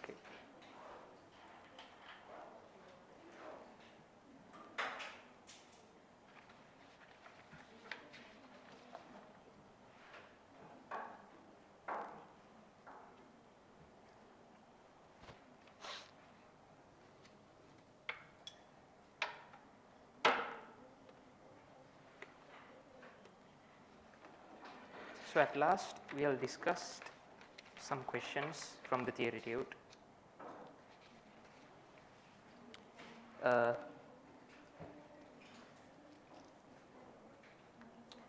Okay. So at last we have discussed some questions from the theory tube.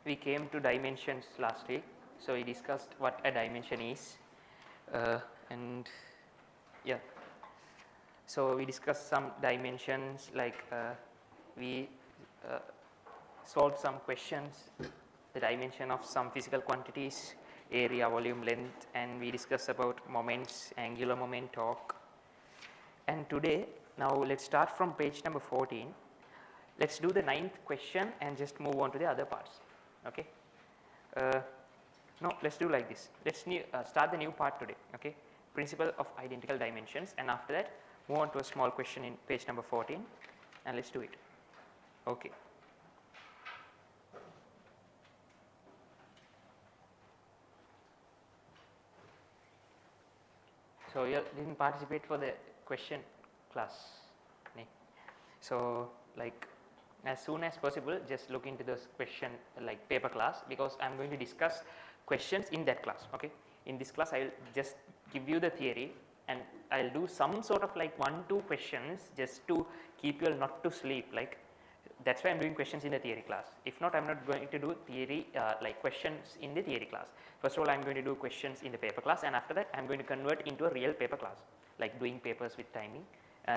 We came to dimensions last week, so we discussed what a dimension is, and yeah, so we discussed some dimensions like we uh, solved some questions, the dimension of some physical quantities, area, volume, length, and we discussed about moments, angular moment, torque. And today, now let's start from page number 14. Let's do the 9th question and just move on to the other parts. Okay. No, let's do like this. Let's start the new part today. Okay. Principle of identical dimensions, and after that move on to a small question in page number 14, and let's do it. Okay. So you didn't participate for the question class. So like as soon as possible, just look into this question like paper class, because I am going to discuss questions in that class. Okay. In this class, I will just give you the theory, and I will do some sort of like 1-2 questions just to keep you all not to sleep. Like that's why I am doing questions in the theory class. If not, I am not going to do theory like questions in the theory class. First of all, I am going to do questions in the paper class, and after that I am going to convert into a real paper class, like doing papers with timing.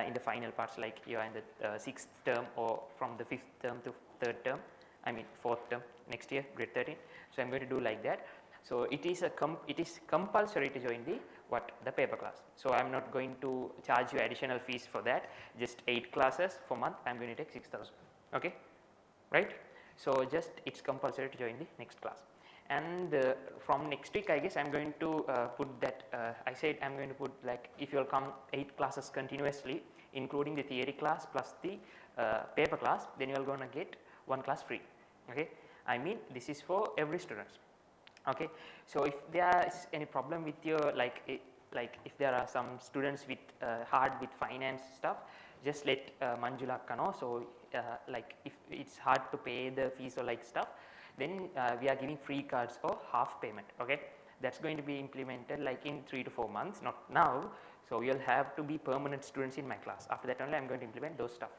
In the final parts, like you are in the 6th term or from the 5th term to 3rd term, I mean 4th term next year, grade 13. So I am going to do like that. So it is compulsory to join the paper class. So I am not going to charge you additional fees for that. Just 8 classes for month. I am going to take 6,000. Okay, right? So just it's compulsory to join the next class. And from next week, I guess I am going to put that, I said I am going to put like if you will come 8 classes continuously, including the theory class plus the paper class, then you are going to get 1 class free. Okay, I mean this is for every student. Okay, so if there is any problem with your like if there are some students with hard with finance stuff, just let Manjula akka know. So like if it's hard to pay the fees or like stuff, then we are giving free cards for half payment. Okay, that's going to be implemented like in 3 to 4 months, not now. So you'll have to be permanent students in my class. After that only I'm going to implement those stuff.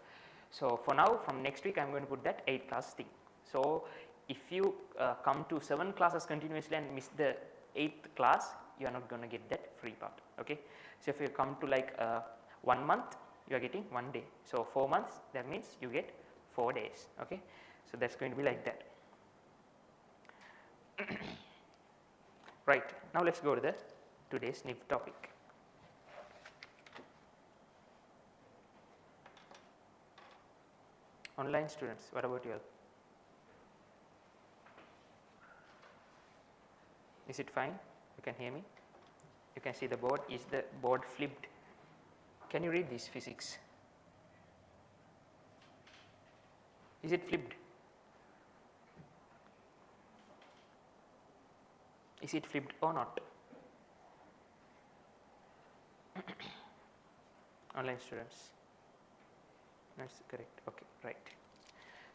So for now, from next week I'm going to put that 8 class thing. So if you come to 7 classes continuously and miss the 8th class, you are not going to get that free part. Okay, so if you come to like 1 month, you are getting 1 day. So 4 months, that means you get 4 days. Okay, so that's going to be like that. Right, now let's go to the today's NIV topic. Online students, what about you all? Is it fine? You can hear me? You can see the board. Is the board flipped? Can you read this physics? Is it flipped? Is it flipped or not? Online students. That's correct. Okay, right.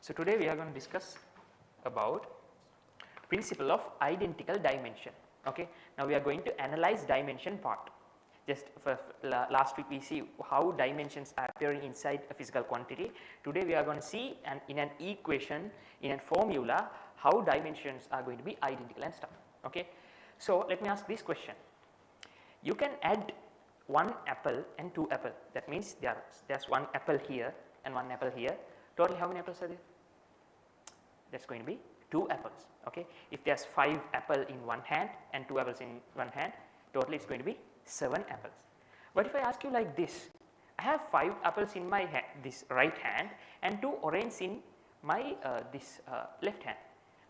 So today we are going to discuss about principle of identical dimension. Okay, now we are going to analyze dimension part. Just for last week we see how dimensions are appearing inside a physical quantity. Today we are going to see in an equation, in a formula, how dimensions are going to be identical and stuff. Okay, so let me ask this question. You can add 1 apple and 2 apple. That means there's 1 apple here and 1 apple here. Total how many apples are there? That's going to be 2 apples. Okay, if there's 5 apple in one hand and 2 apples in one hand, totally it's going to be 7 apples. But if I ask you like this, I have 5 apples in my this right hand and 2 oranges in my this left hand.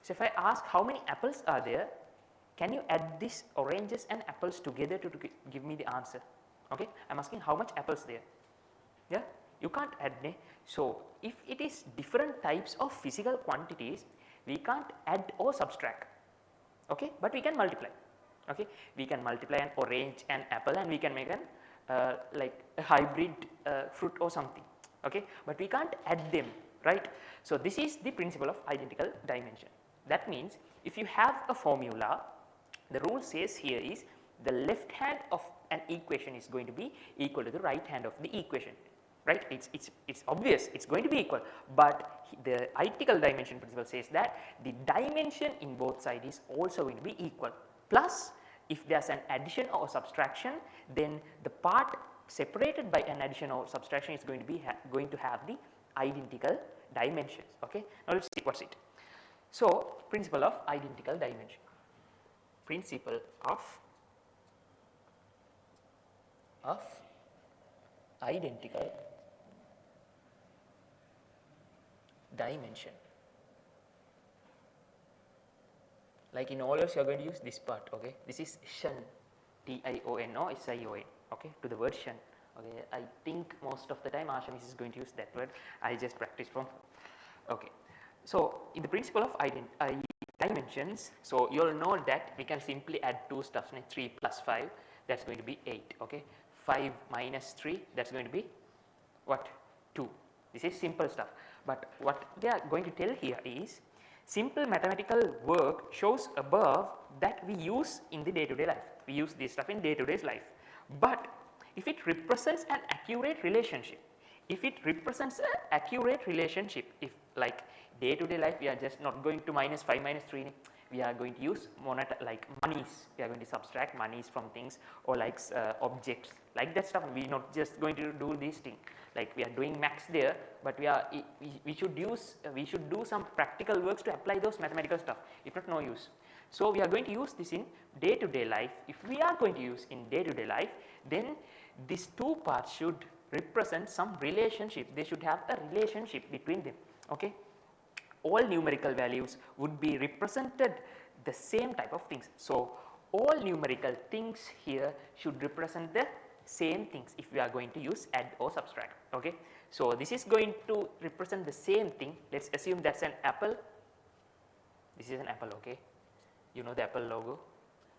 So if I ask how many apples are there, can you add these oranges and apples together to give me the answer? Okay, I'm asking how much apples there. Yeah, you can't add. So if it is different types of physical quantities, we can't add or subtract. Okay, but we can multiply. Okay, we can multiply an orange and apple and we can make an like a hybrid fruit or something. Okay, but we can't add them, right? So this is the principle of identical dimension. That means if you have a formula, the rule says here is the left hand of an equation is going to be equal to the right hand of the equation, right? It's obvious, it's going to be equal, but the identical dimension principle says that the dimension in both sides is also going to be equal. Plus, if there's an addition or subtraction, then the part separated by an addition or subtraction is going to be going to have the identical dimensions. Okay, now let's see what's it. So, principle of identical dimension. Principle of identical dimension. Like in all yours you are going to use this part. Okay, this is shun, Tion or Sion. Okay, to the word shun. Okay, I think most of the time Arham is going to use that word. I just practice from. Okay, so in the principle of dimensions, so you will know that we can simply add 2 stuffs, 3 plus 5, that's going to be 8. Okay, 5 minus 3, that's going to be what? 2. This is simple stuff. But what they are going to tell here is simple mathematical work shows above that we use in the day-to-day life. We use this stuff in day-to-day life. But if it represents an accurate relationship, if like day-to-day life we are just not going to minus 5 minus 3, we are going to use like monies, we are going to subtract monies from things or like objects, like that stuff. We are not just going to do this thing, like we are doing maths there, but we should do some practical works to apply those mathematical stuff, if not no use. So we are going to use this in day-to-day life. If we are going to use in day-to-day life, then these 2 parts should represent some relationship. They should have a relationship between them. Okay, all numerical values would be represented the same type of things. So all numerical things here should represent the same things if we are going to use add or subtract. Okay, so this is going to represent the same thing. Let's assume that's an apple. This is an apple. Okay, you know the Apple logo.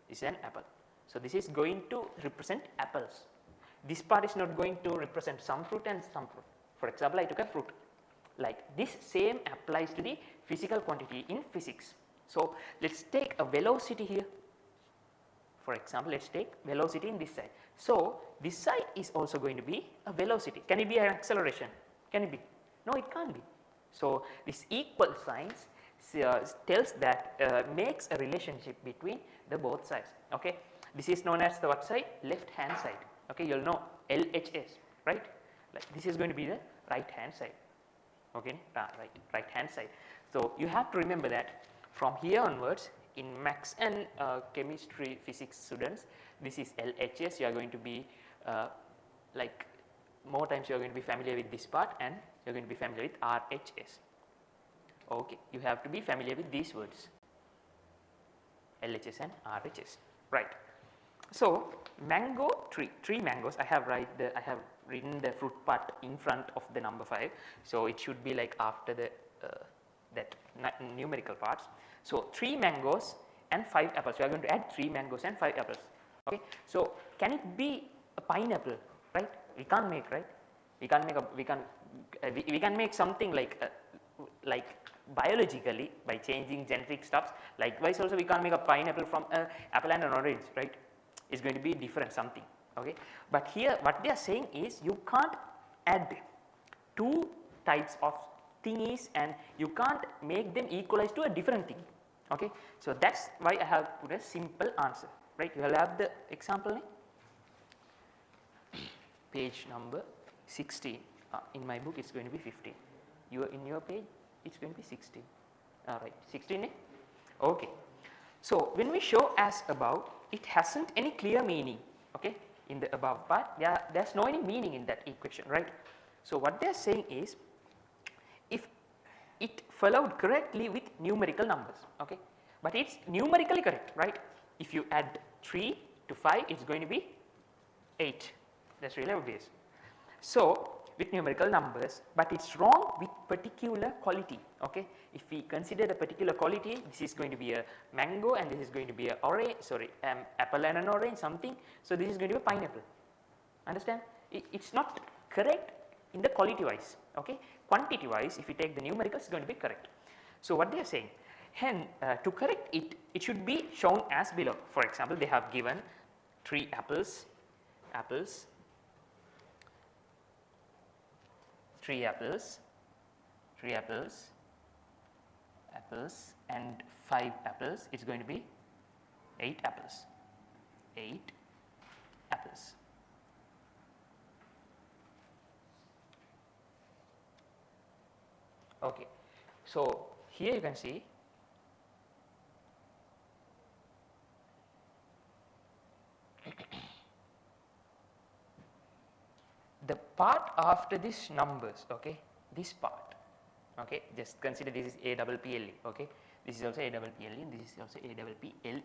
This is an apple. So, this is going to represent apples. This part is not going to represent some fruit and some fruit. For example, I took a fruit. Like this same applies to the physical quantity in physics. So, let us take a velocity here. For example, let us take velocity in this side. So, this side is also going to be a velocity. Can it be an acceleration? Can it be? No, it can't be. So, this equal signs tells that makes a relationship between the both sides. Okay. This is known as the what side? Left hand side. Okay, you will know LHS, right? Like this is going to be the right hand side. Okay, right hand side. So, you have to remember that from here onwards in maths and chemistry physics students, this is LHS. You are going to be like more times you are going to be familiar with this part and you are going to be familiar with RHS. Okay, you have to be familiar with these words, LHS and RHS, right. So, mango tree, 3 mangoes. I have written the fruit part in front of the number 5. So, it should be like after the that numerical parts. So, 3 mangoes and 5 apples. We are going to add 3 mangoes and 5 apples. Okay. So, can it be a pineapple? Right? We can't make, right? We can't make we can make something like biologically by changing genetic stuffs. Likewise, also we can't make a pineapple from an apple and an orange, right? Is going to be different something. Okay. But here what they are saying is you can't add 2 types of thingies and you can't make them equalize to a different thing. Okay. So, that is why I have put a simple answer, right. You will have the example page number 16. In my book it is going to be 15. In your page it is going to be 16. Alright, 16. Okay. So, when we show as above, it has not any clear meaning. Okay. In the above part, there is no any meaning in that equation, right. So, what they are saying is if it followed correctly with numerical numbers, okay, but it is numerically correct, right. If you add 3 to 5, it is going to be 8, that is really obvious. So, with numerical numbers, but it is wrong with particular quality. Okay. If we consider the particular quality, this is going to be a mango and this is going to be a orange, apple and an orange something. So, this is going to be a pineapple. Understand? It is not correct in the quality wise. Okay. Quantity wise, if you take the numericals, it is going to be correct. So, what they are saying, hence to correct it, it should be shown as below. For example, they have given 3 apples, 3 apples, and 5 apples, it is going to be 8 apples, 8 apples. Okay. So, here you can see the part after this numbers, okay, this part, okay, just consider this is APPLE, okay, this is also APPLE and this is also APPLE.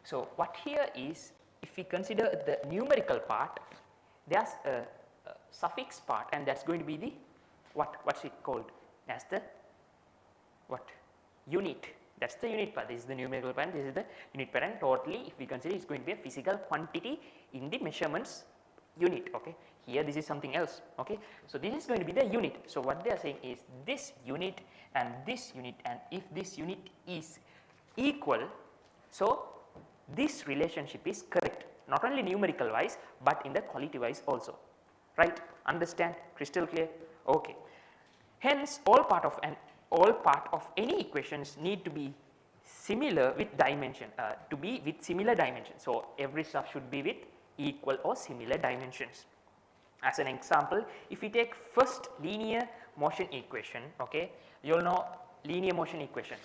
So, what here is, if we consider the numerical part, there is a suffix part and that is going to be the what's it called as the unit, that is the unit part. This is the numerical part, this is the unit part, and totally if we consider it is going to be a physical quantity in the measurements unit. Okay. Here this is something else. Okay. So, this is going to be the unit. So, what they are saying is this unit and this unit, and if this unit is equal, so this relationship is correct, not only numerical wise, but in the quality wise also, right. Understand? Crystal clear? Okay. Hence, all part of any equations need to be similar with dimension, to be with similar dimensions. So, every stuff should be with equal or similar dimensions. As an example, if we take first linear motion equation, okay, you will know linear motion equations.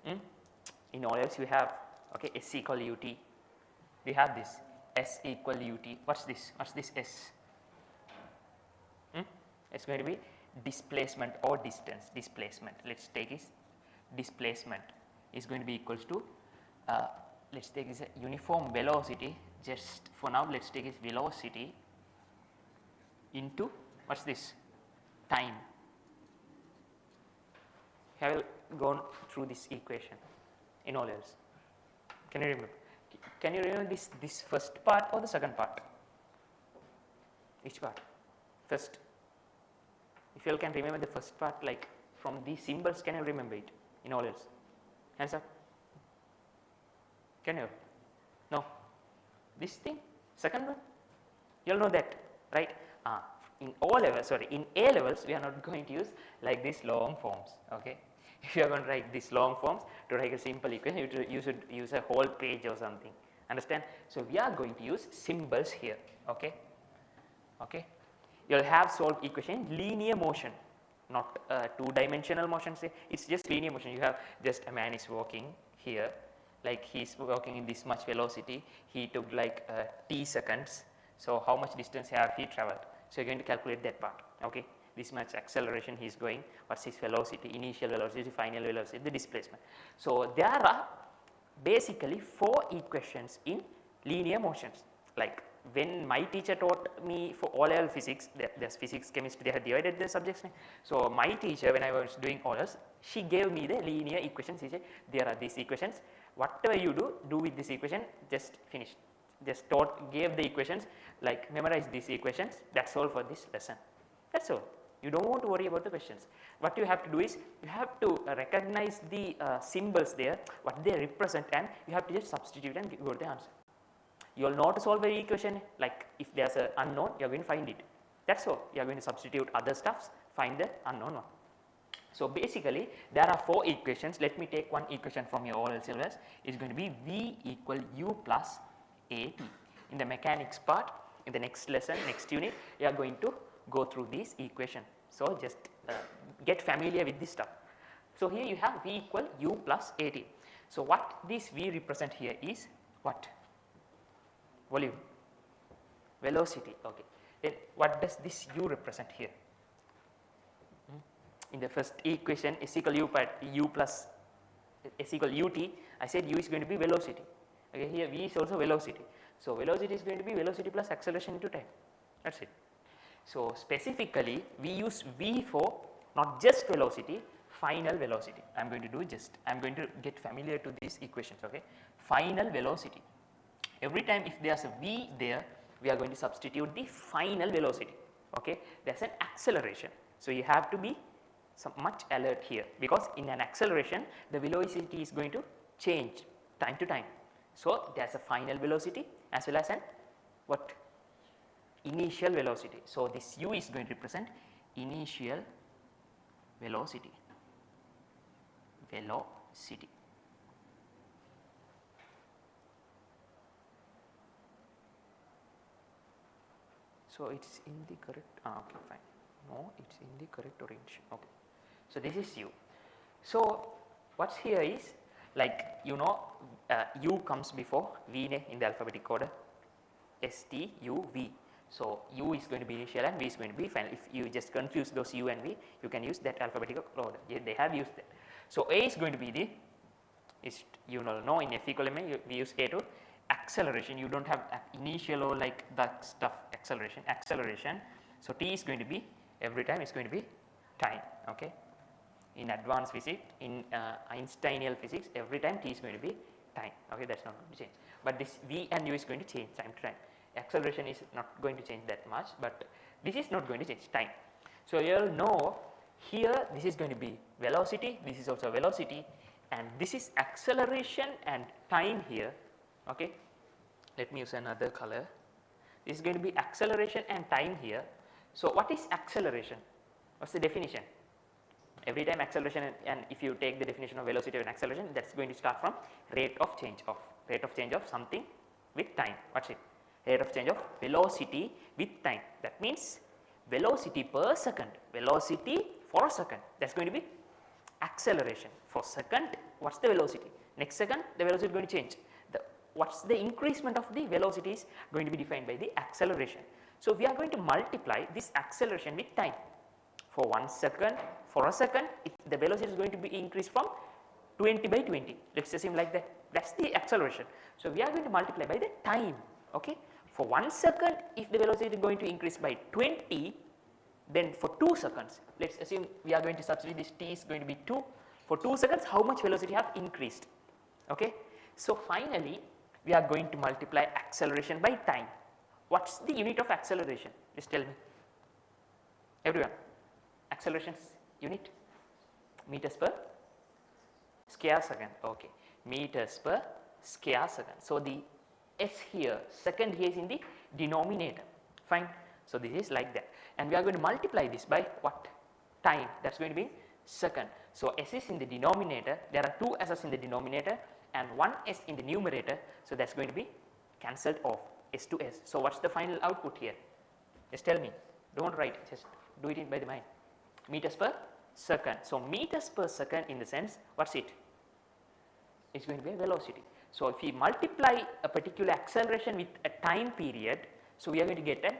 In all else you have, okay, S equal ut, we have this S equal ut. What's this? What's this S? It's going to be displacement or distance. Displacement. Let's take this displacement is going to be equals to let's take this uniform velocity. Just for now, let's take this velocity into what's this? Time. Have you gone through this equation in all else? Can you remember? Can you remember this first part or the second part? Which part? First. If you all can remember the first part, like from these symbols, can you remember it in all else? Hands up. Can you? No. This thing, second one, you all know that, right? In in A levels, we are not going to use like these long forms, okay? If you are going to write these long forms to write a simple equation, you should use a whole page or something, understand? So we are going to use symbols here, okay? Okay. You will have solved equation linear motion, not two-dimensional motion, say it's just linear motion. You have just a man is walking here, like he is walking in this much velocity, he took like t seconds, so how much distance have he traveled? So, you are going to calculate that part, okay. This much acceleration he is going, what's his velocity, initial velocity, final velocity, the displacement. So, there are basically 4 equations in linear motions. Like when my teacher taught me for O-level physics, there's physics, chemistry, they had divided the subjects. So, my teacher, when I was doing O-levels, she gave me the linear equations. She said there are these equations, whatever you do with this equation, just finish. Just gave the equations, like memorize these equations, that is all for this lesson, that is all. You do not want to worry about the questions. What you have to do is, you have to recognize the symbols there, what they represent, and you have to just substitute and go to the answer. You will not solve an equation, like if there is an unknown, you are going to find it, that is all. You are going to substitute other stuffs, find the unknown one. So, basically there are 4 equations. Let me take one equation from your oral syllabus. It is going to be V equal U plus AT. In the mechanics part, in the next lesson, next unit, you are going to go through this equation. So, just get familiar with this stuff. So, here you have V equal U plus AT. So, what this V represent here is what? Volume, velocity, okay. Then what does this U represent here? In the first equation, S equal U plus S equal UT, I said U is going to be velocity. Okay, here V is also velocity. So, velocity is going to be velocity plus acceleration into time, that is it. So, specifically we use V for not just velocity, final velocity. I am going to do I am going to get familiar to these equations, okay. Final velocity. Every time if there is a V there, we are going to substitute the final velocity, okay. There is an acceleration. So, you have to be much alert here, because in an acceleration the velocity is going to change time to time. So, there is a final velocity as well as an what? Initial velocity. So, this U is going to represent initial velocity, So, it is in the correct, okay fine, no it is in the correct orientation, okay. So, this is U. So, what is here is like you know U comes before V in the alphabetic order, S, T, U, V. So, U is going to be initial and V is going to be final. If you just confuse those U and V, you can use that alphabetical order, they have used that. So, A is going to be the, you know in F equal ma we use A to acceleration, you do not have initial or like that stuff, acceleration. So, T is going to be every time is going to be time, okay. In advanced physics, in Einsteinian physics, every time T is going to be time, okay, that is not going to change. But this V and U is going to change time to time. Acceleration is not going to change that much, but this is not going to change time. So, you all know here this is going to be velocity, this is also velocity, and this is acceleration and time here, okay. Let me use another color. This is going to be acceleration and time here. So, what is acceleration? What is the definition? Every time acceleration, and if you take the definition of velocity and acceleration, that is going to start from rate of change of something with time. What is it? Rate of change of velocity with time. That means velocity per second, velocity for a second, that is going to be acceleration. For second, what is the velocity? Next second, the velocity is going to change. What is the increasement of the velocity is going to be defined by the acceleration. So, we are going to multiply this acceleration with time. For 1 second, for a second, the velocity is going to be increased from 20 by 20. Let us assume like that. That is the acceleration. So, we are going to multiply by the time. Okay. For 1 second, if the velocity is going to increase by 20, then for 2 seconds, let us assume we are going to substitute this T is going to be 2. For 2 seconds, how much velocity have increased? Okay. So, finally, we are going to multiply acceleration by time. What's the unit of acceleration? Just tell me. Everyone, acceleration's unit? Meters per square second. Okay, meters per square second. So the s here, second here is in the denominator. Fine. So this is like that, and we are going to multiply this by what? Time. That's going to be second. So s is in the denominator. There are two s's in the denominator and one s in the numerator. So that's going to be cancelled off, s to s. So what's the final output here? Just tell me. Don't write. Just do it in by the mind. Meters per second. So meters per second, in the sense, what's it? It's going to be a velocity. So if we multiply a particular acceleration with a time period, so we are going to get a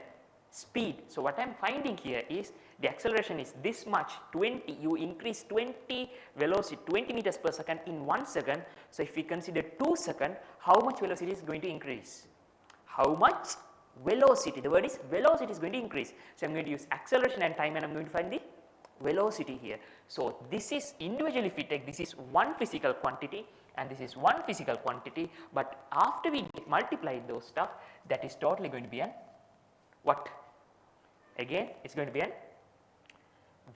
speed. So what I am finding here is the acceleration is this much, 20, you increase 20 velocity, 20 meters per second in 1 second. So if we consider 2 seconds, how much velocity is going to increase? How much velocity? The word is velocity is going to increase. So I am going to use acceleration and time, and I am going to find the velocity here. So this is individually, if we take, this is one physical quantity and this is one physical quantity, but after we multiply those stuff, that is totally going to be an what? Again, it's going to be an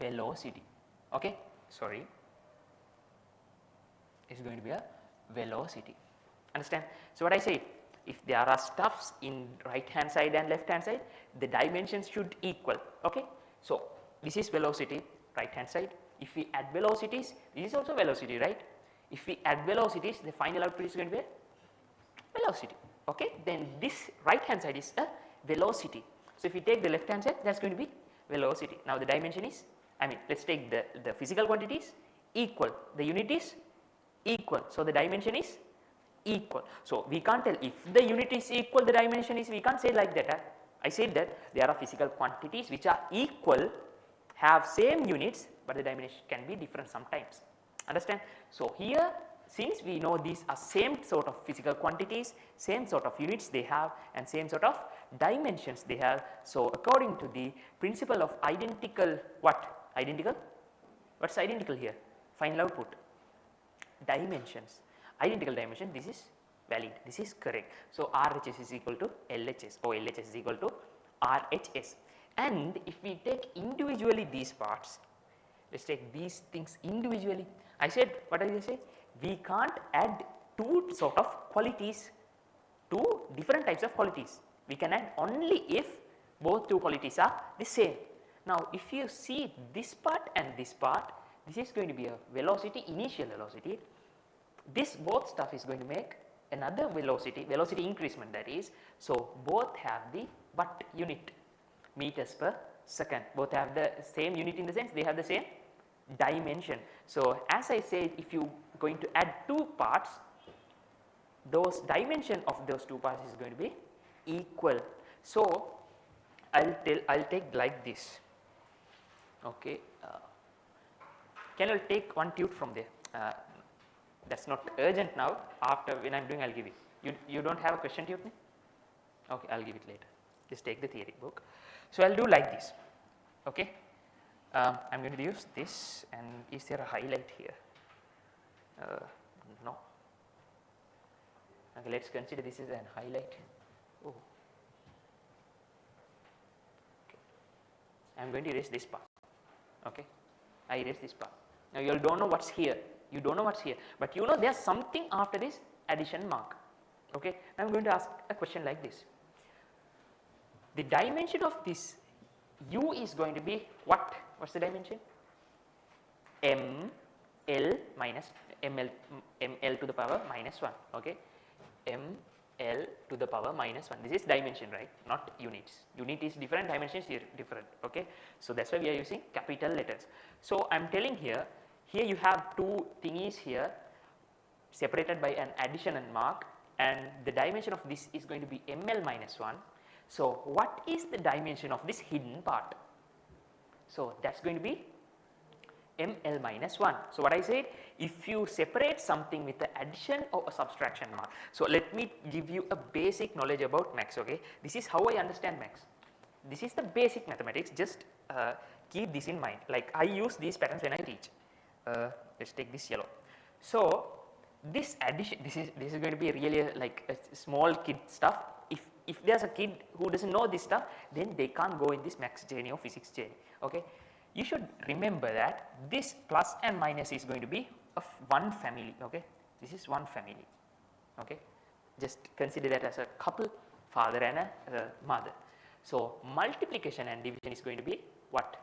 velocity. Okay, sorry, it's going to be a velocity. Understand? So what I say, if there are stuffs in right hand side and left hand side, the dimensions should equal. Okay, so this is velocity, right hand side. If we add velocities, this is also velocity, right? If we add velocities, the final output is going to be a velocity. Okay, then this right hand side is a velocity. So if we take the left hand side, that's going to be velocity. Now the dimension is, I mean, let's take the physical quantities equal, the unit is equal. So the dimension is equal. So we can't tell if the unit is equal, the dimension is, we can't say like that. I said that there are physical quantities which are equal, have same units, but the dimension can be different sometimes. Understand? So here, since we know these are same sort of physical quantities, same sort of units they have and same sort of dimensions they have. So according to the principle of identical, what? Identical? What's identical here? Final output. Dimensions. Identical dimension, this is valid, this is correct. So RHS is equal to LHS, or LHS is equal to RHS. And if we take individually these parts, let's take these things individually. I said, what did I say? We can't add two sort of qualities, two different types of qualities. We can add only if both two qualities are the same. Now if you see this part and this part, this is going to be a velocity, initial velocity. This both stuff is going to make another velocity, velocity increment, that is. So both have the but unit, meters per second. Both have the same unit, in the sense they have the same dimension. So as I said, if you going to add two parts, those dimension of those two parts is going to be equal. So I'll take like this. Okay, can you take one tube from there? That's not urgent now. After, when I'm doing, I'll give it. You don't have a question tube? Okay, I'll give it later. Just take the theory book. So I'll do like this. Okay, I'm going to use this, and is there a highlight here? No. Okay, let's consider this is an highlight. Oh. Okay. I'm going to erase this part. Okay, I erase this part. Now you all don't know what's here. You don't know what's here, but you know there's something after this addition mark. Okay, now I'm going to ask a question like this. The dimension of this u is going to be what? What's the dimension? ml minus ml to the power minus 1. Okay, ml to the power minus 1. This is dimension, right? Not units. Unit is different, dimensions is different. Okay, so that's why we are using capital letters. So I'm telling here. Here you have two thingies here separated by an addition and mark, and the dimension of this is going to be ml minus 1. So what is the dimension of this hidden part? So that's going to be ml minus 1. So what I said, if you separate something with the addition or a subtraction mark. So let me give you a basic knowledge about maths. Okay, this is how I understand maths. This is the basic mathematics. Just keep this in mind. Like I use these patterns when I teach. Let's take this yellow. So this addition, this is going to be really like a small kid stuff. If there's a kid who doesn't know this stuff, then they can't go in this max journey or physics journey. Okay, you should remember that this plus and minus is going to be of one family. Okay, this is one family. Okay, just consider that as a couple, father and a mother. So multiplication and division is going to be what?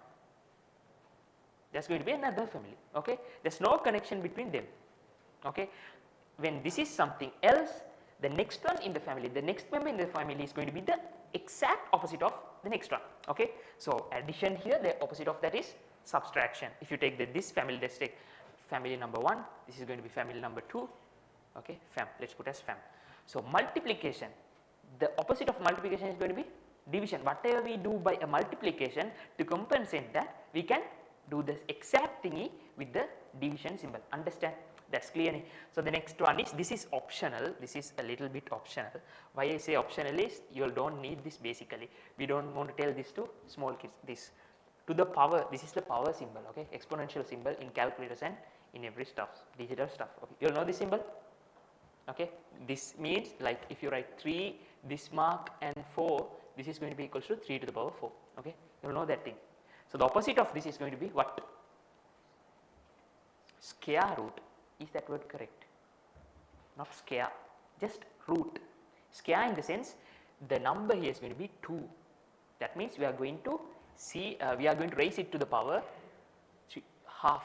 There's going to be another family. Okay, there's no connection between them. Okay, when this is something else, the next one in the family, the next member in the family is going to be the exact opposite of the next one. Okay, so addition here, the opposite of that is subtraction. If you take this family, let's take family number 1, this is going to be family number 2. Okay, fam, let's put as fam. So multiplication, the opposite of multiplication is going to be division. Whatever we do by a multiplication, to compensate that, we can do the exact thingy with the division symbol. Understand? That's clear. So the next one is, this is optional, this is a little bit optional. Why I say optional is, you don't need this basically. We don't want to tell this to small kids. This to the power, this is the power symbol. Okay, exponential symbol in calculators and in every stuff, digital stuff. Okay, you'll know this symbol. Okay, this means like if you write 3, this mark and 4, this is going to be equals to 3 to the power 4. Okay, you'll know that thing. So the opposite of this is going to be what? Square root. Is that word correct? Not square, just root. Square in the sense the number here is going to be 2. That means we are going to see, we are going to raise it to the power half.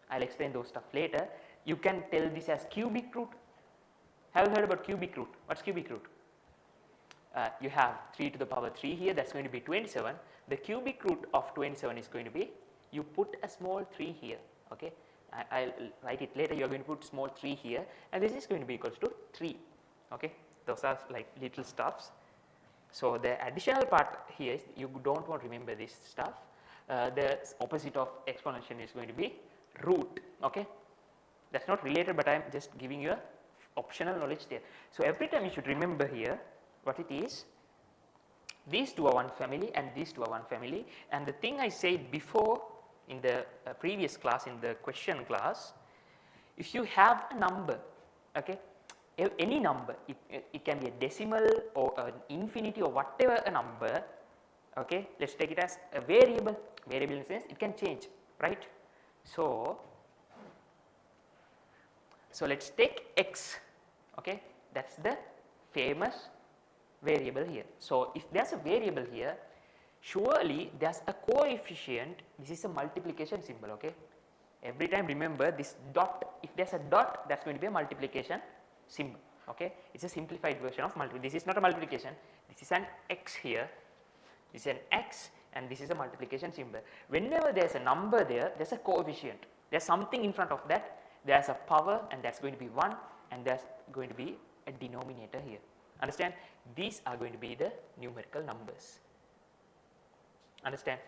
I'll explain those stuff later. You can tell this as cubic root. Have you heard about cubic root? What's cubic root? You have 3 to the power 3 here, that's going to be 27. The cubic root of 27 is going to be, you put a small 3 here. Okay, I'll write it later. You are going to put small 3 here, and this is going to be equals to 3. Okay, those are like little stuffs. So the additional part here is, you don't want to remember this stuff. The opposite of exponential is going to be root. Okay, that's not related, but I am just giving you a optional knowledge there. So every time you should remember here what it is. These two are one family and these two are one family, and the thing I said before in the previous class, in the question class, if you have a number, okay, any number, it can be a decimal or an infinity or whatever a number, okay, let's take it as a variable in the sense it can change, right? So let's take x, okay, that's the famous variable here. So if there's a variable here, surely there's a coefficient. This is a multiplication symbol. Okay, every time remember this dot. If there's a dot, that's going to be a multiplication symbol. Okay, it's a simplified version of multiplication. This is not a multiplication, this is an x here, this is an x, and this is a multiplication symbol. Whenever there's a number there, there's a coefficient, there's something in front of that, there's a power, and that's going to be 1, and there's going to be a denominator here. Understand? These are going to be the numerical numbers. Understand?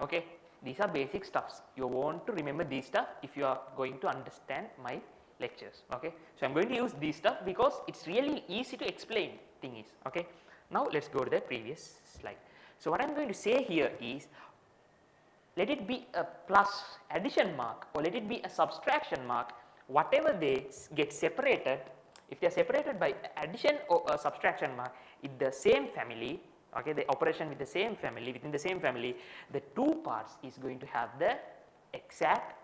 Okay, these are basic stuffs. You want to remember these stuff if you are going to understand my lectures. Okay, so I'm going to use these stuff because it's really easy to explain thingies. Okay, now let's go to the previous slide. So what I'm going to say here is, let it be a plus addition mark or let it be a subtraction mark, whatever they get separated, if they are separated by addition or a subtraction mark in the same family, okay, the operation with the same family, within the same family, the two parts is going to have the exact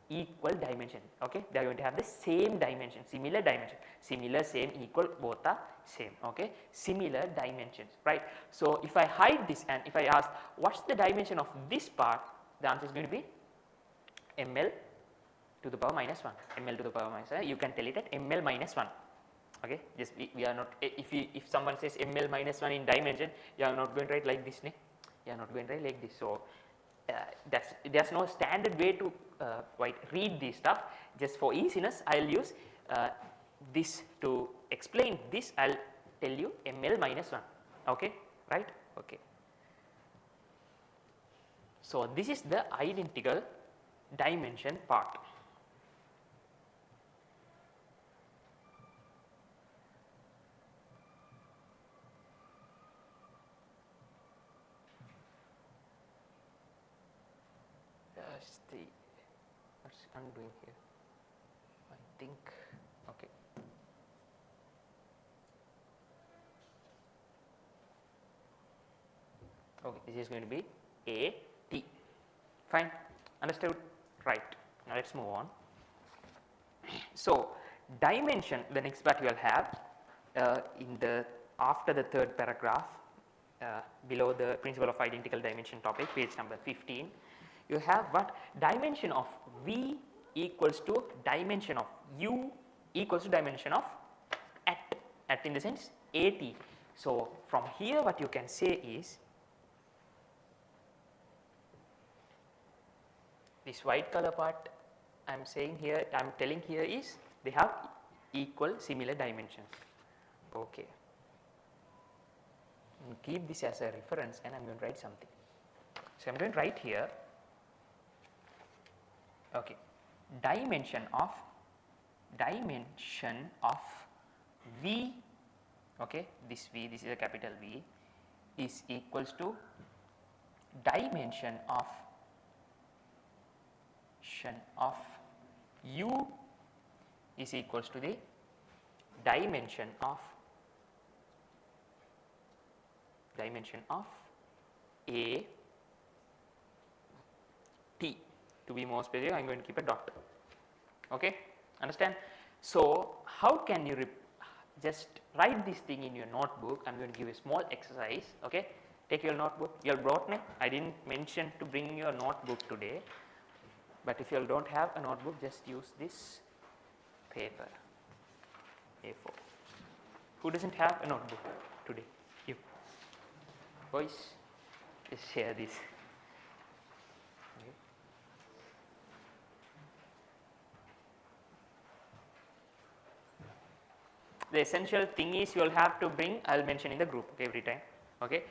equal dimension. Okay, they are going to have the same dimension, similar dimension, similar, same, equal, both are same. Okay, similar dimensions, right? So if I hide this and if I ask what's the dimension of this part, the answer is going to be ml to the power minus 1. Ml to the power minus 1, you can tell it at ml minus 1. Okay, just we are not, if someone says ml minus 1 in dimension, you are not going to write like this, ne? You are not going to write like this. So there's no standard way to read this stuff. Just for easiness, I'll use this to explain this. I'll tell you ml minus 1. Okay, right? Okay. So this is the identical dimension part. what's I'm doing here? I think, okay. Okay, this is going to be A T. Fine, understood? Right. Now let's move on. So dimension, the next part you will have in the after the third paragraph below the principle of identical dimension topic, page number 15. You have what? Dimension of V equals to dimension of U equals to dimension of at in the sense AT. So from here what you can say is this white color part I am saying here, I am telling here is they have equal similar dimensions. Okay. Keep this as a reference and I am going to write something. So, I am going to write here, okay, dimension of V, okay, this V, this is a capital V, is equals to dimension of U is equals to the dimension of A T. To be more specific, I am going to keep a dot. Okay, understand? So how can you just write this thing in your notebook? I am going to give a small exercise. Okay, take your notebook. You all brought me. I didn't mention to bring your notebook today, but if you all don't have a notebook, just use this paper A4. Who doesn't have a notebook today? You boys, just share this. Okay. The essential thing is you will have to bring, I will mention in the group, okay, every time. Okay.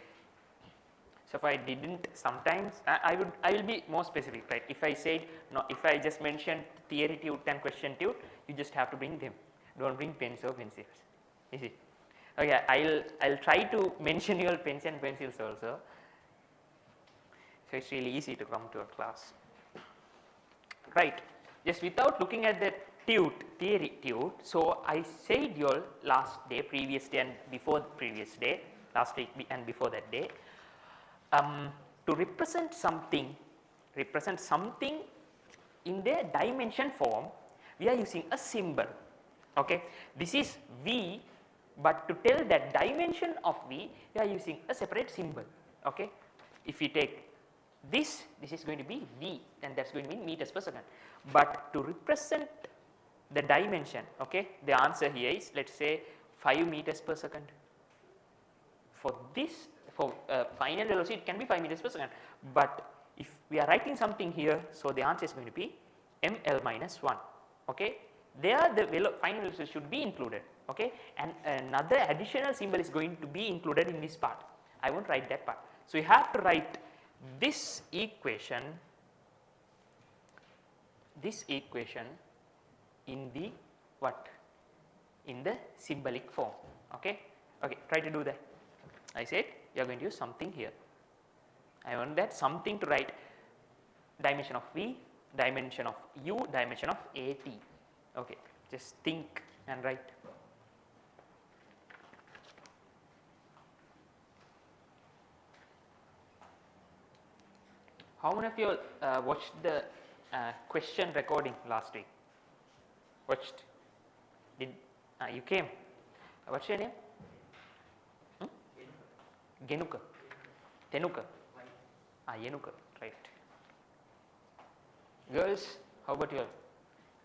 So if I didn't, sometimes I will be more specific, right? If I said no, if I just mentioned theory tute and question tute, you just have to bring them. Don't bring pens or pencils. Is it? Okay, I'll try to mention your pens and pencils also. So it's really easy to come to a class. Right. Just without looking at the theory tute. So I said your last day, previous day and before the previous day, last week and before that day. To represent something in the dimension form, we are using a symbol. Okay, this is V, but to tell that dimension of V, we are using a separate symbol. Okay, if we take this is going to be V, and that's going to be meters per second. But to represent the dimension, okay, the answer here is, let's say 5 meters per second. For this, for final velocity, it can be 5 meters per second, but if we are writing something here, so the answer is going to be ml minus 1. Okay, there the final velocity should be included. Okay, and another additional symbol is going to be included in this part. I won't write that part. So you have to write this equation in the what? In the symbolic form. Okay, okay, try to do that. I said you are going to use something here. I want that something to write dimension of V, dimension of U, dimension of AT. Okay, just think and write. How many of you watched the question recording last week? Watched? Did you came? What's your name? Genuka, Tenuka, Yenuka, right. Girls, how about you all?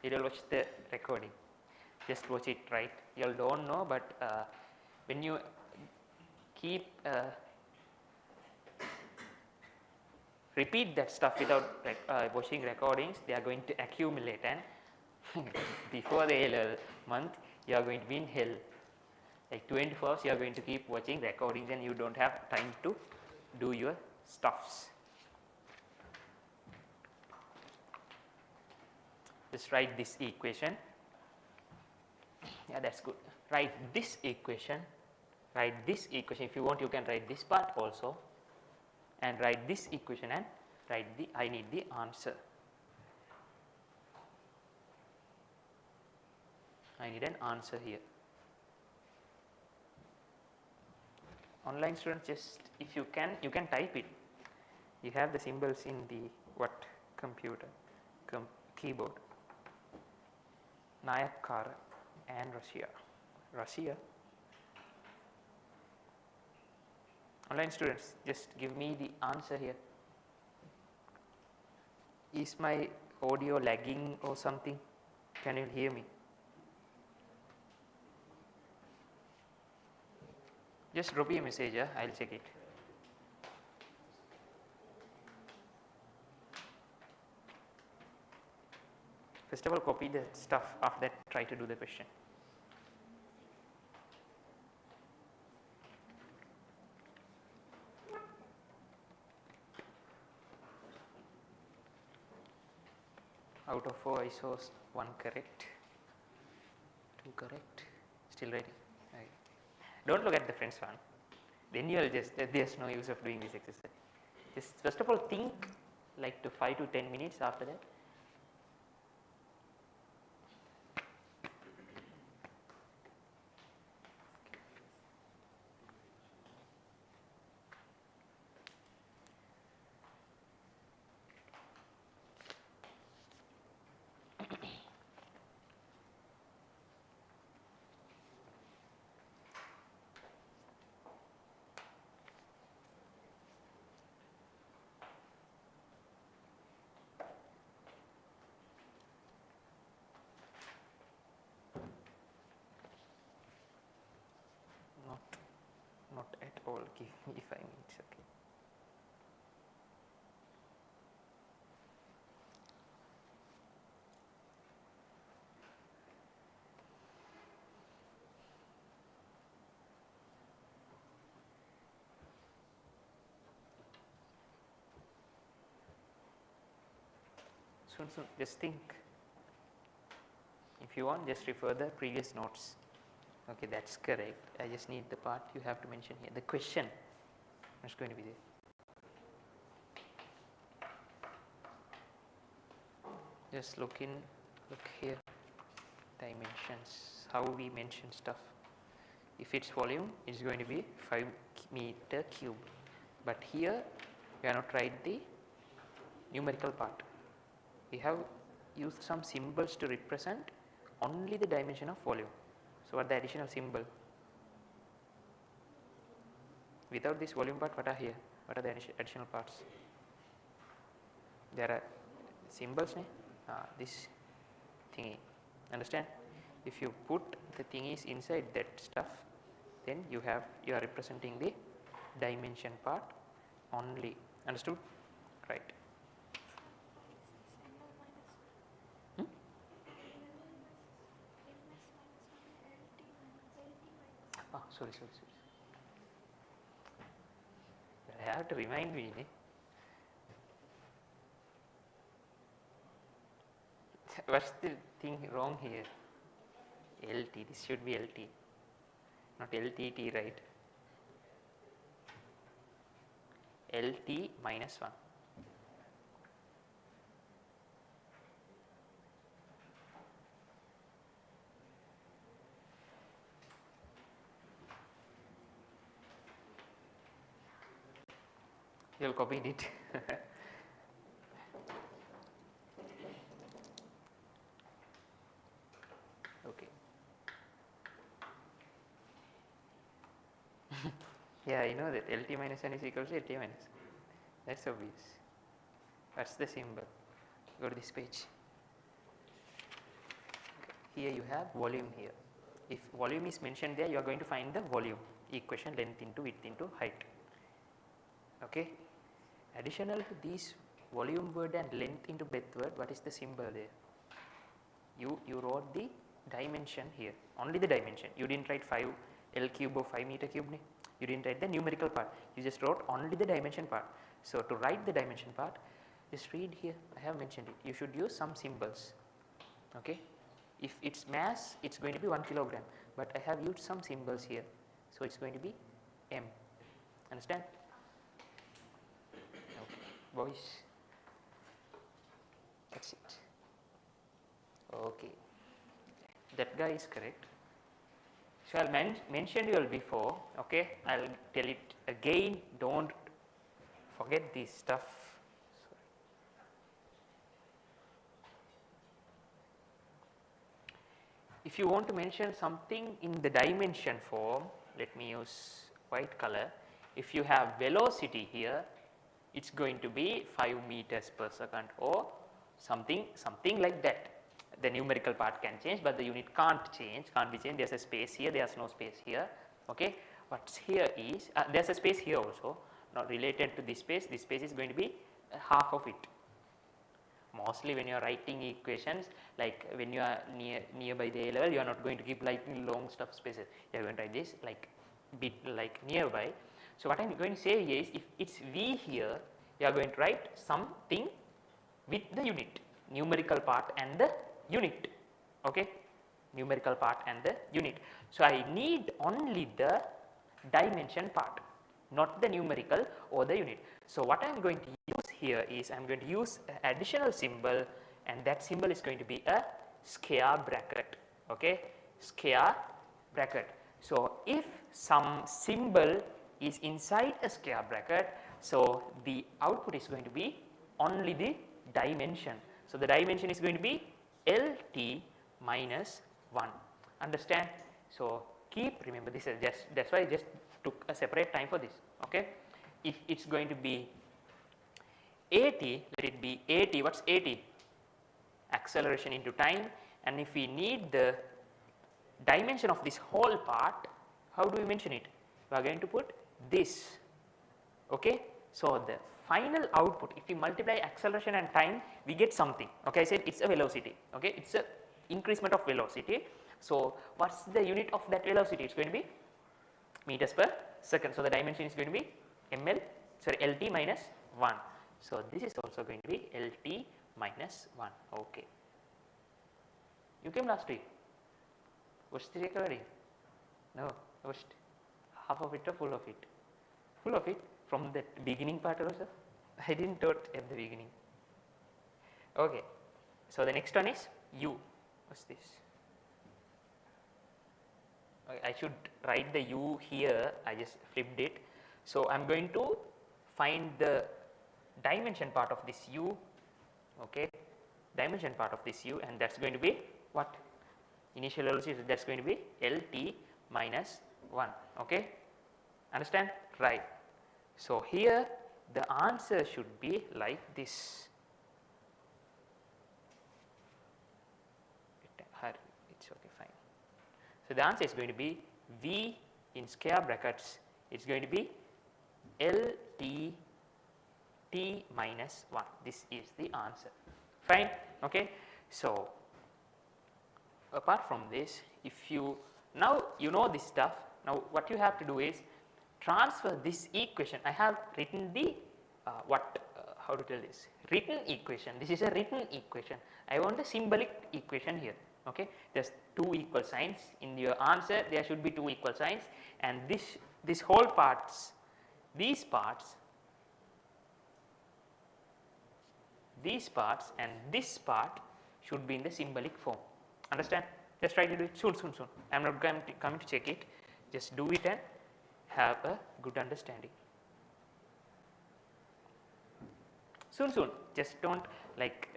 Did you watch the recording? Just watch it, right? You all don't know, but when you keep repeat that stuff without watching recordings, they are going to accumulate, and before the A-level month, you are going to be in hell. Like 24 hours you are going to keep watching recordings and you do not have time to do your stuffs. Just write this equation. Yeah, that's good. Write this equation. Write this equation. If you want, you can write this part also. And write this equation and write the, I need the answer. I need an answer here. Online students, just if you can type it. You have the symbols in the what computer keyboard. Nayakara and Russia. Online students, just give me the answer here. Is my audio lagging or something? Can you hear me? Just drop me a message, I'll check it. First of all, copy the stuff, after that try to do the question. Out of 4 I saw 1 correct, 2 correct, still ready. Right. Don't look at the friends one, then you will just, there's no use of doing this exercise. Just first of all think like to 5 to 10 minutes after that. Not at all, give me 5 minutes, okay. Soon, just think. If you want, just refer the previous notes. Okay, that's correct. I just need the part you have to mention here. The question is going to be there. Just look here, dimensions, how we mention stuff. If it's volume, it's going to be 5 meter cube. But here, we are not write the numerical part. We have used some symbols to represent only the dimension of volume. So, what the additional symbol? Without this volume part, what are here? What are the additional parts? There are symbols, this thingy. Understand? If you put the thingies inside that stuff, then you are representing the dimension part only. Understood? Right. Sorry. I have to remind me. What's the thing wrong here? LT, this should be LT, not LTT, right? LT minus 1. You have copied it. Okay. Yeah, I know that LT minus 1 is equals to LT minus. That's obvious. What's the symbol? Go to this page. Here you have volume here. If volume is mentioned there, you are going to find the volume equation, length into width into height. Okay. Additional to these volume word and length into breadth word, what is the symbol there? You wrote the dimension here, only the dimension. You didn't write 5 L cube or 5 meter cube. You didn't write the numerical part. You just wrote only the dimension part. So, to write the dimension part, just read here. I have mentioned it. You should use some symbols. Okay. If it's mass, it's going to be 1 kilogram. But I have used some symbols here. So, it's going to be M. Understand? Boys, that's it. Okay, that guy is correct. So, I will mention you all before, okay, I will tell it again, do not forget this stuff. If you want to mention something in the dimension form, let me use white color. If you have velocity here, it is going to be 5 meters per second or something like that. The numerical part can change, but the unit can't be changed. There is a space here, there is no space here. Okay. What's here is there is a space here also, not related to this space is going to be half of it. Mostly when you are writing equations, like when you are nearby the A level, you are not going to give like long stuff spaces. You are going to write this like bit like nearby. So, what I am going to say here is, if it is V here, you are going to write something with the unit, numerical part and the unit, okay, numerical part and the unit. So, I need only the dimension part, not the numerical or the unit. So, what I am going to use here is, I am going to use an additional symbol, and that symbol is going to be a square bracket, okay, square bracket. So, if some symbol is inside a square bracket, so the output is going to be only the dimension. So, the dimension is going to be LT minus 1, understand. So, keep remember this is just, that is why I just took a separate time for this, okay. If it is going to be AT, let it be AT, what is AT? Acceleration into time, and if we need the dimension of this whole part, how do we mention it? We are going to put this, okay. So, the final output, if we multiply acceleration and time, we get something, okay. I said it is a velocity, okay, it is a increasement of velocity. So, what is the unit of that velocity? It is going to be meters per second. So, the dimension is going to be LT minus 1. So, this is also going to be LT minus 1, okay. You came last week, was the recording? No, was half of it or full of it? Full of it from the beginning part also? I did not taught at the beginning, okay. So, the next one is U, what is this? Okay, I should write the U here, I just flipped it. So, I am going to find the dimension part of this U, okay, dimension part of this U, and that is going to be what? Initial velocity, that is going to be LT minus 1, okay, understand, right. So, here the answer should be like this. It's okay, fine. So, the answer is going to be V in square brackets, it is going to be LT T minus 1. This is the answer, fine, okay. So, apart from this, if you now you know this stuff, now what you have to do is transfer this equation. I have written the how to tell this, written equation. This is a written equation. I want a symbolic equation here, okay. There is 2 equal signs in your answer, there should be 2 equal signs, and this whole parts, these parts and this part should be in the symbolic form, understand. Just try to do it soon. I am not coming to check it, just do it and have a good understanding. Soon, just do not like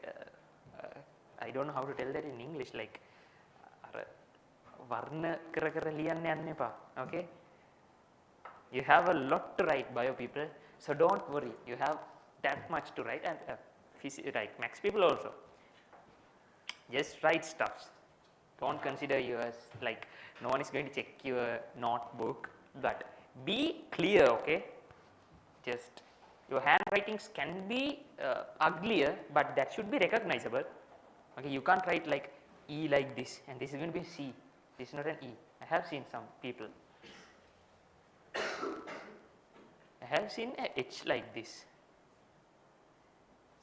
I do not know how to tell that in English, like varna kara liyanne anne pa, okay. You have a lot to write, bio people, so do not worry, you have that much to write, and like max people also, just write stuffs. Do not consider yours, like no one is going to check your notebook, but be clear, okay. Just your handwritings can be uglier, but that should be recognizable, okay. You can't write like E like this, and this is going to be C, this is not an E. I have seen some people, I have seen a H like this.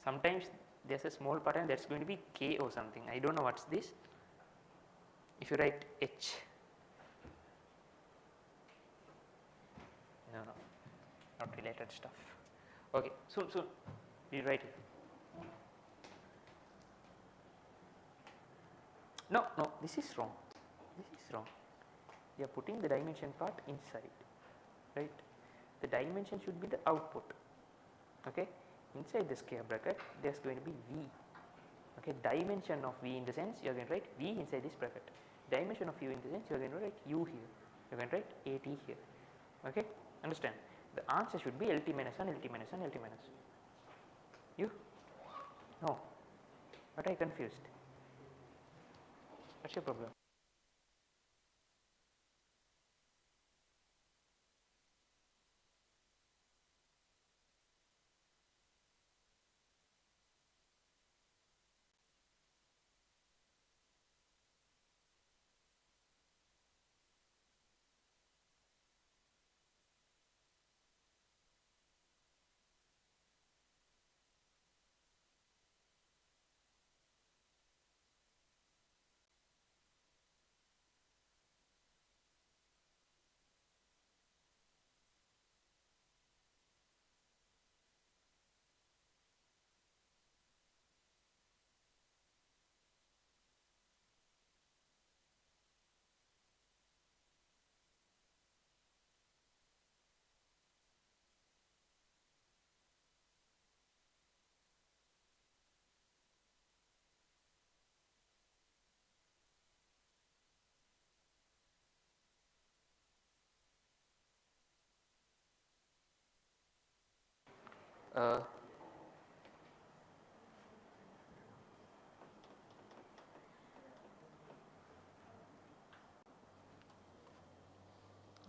Sometimes there is a small pattern that is going to be K or something, I do not know what is this. If you write H, no, not related stuff, okay. Soon, we write it. No, this is wrong. This is wrong. You are putting the dimension part inside, right? The dimension should be the output. Okay, inside the square bracket there is going to be V. Okay, dimension of V in the sense you are going to write V inside this bracket. Dimension of U in the sense you are going to write U here. You are going to write AT here. Okay, understand? The answer should be LT minus 1, LT minus 1, LT minus 1. You? No. But I confused. What's your problem? Uh,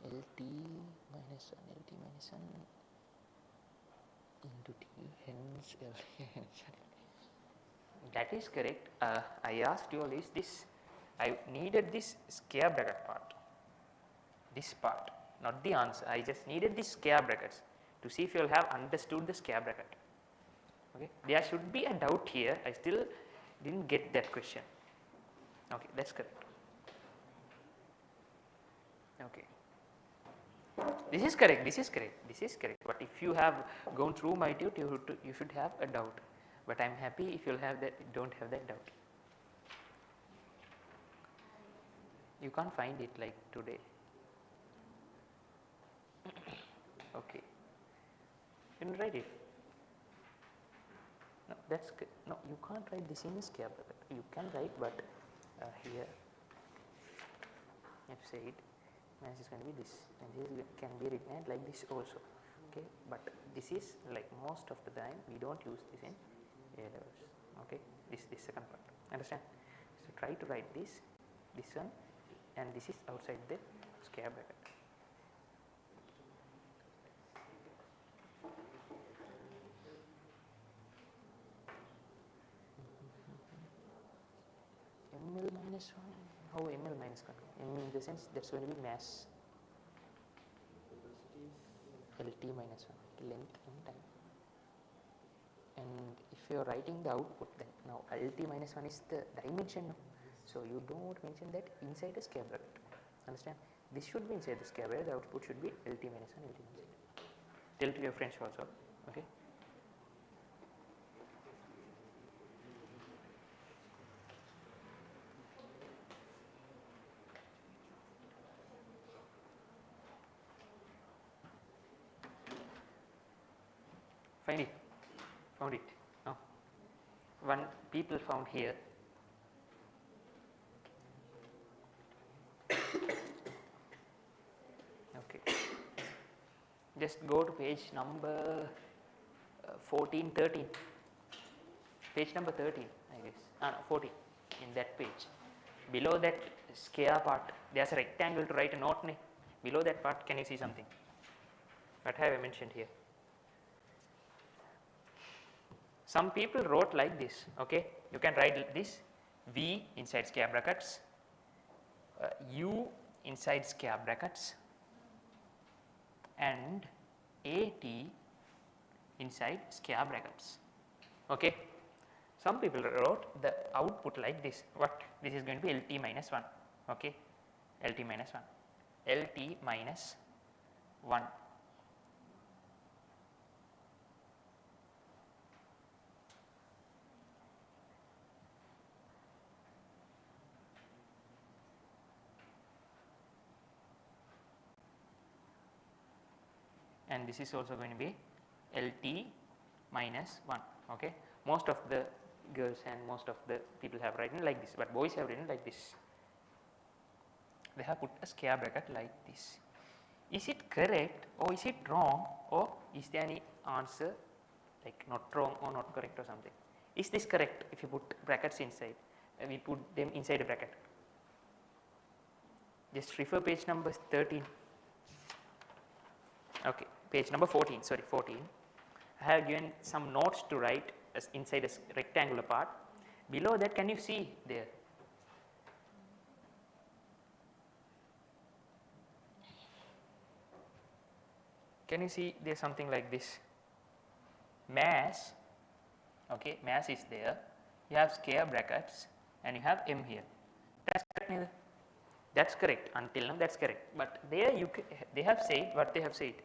LT minus 1, LT minus 1 into T, hence LT. That is correct. I asked you all is this, I needed this square bracket part, this part, not the answer. I just needed this square brackets to see if you all have understood the square bracket. Okay, there should be a doubt here. I still didn't get that question. Okay, that's correct. Okay, this is correct. This is correct. This is correct. But if you have gone through my tutor, you should have a doubt. But I am happy if you will have that. Don't have that doubt. You can't find it like today. Okay, you can write it. No, that's good. No, you can't write this in a square bracket. You can write, but here I've said minus is going to be this, and this can be written like this also. Okay, but this is like most of the time we don't use this in A levels. Okay, this second part. Understand? So try to write this one, and this is outside the square bracket. ML minus 1, how ML minus 1? M in the sense that's going to be mass. LT minus 1, length and time. And if you are writing the output, then now LT minus 1 is the dimension. So you don't mention that inside the square bracket. Understand? This should be inside the square bracket, the output should be LT minus 1, LT minus 1. Tell to your friends also. Okay. Find it. Found it. No. One people found here. Okay. Just go to page number 14, 13. Page number 13, I guess. No, 14. In that page. Below that square part, there's a rectangle to write a note. Below that part, can you see something? What have I mentioned here? Some people wrote like this. Okay, you can write this V inside square brackets, U inside square brackets, and AT inside square brackets. Okay, some people wrote the output like this. What? This is going to be LT minus 1. Okay, LT minus 1, LT minus 1. and this is also going to be LT minus 1. Okay. Most of the girls and most of the people have written like this, but boys have written like this. They have put a square bracket like this. Is it correct or is it wrong, or is there any answer like not wrong or not correct or something? Is this correct if you put brackets inside? We put them inside a bracket. Just refer page number 13. Okay, page number 14, sorry 14. I have given some notes to write as inside a rectangular part. Below that, can you see there? Can you see there something like this? Mass, okay, mass is there. You have square brackets and you have M here. That's correct, neither? That's correct. Until now, that's correct. But there they have said what they have said.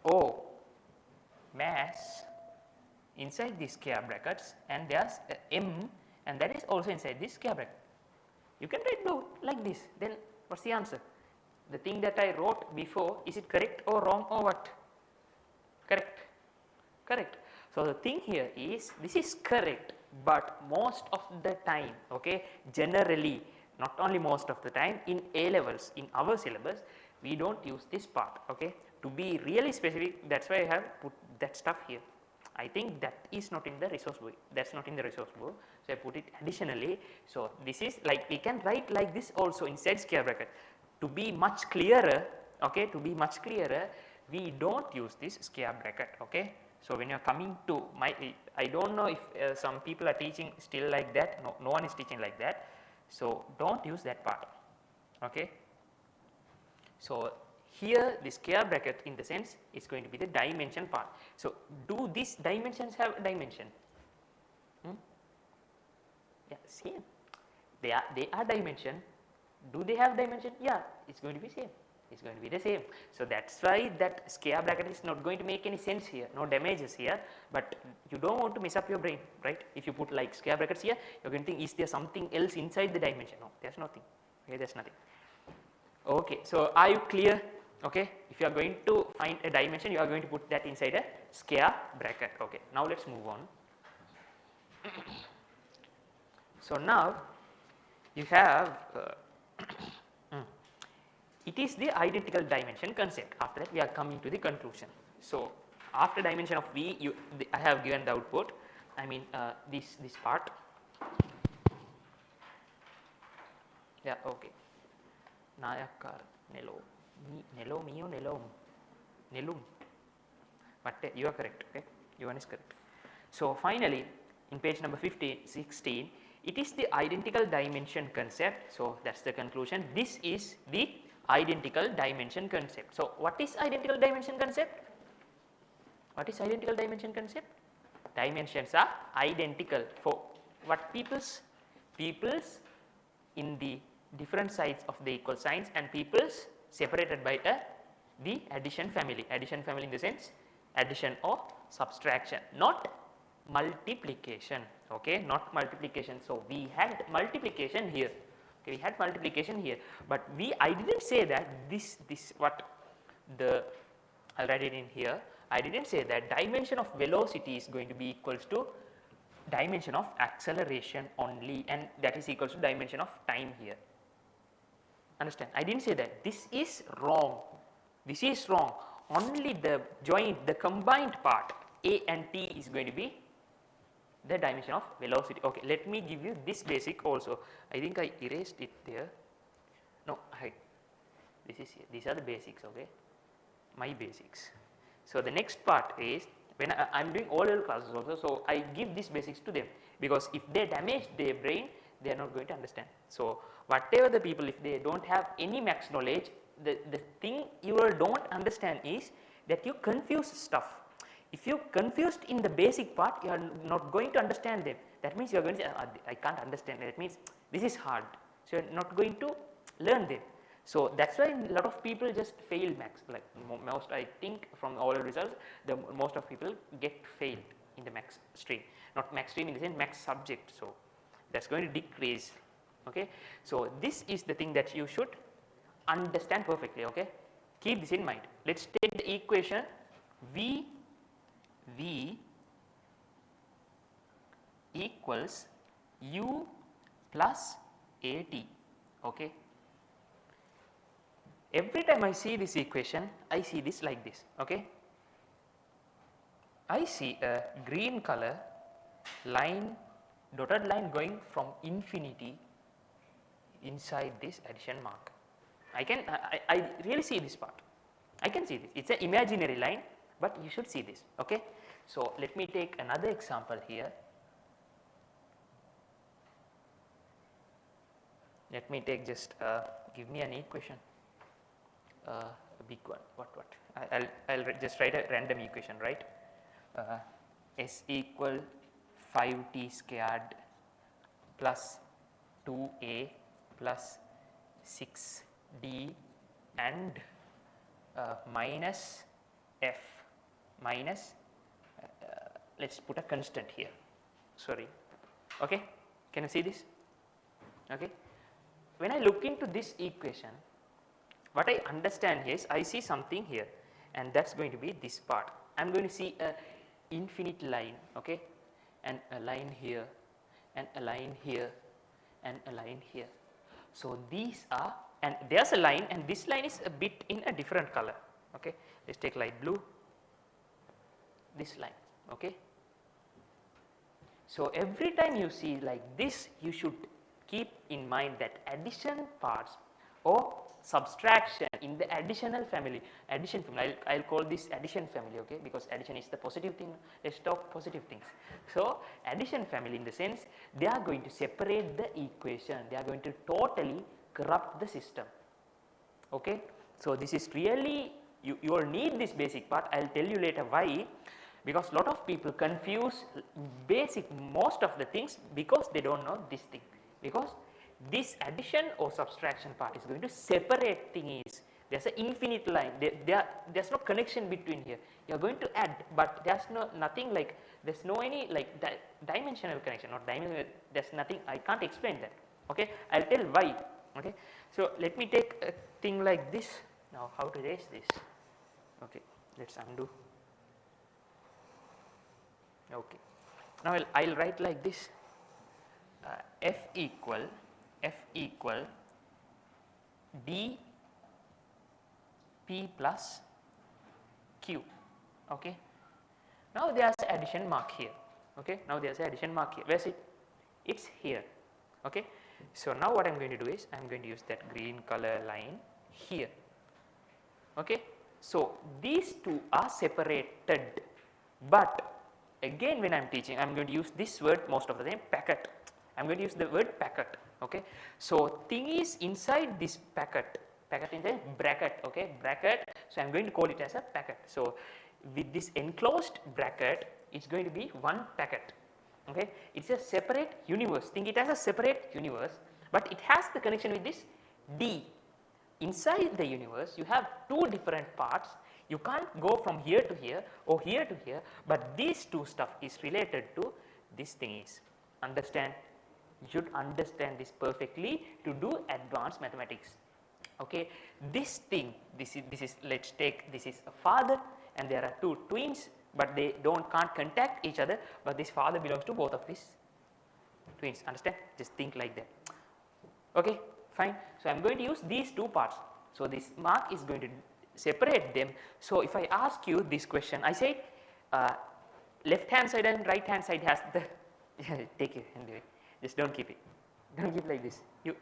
O mass inside these square brackets, and there's M, and that is also inside this square bracket. You can write down like this. Then what's the answer? The thing that I wrote before, is it correct or wrong or what? Correct. Correct. So the thing here is, this is correct, but most of the time, okay, generally, not only most of the time, in A levels, in our syllabus, we don't use this part, okay. To be really specific, that's why I have put that stuff here. I think that is not in the resource book, that's not in the resource book, so I put it additionally. So this is like, we can write like this also inside square bracket. To be much clearer, okay, to be much clearer, we don't use this square bracket, okay. So when you are coming to my, I don't know if some people are teaching still like that, no one is teaching like that. So don't use that part, okay. So here the square bracket in the sense is going to be the dimension part. So do these dimensions have dimension? Yeah, same. They are dimension. Do they have dimension? Yeah, it's going to be same. It's going to be the same. So that's why that square bracket is not going to make any sense here, no damages here, but you don't want to mess up your brain, right? If you put like square brackets here, you're going to think, is there something else inside the dimension? No, there's nothing. Okay, there's nothing. Okay, so are you clear? Okay, if you are going to find a dimension, you are going to put that inside a square bracket. Okay, now let's move on. So now you have it is the identical dimension concept. After that, we are coming to the conclusion. So after dimension of V, I have given the output. I mean this part. Yeah, okay. Nayakar, Nelo, Mio, Nelum. But you are correct, okay? Your one is correct. So finally, in page number 16, it is the identical dimension concept. So that's the conclusion. This is the identical dimension concept. So what is identical dimension concept? What is identical dimension concept? Dimensions are identical for what peoples? Peoples in the different sides of the equal signs, and peoples separated by the addition family. Addition family in the sense addition or subtraction, not multiplication, okay, not multiplication. So we had multiplication here, okay, we had multiplication here, but I didn't say that this what the, I'll write it in here. I didn't say that dimension of velocity is going to be equals to dimension of acceleration only, and that is equals to dimension of time here. Understand? I didn't say that. This is wrong. This is wrong. Only the joint, the combined part A and T is going to be the dimension of velocity. Okay, let me give you this basic also. I think I erased it there. No, this is here. These are the basics, okay, my basics. So the next part is, when I am doing all level classes also, so I give these basics to them, because if they damage their brain, they are not going to understand. So whatever the people, if they don't have any max knowledge, the thing you don't understand is that you confuse stuff. If you confused in the basic part, you are not going to understand them. That means you are going to say, I can't understand. That means this is hard. So you are not going to learn them. So that's why a lot of people just fail max. Like most, I think from all the results, most of people get failed in the max stream. Not max stream in the sense max subject. So that's going to decrease. Okay. So this is the thing that you should understand perfectly. Okay. Keep this in mind. Let us take the equation V equals U plus AT. Okay. Every time I see this equation, I see this like this. Okay. I see a green color line, dotted line going from infinity inside this addition mark. I really see this part. I can see this. It's an imaginary line, but you should see this. Okay. So let me take another example here. Let me take just give me an equation, a big one. What? I'll just write a random equation, right? S equal 5t squared plus 2a plus 6d and minus f minus let us put a constant here, sorry. Okay, can you see this? Okay, when I look into this equation, what I understand is I see something here, and that is going to be this part. I am going to see a infinite line, okay, and a line here and a line here and a line here. So these are, and there is a line, and this line is a bit in a different color. Okay, let us take light blue, this line. Okay. So every time you see like this, you should keep in mind that addition parts or subtraction in the additional family, I will call this addition family, okay, because addition is the positive thing. Let us talk positive things. So addition family, in the sense they are going to separate the equation, they are going to totally corrupt the system. Okay. So this is really, you all need this basic part. I will tell you later why, because lot of people confuse basic most of the things because they do not know this thing, because this addition or subtraction part is going to separate thingies. There is an infinite line, there is no connection between here. You are going to add, but there is nothing like, there is no any like dimensional connection, not dimensional, there is nothing, I can't explain that. Okay, I will tell why. Okay. So let me take a thing like this. Now how to erase this? Okay, let us undo. Okay. Now I will write like this. F equal d p plus q. Okay. Now there is addition mark here. Okay. Now there is addition mark here. Where is it? It is here. Okay. So now what I am going to do is I am going to use that green color line here. Okay. So these two are separated, but again when I am teaching, I am going to use this word most of the time, packet. I am going to use the word packet. Okay. So thing is inside this packet in the bracket. Okay, bracket. So I am going to call it as a packet. So with this enclosed bracket, it is going to be one packet. Okay, it is a separate universe. Think it as a separate universe, but it has the connection with this D. Inside the universe, you have two different parts. You can't go from here to here or here to here, but these two stuff is related to this thing is. Understand? You should understand this perfectly to do advanced mathematics. Okay, this thing, this is let us take, this is a father and there are two twins, but they can't contact each other, but this father belongs to both of these twins. Understand? Just think like that. Okay, fine. So I am going to use these two parts. So this mark is going to separate them. So if I ask you this question, I say left hand side and right hand side has the take it anyway. Just don't keep it. Don't keep like this. You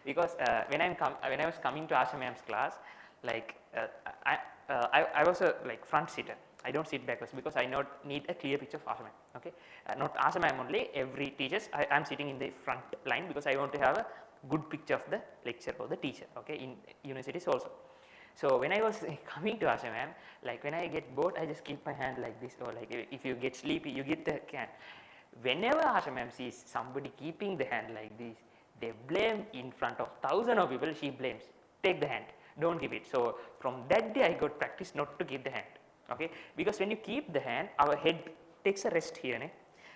because when I was coming to Arham ma'am's class, like I was a like front seater. I don't sit backwards because I need a clear picture of Arham ma'am. Okay, not Arham ma'am only. Every teachers I am sitting in the front line because I want to have a good picture of the lecture or the teacher. Okay, in universities also. So when I was coming to Arham ma'am, like when I get bored, I just keep my hand like this, or like if you get sleepy, you get the can. Whenever Arham ma'am sees somebody keeping the hand like this, they blame in front of thousands of people. She blames. Take the hand. Don't give it. So from that day, I got practice not to give the hand. Okay, because when you keep the hand, our head takes a rest here. Ne?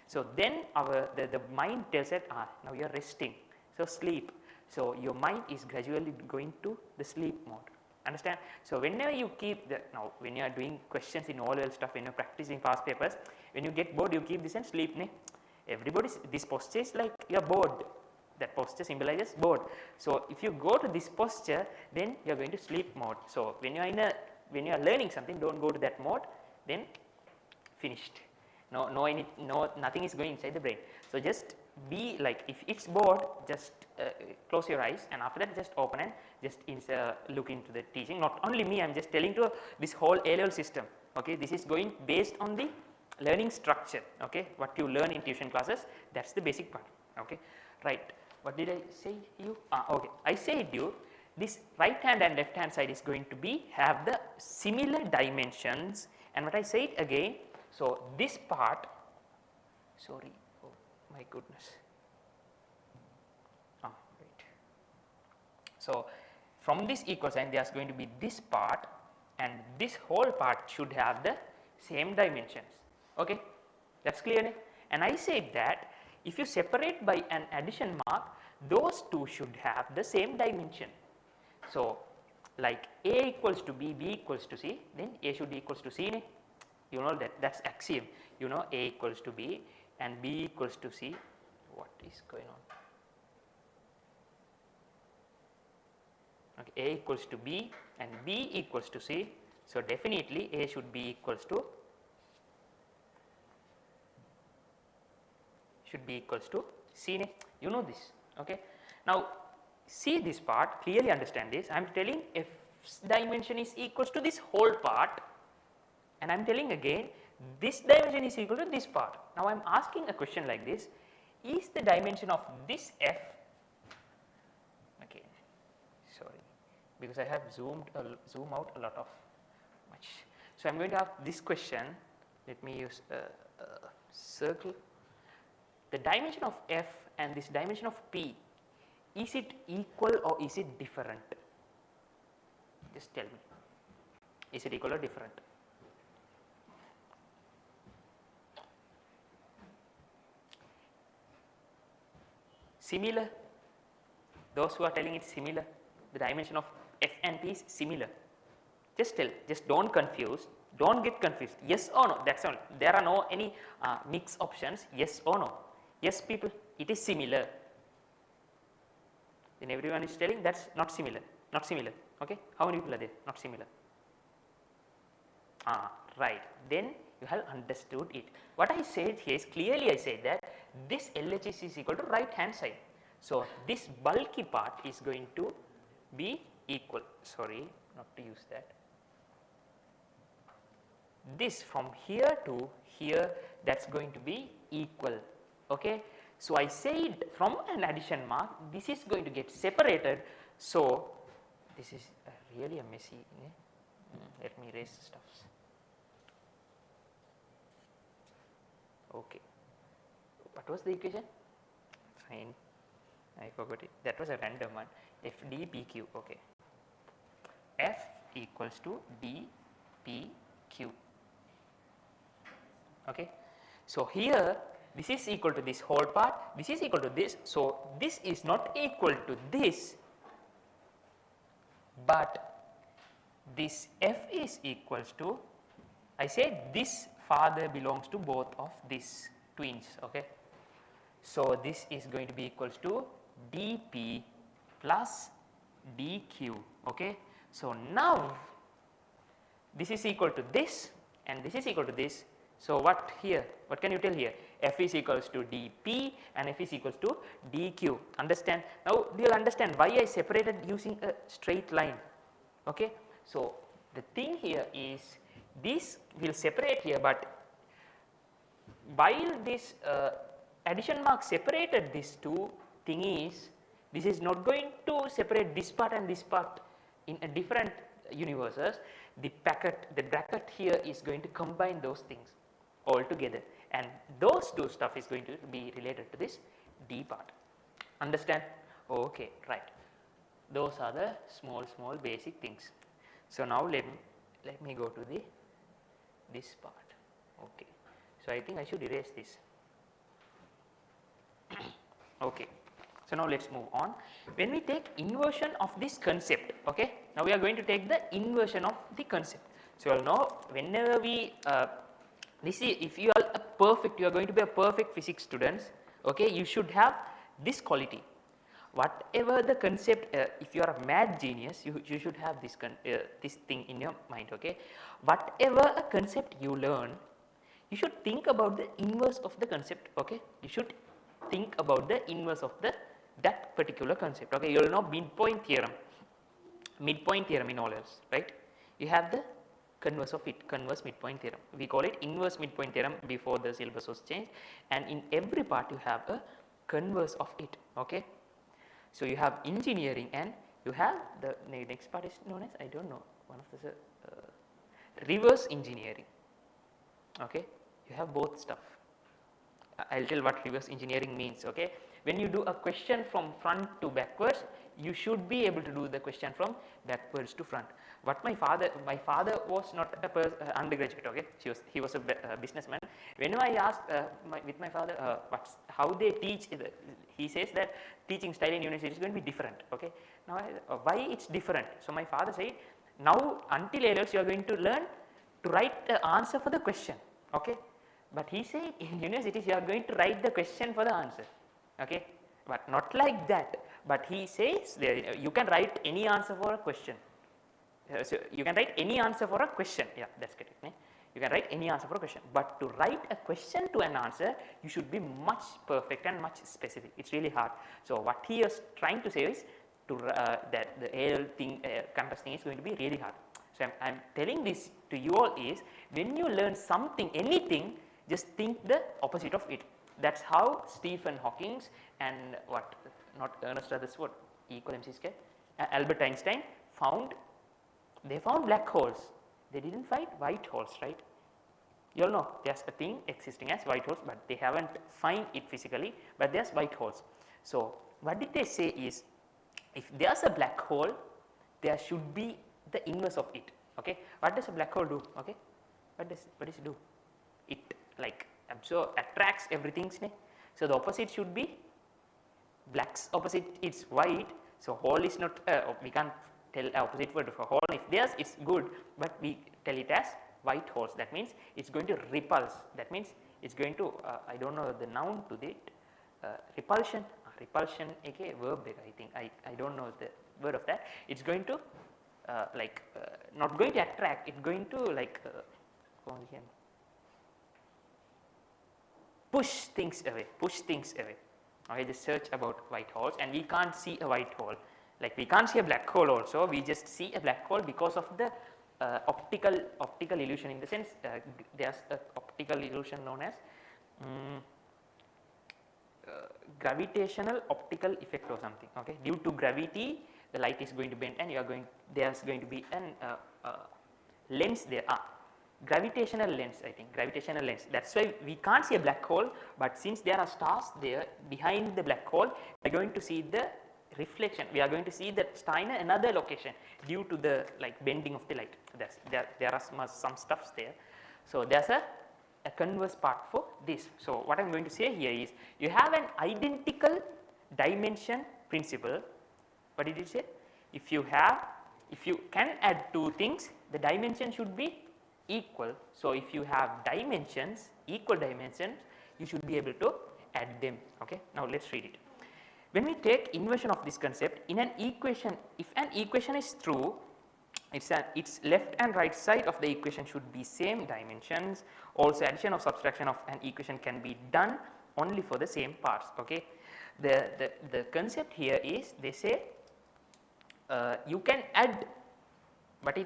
So then the mind tells that now you are resting. So sleep. So your mind is gradually going to the sleep mode. understand. So whenever you keep the, now when you are doing questions in O-level stuff, when you are practicing past papers, when you get bored you keep this and sleep, ne? Everybody's, this posture is like you are bored, that posture symbolizes bored. So if you go to this posture, then you are going to sleep mode. So when you are in a, when you are learning something, don't go to that mode, then finished. No, nothing is going inside the brain. So just be like, if it's bored, just close your eyes, and after that just open and just look into the teaching. Not only me, I am just telling to this whole A-level system. Okay, this is going based on the learning structure. Okay, what you learn in tuition classes, that's the basic part. Okay, right. What did I say you? Okay, I said you this right hand and left hand side is going to be have the similar dimensions, and what I said again. So this part, sorry, oh my goodness. Right. So from this equal sign, there is going to be this part, and this whole part should have the same dimensions. Okay, that's clear. And I said that if you separate by an addition mark, those two should have the same dimension. So like A equals to B, B equals to C, then A should be equals to C. Ne? You know that, that's axiom. You know A equals to B and B equals to C. What is going on? Okay, A equals to B and B equals to C. So definitely A should be equals to C. Ne? You know this. Okay. Now see this part, clearly understand this. I am telling F's dimension is equals to this whole part, and I am telling again this dimension is equal to this part. Now I am asking a question like this: is the dimension of this F, again sorry, because I have zoom out a lot of much. So I am going to ask this question. Let me use a circle. The dimension of F and this dimension of P, is it equal or is it different? Just tell me, is it equal or different? Similar? Those who are telling it similar, the dimension of F and P is similar. Just tell, just don't confuse, don't get confused. Yes or no, that's all. There are no any mix options, yes or no. Yes people, it is similar. Then everyone is telling that's not similar, not similar. Okay, how many people are there? Not similar. Right. Then you have understood it. What I said here is clearly I said that this LHS is equal to right hand side. So this bulky part is going to be equal. Sorry, not to use that. This from here to here, that's going to be equal. Okay. So I said from an addition mark, this is going to get separated. So this is really a messy. Let me erase stuff. Okay. What was the equation? Fine. I forgot it. That was a random one. FDPQ. Okay. F equals to DPQ. Okay. So here this is equal to this whole part, this is equal to this. So this is not equal to this, but this F is equals to, I said this father belongs to both of these twins. Okay. So this is going to be equals to dP plus dQ. Okay. So now this is equal to this and this is equal to this. So what here, what can you tell here? F is equals to dP and F is equals to dQ. Understand? Now you will understand why I separated using a straight line. Okay. So the thing here is this will separate here, but while this addition mark separated these two thingies, this is not going to separate this part and this part in a different universes. The bracket here is going to combine those things all together, and those two stuff is going to be related to this D part. Understand? Okay, right. Those are the small basic things. So now let me go to this part. Okay. So I think I should erase this. Okay. So now let's move on. When we take inversion of this concept, okay, now we are going to take the inversion of the concept. So you all know whenever we this is, if you are a perfect, you are going to be a perfect physics students, okay, you should have this quality. Whatever the concept, if you are a mad genius, you should have this this thing in your mind, okay. Whatever a concept you learn, you should think about the inverse of the concept, okay. You should think about the inverse of that particular concept, okay. You will know midpoint theorem in all else, right. You have the converse of it, converse midpoint theorem. We call it inverse midpoint theorem before the syllabus was changed, and in every part you have a converse of it, okay. So you have engineering and you have the next part is known as, I don't know, one of the reverse engineering, okay. You have both stuff. I will tell what reverse engineering means, okay. When you do a question from front to backwards, you should be able to do the question from backwards to front. What my father was not a undergraduate, okay. He was a businessman. Whenever I asked with my father how they teach, he says that teaching style in university is going to be different, okay. Now why it's different? So my father said, now until A-levels you are going to learn to write the answer for the question, okay. But he said in universities you are going to write the question for the answer, okay, but not like that. But he says there you can write any answer for a question. So you can write any answer for a question, yeah, that's correct. You can write any answer for a question, but to write a question to an answer, you should be much perfect and much specific. It's really hard. So what he is trying to say is to that the AL thing, campus thing is going to be really hard. So I'm telling this to you all is, when you learn something, anything, just think the opposite of it. That's how Stephen Hawking and not Ernest Rutherford, equal MC square, Albert Einstein found black holes. They didn't find white holes, right? You all know there's a thing existing as white holes, but they haven't find it physically, but there's white holes. So what did they say is, if there's a black hole, there should be the inverse of it, okay. What does a black hole do, okay? What does it do? It like attracts everything, so the opposite should be black's opposite, it's white. So hole is not, we can't tell opposite word for hole. If theirs it's good, but we tell it as white holes. That means it's going to repulse. That means it's going to I don't know the noun to it, repulsion. Repulsion, okay, verb. I think I don't know the word of that. It's going to not going to attract. It's going to push things away. Okay, just search about white holes, and we can't see a white hole. Like we can't see a black hole also, we just see a black hole because of the optical illusion. In the sense, there's an optical illusion known as gravitational optical effect or something, okay. Due to gravity, the light is going to bend, and there's going to be an lens there. Gravitational lens, I think, gravitational lens. That's why we can't see a black hole, but since there are stars there behind the black hole, we are going to see the reflection. We are going to see the star in another location due to the bending of the light. There are some stuffs there. So there's a converse part for this. So what I'm going to say here is, you have an identical dimension principle. What did it say? If you can add two things, the dimension should be equal. So if you have dimensions, equal dimensions, you should be able to add them, okay. Now let's read it. When we take inversion of this concept in an equation, if an equation is true, its left and right side of the equation should be same dimensions. Also addition or subtraction of an equation can be done only for the same parts, okay. The concept here is, they say you can add, but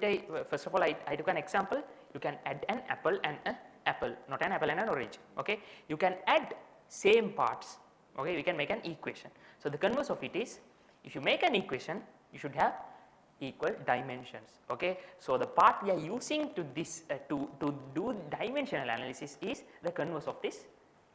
first of all I took an example. You can add an apple and an apple, not an apple and an orange, okay. You can add same parts, okay. We can make an equation. So the converse of it is, if you make an equation, you should have equal dimensions, okay. So the part we are using to this to do dimensional analysis is the converse of this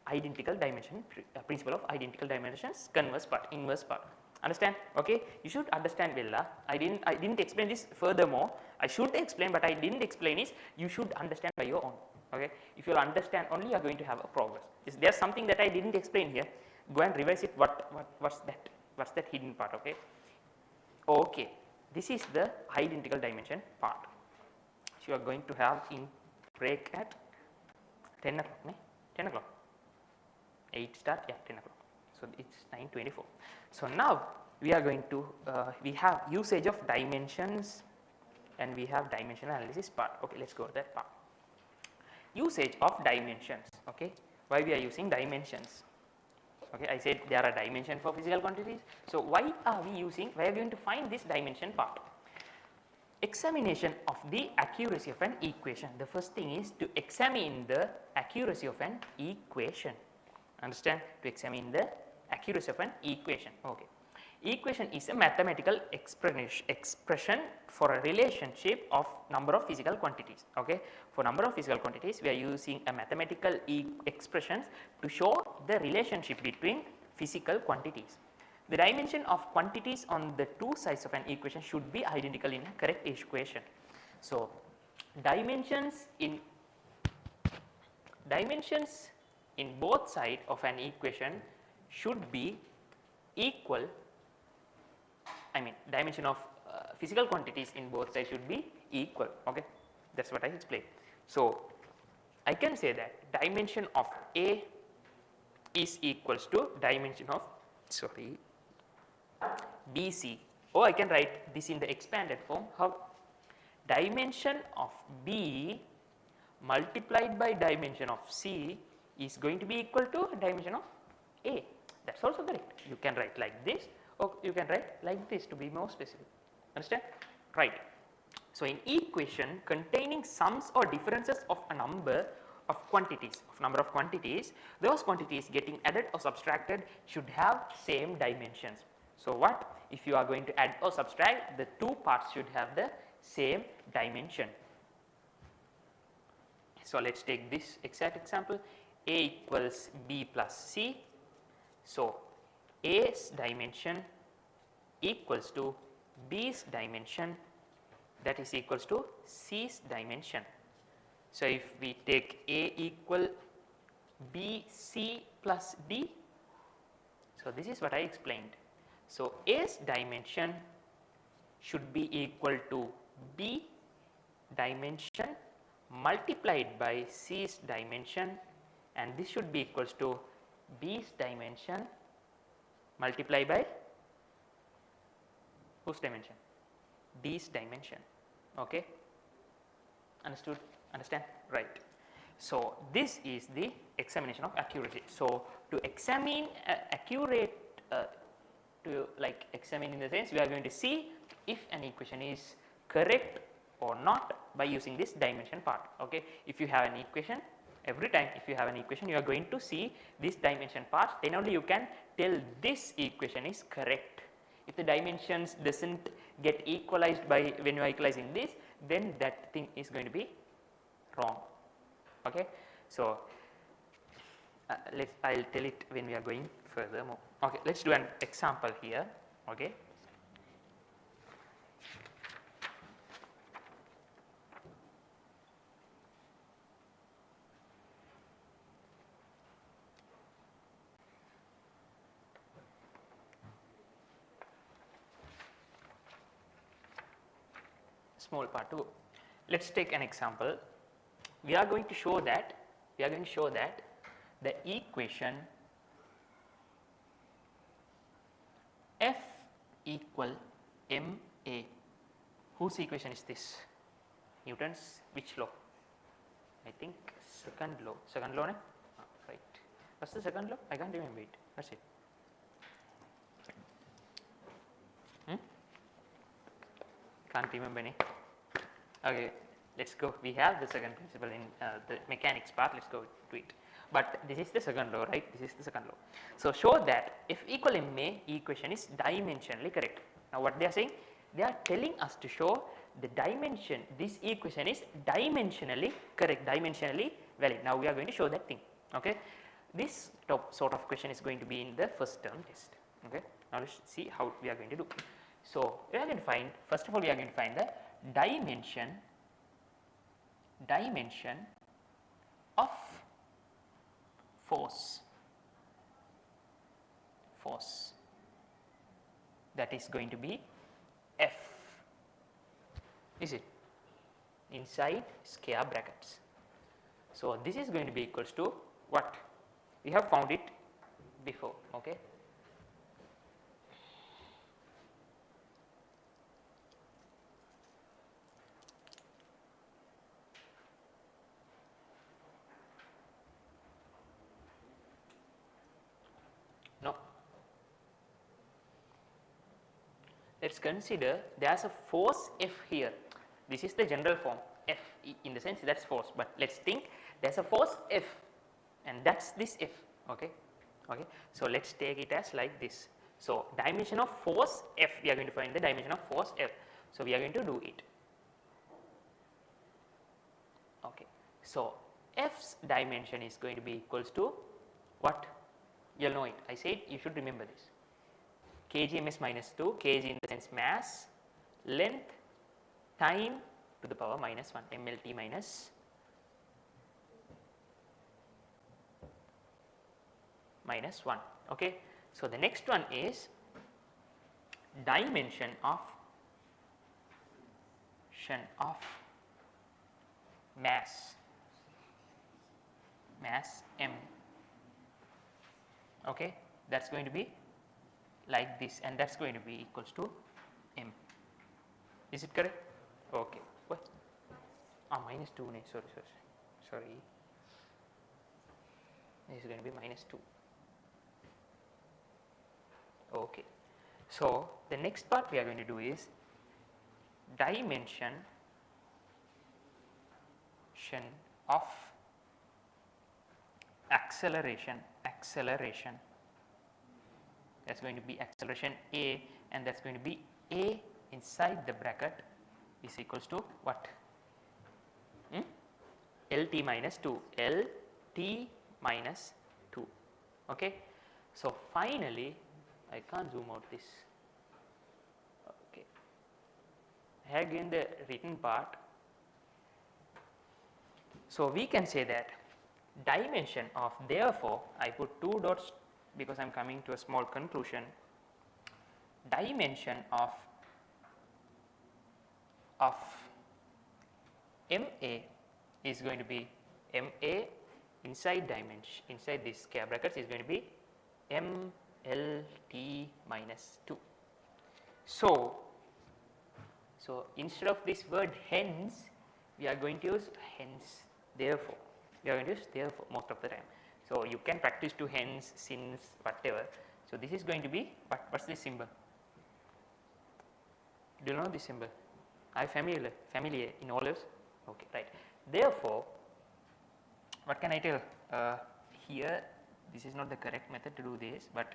identical dimension principle of identical dimensions, converse part, inverse part. Understand? Okay, you should understand well. I didn't explain this furthermore. I should explain, but I didn't explain is, you should understand by your own, okay. If you understand only, you are going to have a progress. Is there something that I didn't explain here? Go and revise it. What's that? what's that hidden part? Okay. Okay, this is the identical dimension part. So you are going to have in break at 10 o'clock, ne? 10 o'clock. 8 start, yeah, 10 o'clock. So it's 9:24. So now we are going to we have usage of dimensions and we have dimension analysis part. Okay, let's go to that part. Usage of dimensions. Okay, why we are using dimensions? Okay, I said there are dimensions for physical quantities. So why are we going to find this dimension part? Examination of the accuracy of an equation. The first thing is to examine the accuracy of an equation. Understand? To examine the accuracy of an equation. Okay. Equation is a mathematical expression for a relationship of number of physical quantities. Okay. For number of physical quantities, we are using a mathematical expressions to show the relationship between physical quantities. The dimension of quantities on the two sides of an equation should be identical in a correct equation. So, dimensions in both sides of an equation should be equal. I mean, dimension of physical quantities in both sides should be equal. Okay, that's what I explained. So, I can say that dimension of A is equals to dimension of BC. Or I can write this in the expanded form. How? Dimension of B multiplied by dimension of C is going to be equal to dimension of A. That's also correct. You can write like this or you can write like this to be more specific. Understand? Right. So, in equation containing sums or differences of a number of quantities, those quantities getting added or subtracted should have same dimensions. So, what if you are going to add or subtract, the two parts should have the same dimension. So, let us take this exact example. A equals B plus C. So, A's dimension equals to B's dimension, that is equals to C's dimension. So, if we take A equal BC plus D, so this is what I explained. So, A's dimension should be equal to B dimension multiplied by C's dimension, and this should be equals to B's dimension multiplied by whose dimension? D's dimension. Okay, understood? Understand? Right. So, this is the examination of accuracy. So, to examine accurate examine in the sense we are going to see if an equation is correct or not by using this dimension part. Okay, if you have an equation, every time if you have an equation you are going to see this dimension part, then only you can tell this equation is correct. If the dimensions doesn't get equalized by when you are equalizing this, then that thing is going to be wrong. Okay, so I'll tell it when we are going furthermore. Okay, let's do an example here. Okay, small part too. Let's take an example. We are going to show that the equation F equal ma. Whose equation is this? Newton's which law? I think second law. Second law, ne? Right. What's the second law? I can't remember it. What's it? Can't remember any. Okay, let's go. We have the second principle in the mechanics part. Let's go to it. But this is the second law, right? This is the second law. So, show that F equal ma equation is dimensionally correct. Now, what they are saying? They are telling us to show the dimension. This equation is dimensionally correct, dimensionally valid. Now, we are going to show that thing. Okay. This sort of question is going to be in the first term test. Okay. Now, let's see how we are going to do. So, we are going to find, first of all, we are going to find the dimension of force. that is going to be F, is it, inside square brackets. So, this is going to be equals to what? We have found it before, okay. No, let us consider there is a force F here. This is the general form F, in the sense that is force, but let us think there is a force F and that is this F, okay. Okay. So, let us take it as like this. So, dimension of force F, we are going to find the dimension of force F. So, we are going to do it. Okay. So, F's dimension is going to be equals to what? You will know it. I said you should remember this. kgms minus 2, kg in the sense mass, length, time to the power minus 1, mlt minus minus 1. Okay. So, the next one is dimension of mass m, okay. That is going to be like this and that is going to be equals to m. Is it correct? Okay. What? Minus 2, sorry. This is going to be minus 2. Okay. So, the next part we are going to do is dimension of acceleration. That is going to be acceleration A and that is going to be A inside the bracket is equals to what? LT minus 2, LT minus 2. Okay. So, finally, I can't zoom out this. Okay. I have given the written part. So, we can say that dimension of, therefore, I put 2 dots because I am coming to a small conclusion. Dimension of MA is going to be MA inside dimension, inside this square brackets is going to be MLT minus 2. So, instead of this word hence, we are going to use hence, therefore. We are going to use therefore most of the time. So, you can practice to hence, since, whatever. So, this is going to be what is this symbol? Do you know this symbol? Are you familiar in all this? Okay, right. Therefore, what can I tell? Here, this is not the correct method to do this, but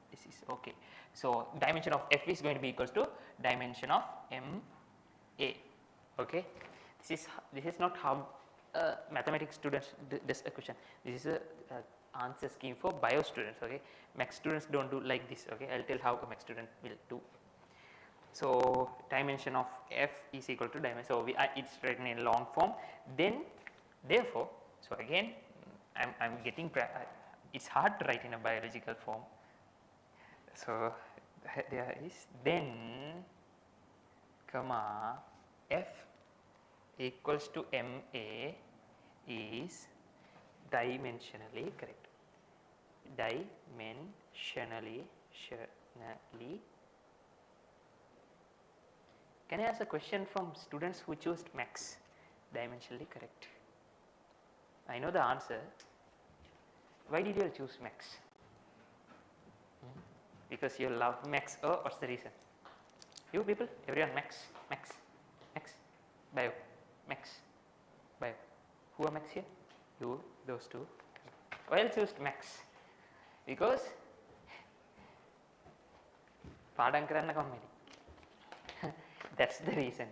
this is okay. So, dimension of F is going to be equals to dimension of MA. Okay. This is not how mathematics students does a question. This is a answer scheme for bio students. Okay. Max students don't do like this. Okay. I will tell how a max student will do. So, dimension of F is equal to dimension. So, it is written in long form. Then, therefore, so again I am getting it is hard to write in a biological form. So, there is then comma F equals to MA is dimensionally correct. Dimensionally. Can I ask a question from students who chose max? Dimensionally correct. I know the answer. Why did you choose max? Because you love max. Oh, what's the reason? You people, everyone max, bio, max, bio. Who are max here? You, those two. Why I choose max? Because padang karanna kammali. That is the reason.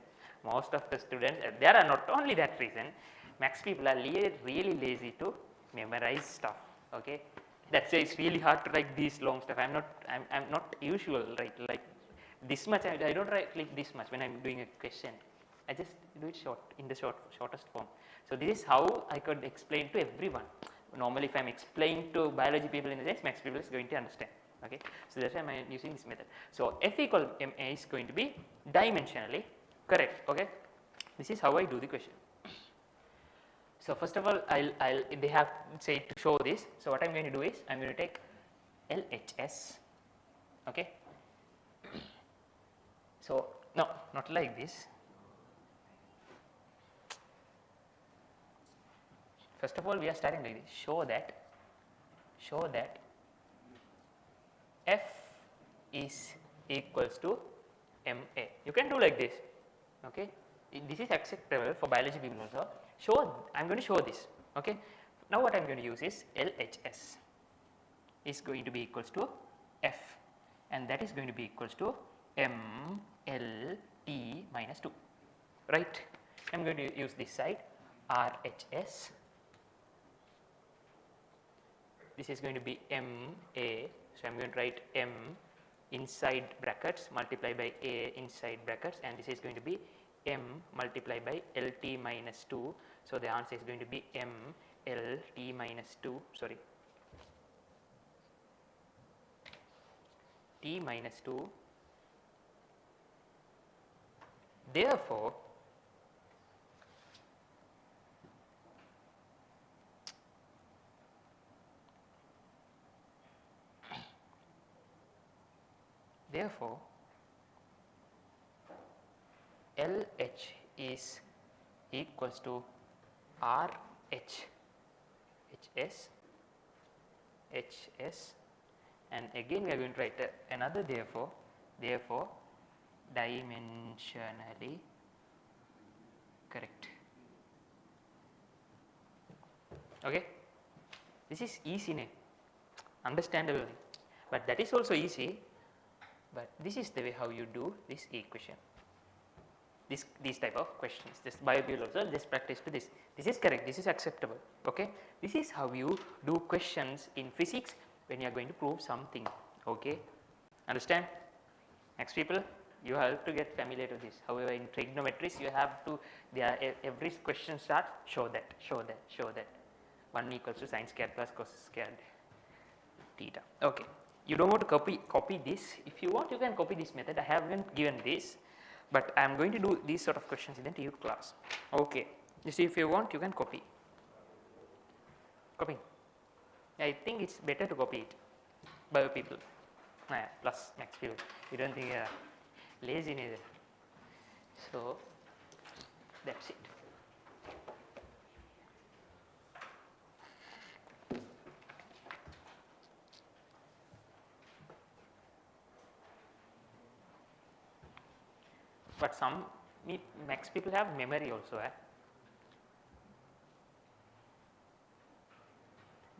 Most of the students, there are not only that reason, max people are really lazy to memorize stuff. Okay, that's why it's really hard to write these long stuff. I'm not usual right like this much. I don't write like this much when I'm doing a question. I just do it short in the shortest form. So this is how I could explain to everyone. Normally, if I'm explaining to biology people in the sense, max people is going to understand. Okay. So that's why I am using this method. So f equal ma is going to be dimensionally correct. Okay. This is how I do the question. So first of all, they have said to show this. So what I am going to do is I am going to take LHS. Okay. So no, not like this. First of all, we are starting like this. Show that f is equals to ma. You can do like this. Okay. This is acceptable for biology people also. I am going to show this. Okay. Now what I am going to use is LHS is going to be equals to f, and that is going to be equals to m l t minus 2, right. I am going to use this side RHS. This is going to be m a. So I am going to write m inside brackets multiply by a inside brackets, and this is going to be m multiplied by LT minus 2. So the answer is going to be m LT minus 2, sorry, T minus 2. Therefore, LH is equals to RH HS, and again we are going to write another therefore dimensionally correct. Okay, this is easy, ne? Understandable, but that is also easy, but this is the way how you do this equation, these type of questions. Just bio also just practice to this. This is correct, this is acceptable. Okay, this is how you do questions in physics when you are going to prove something. Okay, understand? Next people, you have to get familiar to this. However, in trigonometries you have to, every question start show that 1 equals to sin squared plus cos squared theta. Okay, you don't want to copy this. If you want, you can copy this method. I haven't given this, but I am going to do these sort of questions in the TU class. Okay, you see, if you want, you can copy. I think it's better to copy it by people. Plus max people. You don't think lazy neither. So that's it. But some max people have memory also.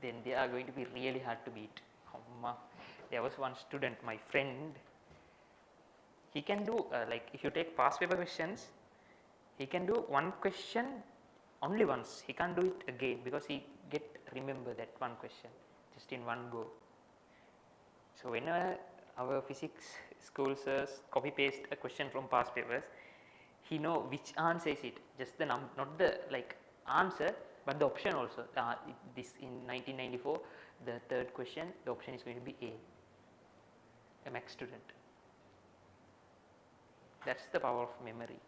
Then they are going to be really hard to beat. There was one student, my friend, he can do like if you take past paper questions, he can do one question only once. He can't do it again because he remember that one question just in one go. So whenever our physics school sirs copy paste a question from past papers, he know which answer is it, just the not the like answer, but the option also. This in 1994, the third question, the option is going to be a max student. That's the power of memory.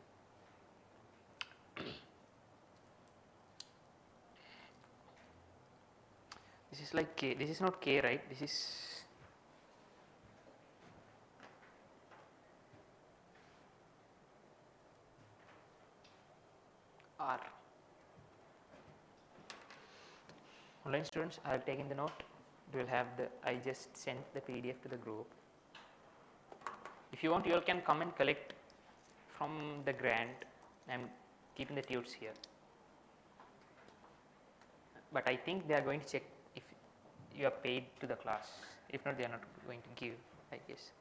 This is like K, this is not K, right? This is R. Online students, I have taken the note. You will have I just sent the PDF to the group. If you want, you all can come and collect from the grant. I am keeping the tubes here. But I think they are going to check if you are paid to the class. If not, they are not going to give, I guess.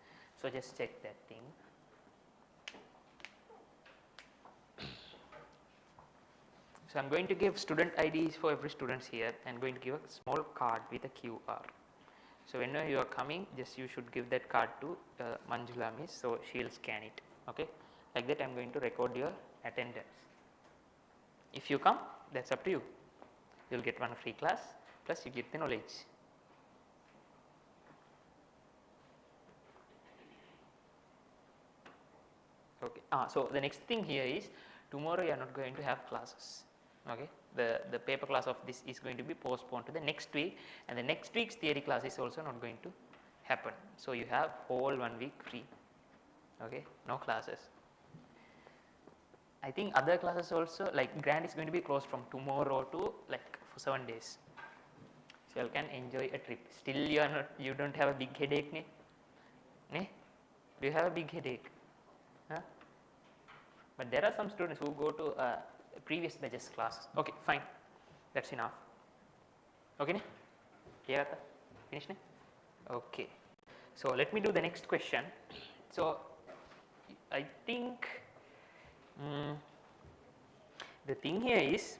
So just check that thing. So I am going to give student IDs for every students here. I am going to give a small card with a QR. So whenever you are coming, just you should give that card to Manjula miss, so she will scan it. Okay, like that I am going to record your attendance. If you come, that's up to you. You will get one free class, plus you get the knowledge. Okay. So the next thing here is tomorrow you are not going to have classes. Okay. The paper class of this is going to be postponed to the next week, and the next week's theory class is also not going to happen. So you have whole 1 week free. Okay. No classes. I think other classes also, like Grant is going to be closed from tomorrow to like for 7 days. So you can enjoy a trip. Still you don't have a big headache, ne? Ne? Do you have a big headache? Huh? But there are some students who go to previous batches classes. Okay, fine. That's enough. Okay, ne? Yeah, finish, ne? Okay. So let me do the next question. So I think the thing here is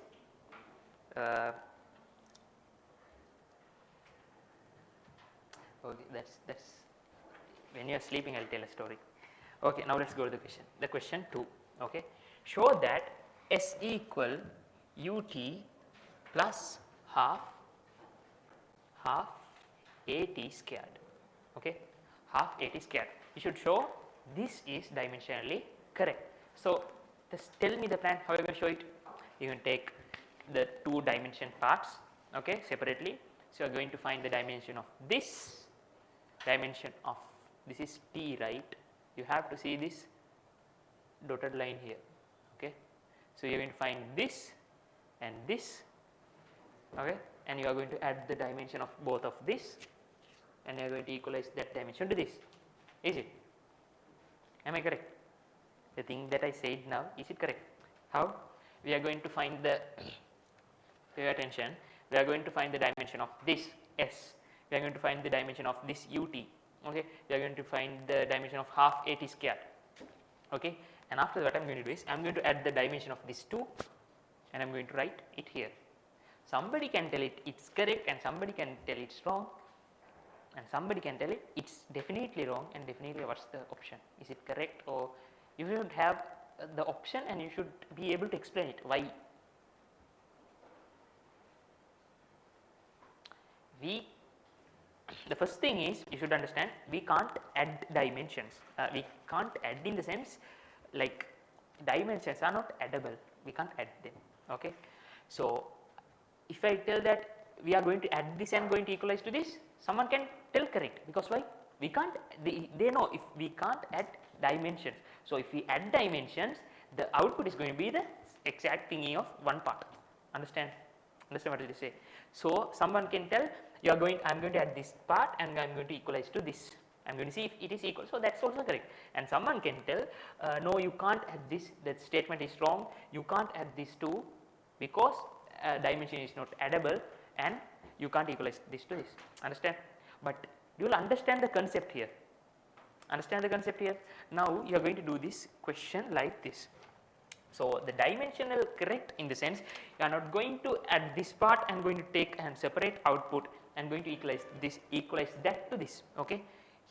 okay, that's when you are sleeping I'll tell a story. Okay, now let's go to the question. The question 2. Okay, show that S equal ut plus half at squared. Okay, half at squared. You should show this is dimensionally correct. So just tell me the plan. How are you going to show it? You can take the 2 dimension parts, okay, separately. So you are going to find the dimension of this, dimension of this is t, right? You have to see this dotted line here. Okay, so you are going to find this and this. Okay, and you are going to add the dimension of both of this, and you are going to equalize that dimension to this. Is it? Am I correct? The thing that I said now, is it correct? How? We are going to find the, pay attention, we are going to find the dimension of this S, we are going to find the dimension of this ut, okay, we are going to find the dimension of half at squared, okay, and after what I am going to do is I am going to add the dimension of this 2 and I am going to write it here. Somebody can tell it it's correct and somebody can tell it's wrong, and somebody can tell it it's definitely wrong and definitely what's the option, is it correct, or you should have the option and you should be able to explain it why. The first thing is you should understand we can't add dimensions. We can't add in the sense like dimensions are not addable, we can't add them. Okay, so if I tell that we are going to add this and going to equalize to this, someone can tell correct, because why? We can't, they know if we can't add dimensions. So if we add dimensions, the output is going to be the exact thingy of one part. Understand what it is say? So someone can tell you are going, I am going to add this part and I am going to equalize to this. I am going to see if it is equal. So that's also correct. And someone can tell no, you can't add this, that statement is wrong, you can't add this too because dimension is not addable and you can't equalize this to this. Understand? But you will understand the concept here. Understand the concept here? Now you are going to do this question like this. So the dimensional correct in the sense you are not going to add this part and going to take and separate output and going to equalize this, equalize that to this. Okay.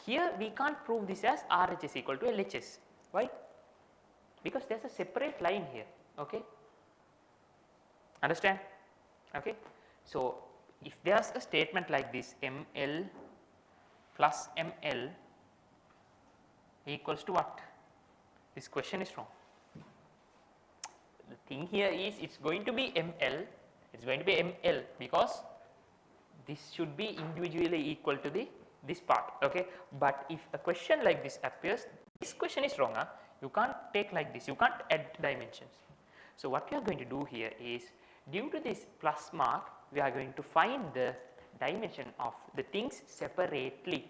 Here we can't prove this as RHS equal to LHS. Why? Because there is a separate line here. Okay. Understand? Okay. So if there is a statement like this, ML plus ML equals to what? This question is wrong. The thing here is it's going to be ML, it's going to be ML because this should be individually equal to the this part. Okay, but if a question like this appears, this question is wrong. You can't take like this, you can't add dimensions. So what we are going to do here is, due to this plus mark, we are going to find the dimension of the things separately.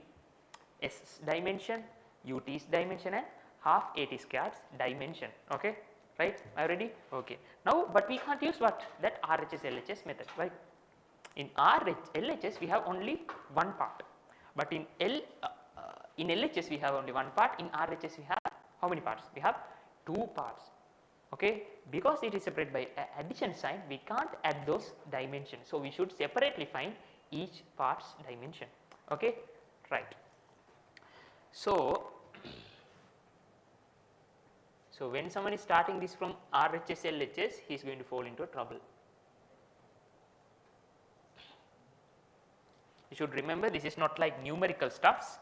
S dimension, UT's dimension and half AT squared's dimension. Okay, right? Are you ready? Okay. Now, but we can't use what? That RHS LHS method, right? In LHS we have only one part, but in LHS we have only one part. In RHS we have how many parts? We have 2 parts. Okay, because it is separated by addition sign, we can't add those dimensions. So we should separately find each part's dimension. Okay, right. So when someone is starting this from RHS LHS, he is going to fall into trouble. You should remember, this is not like numerical stuffs,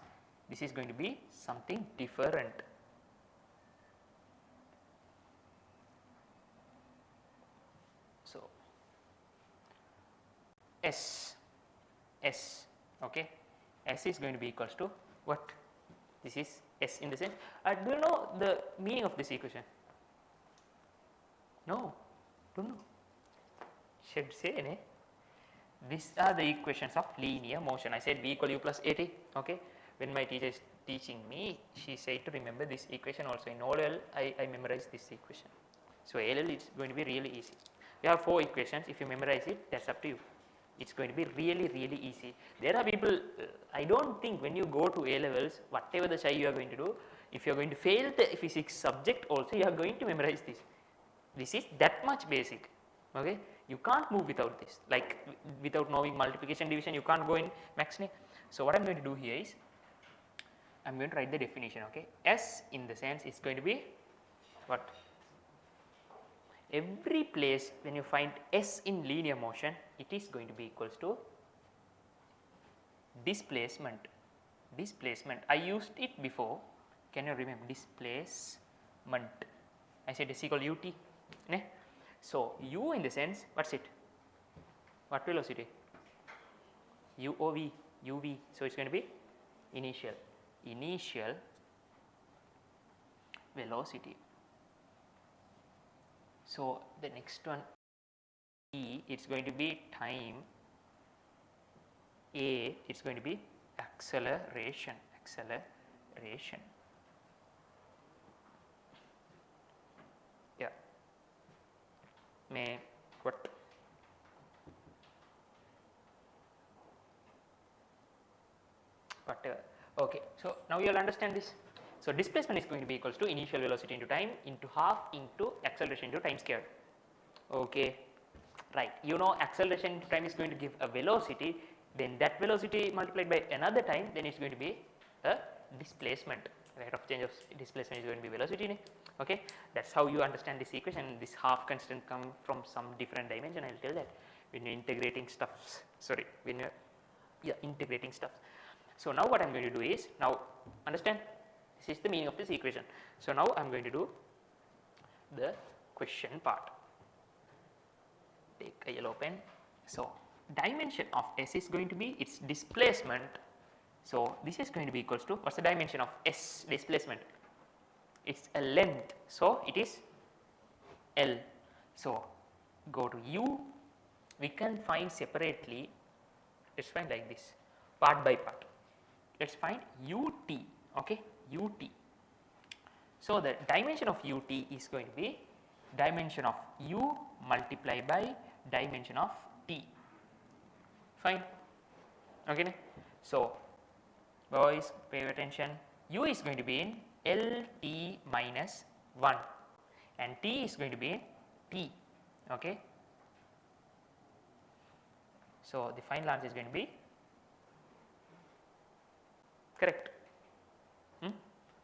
this is going to be something different. S, okay, S is going to be equals to what? This is S in the sense, do you know the meaning of this equation? No, don't know. Should say, ne? These are the equations of linear motion. I said V equal U plus AT, okay. When my teacher is teaching me, she said to remember this equation also. In OL, I memorized this equation. So AL is going to be really easy. We have 4 equations. If you memorize it, that's up to you. It's going to be really easy. There are people, I don't think when you go to A levels, whatever the you are going to do, if you are going to fail the physics subject also, you are going to memorize this. This is that much basic, okay. You can't move without this, like without knowing multiplication, division, you can't go in max. So what I am going to do here is, I am going to write the definition, okay. S in the sense is going to be what? Every place when you find S in linear motion, it is going to be equals to displacement. Displacement, I used it before, can you remember? Displacement, I said is equal ut, ne? So u in the sense, what's it? What velocity? UOV, UV, so it's going to be initial velocity. So the next one, E, it's going to be time, A, it's going to be acceleration. Yeah, may what? Whatever. Okay, so now you will understand this. So displacement is going to be equals to initial velocity into time into half into acceleration into time squared. Okay, right. You know acceleration into time is going to give a velocity, then that velocity multiplied by another time, then it's going to be a displacement. Rate of change of displacement is going to be velocity. Okay, that's how you understand this equation. This half constant come from some different dimension. I will tell that when you're integrating stuffs. Sorry, when you're integrating stuff. So now what I am going to do is, now understand, this is the meaning of this equation. So now I am going to do the question part. Take a yellow pen. So dimension of S is going to be its displacement. So this is going to be equals to, what's the dimension of S displacement? It's a length, so it is L. So go to U, we can find separately, let's find like this, part by part. Let's find UT, okay, UT. So the dimension of UT is going to be dimension of U multiplied by dimension of T. Fine, okay. So boys, pay attention. U is going to be in LT minus 1 and T is going to be in T, okay. So the final answer is going to be correct.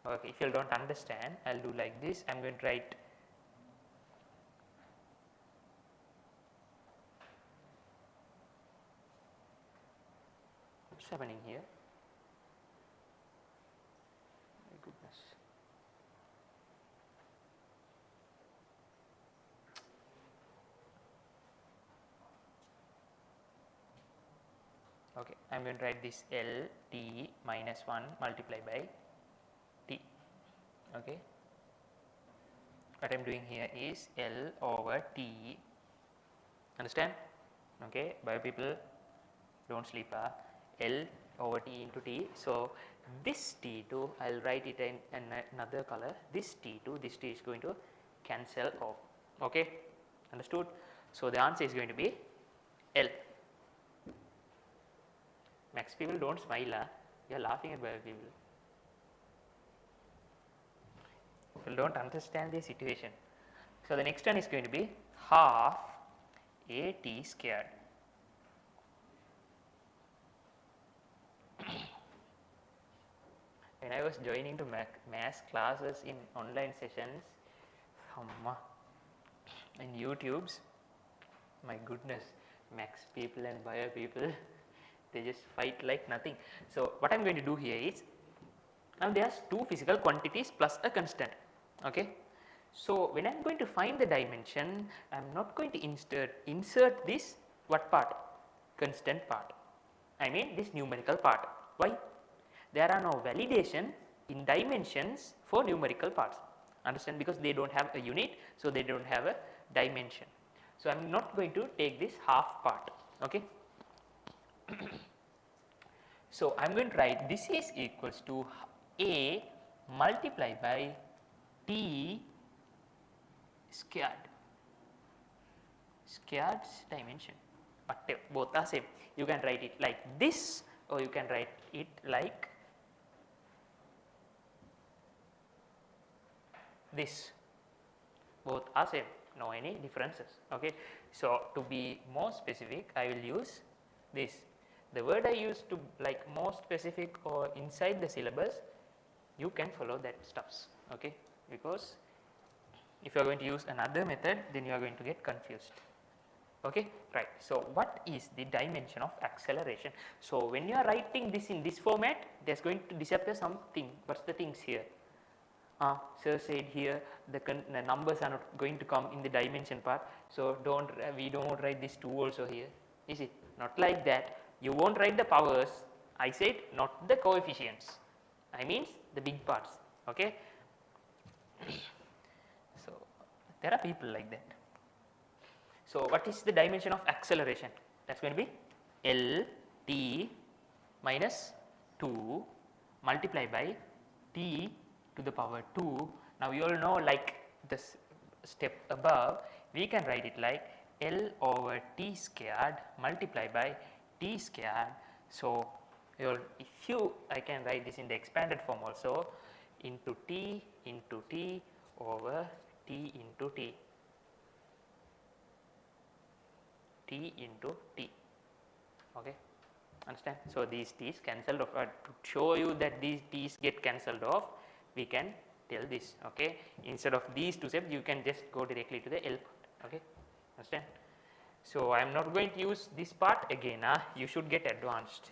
Okay, if you don't understand, I will do like this. I am going to write what's happening here. My goodness. Okay, I am going to write this L T minus 1 multiplied by T. Okay, what I am doing here is L over T. Understand? Okay, bio people, don't sleep. L over T into T. So this T2, I will write it in another color. This T2, this T is going to cancel off. Okay, understood? So the answer is going to be L. Max people, don't smile. You are laughing at bio people. People don't understand the situation. So the next one is going to be half AT squared. When I was joining to maths classes in online sessions, in YouTubes, my goodness, max people and bio people, they just fight like nothing. So what I am going to do here is, now there are two physical quantities plus a constant. Okay. So when I am going to find the dimension, I am not going to insert this what part? constant part. I mean this numerical part. Why? There are no validation in dimensions for numerical parts. Understand? Because they don't have a unit, so they don't have a dimension. So I am not going to take this half part. Okay. So I am going to write this is equals to A multiplied by T squared. Squared dimension. Whatever, both are same. You can write it like this, or you can write it like this. Both are same, no any differences. Okay. So to be more specific, I will use this. The word I use to like more specific or inside the syllabus, you can follow that stuffs. Okay. Because if you are going to use another method, then you are going to get confused. Okay, right. So what is the dimension of acceleration? So when you are writing this in this format, there is going to disappear something. What's the things here? Sir said here the numbers are not going to come in the dimension part. So we don't write this 2 also here. Is it? Not like that. You won't write the powers. I said not the coefficients. I means the big parts. Okay. So there are people like that. So what is the dimension of acceleration? That is going to be L t minus 2 multiplied by t to the power 2. Now you all know, like this step above, we can write it like L over t squared multiplied by t squared. So I can write this in the expanded form also, into t over t into t. T into t. Okay, understand? So these t's cancelled off. To show you that these t's get cancelled off, we can tell this. Okay, instead of these two steps, you can just go directly to the L part. Okay, understand? So I am not going to use this part again. You should get advanced.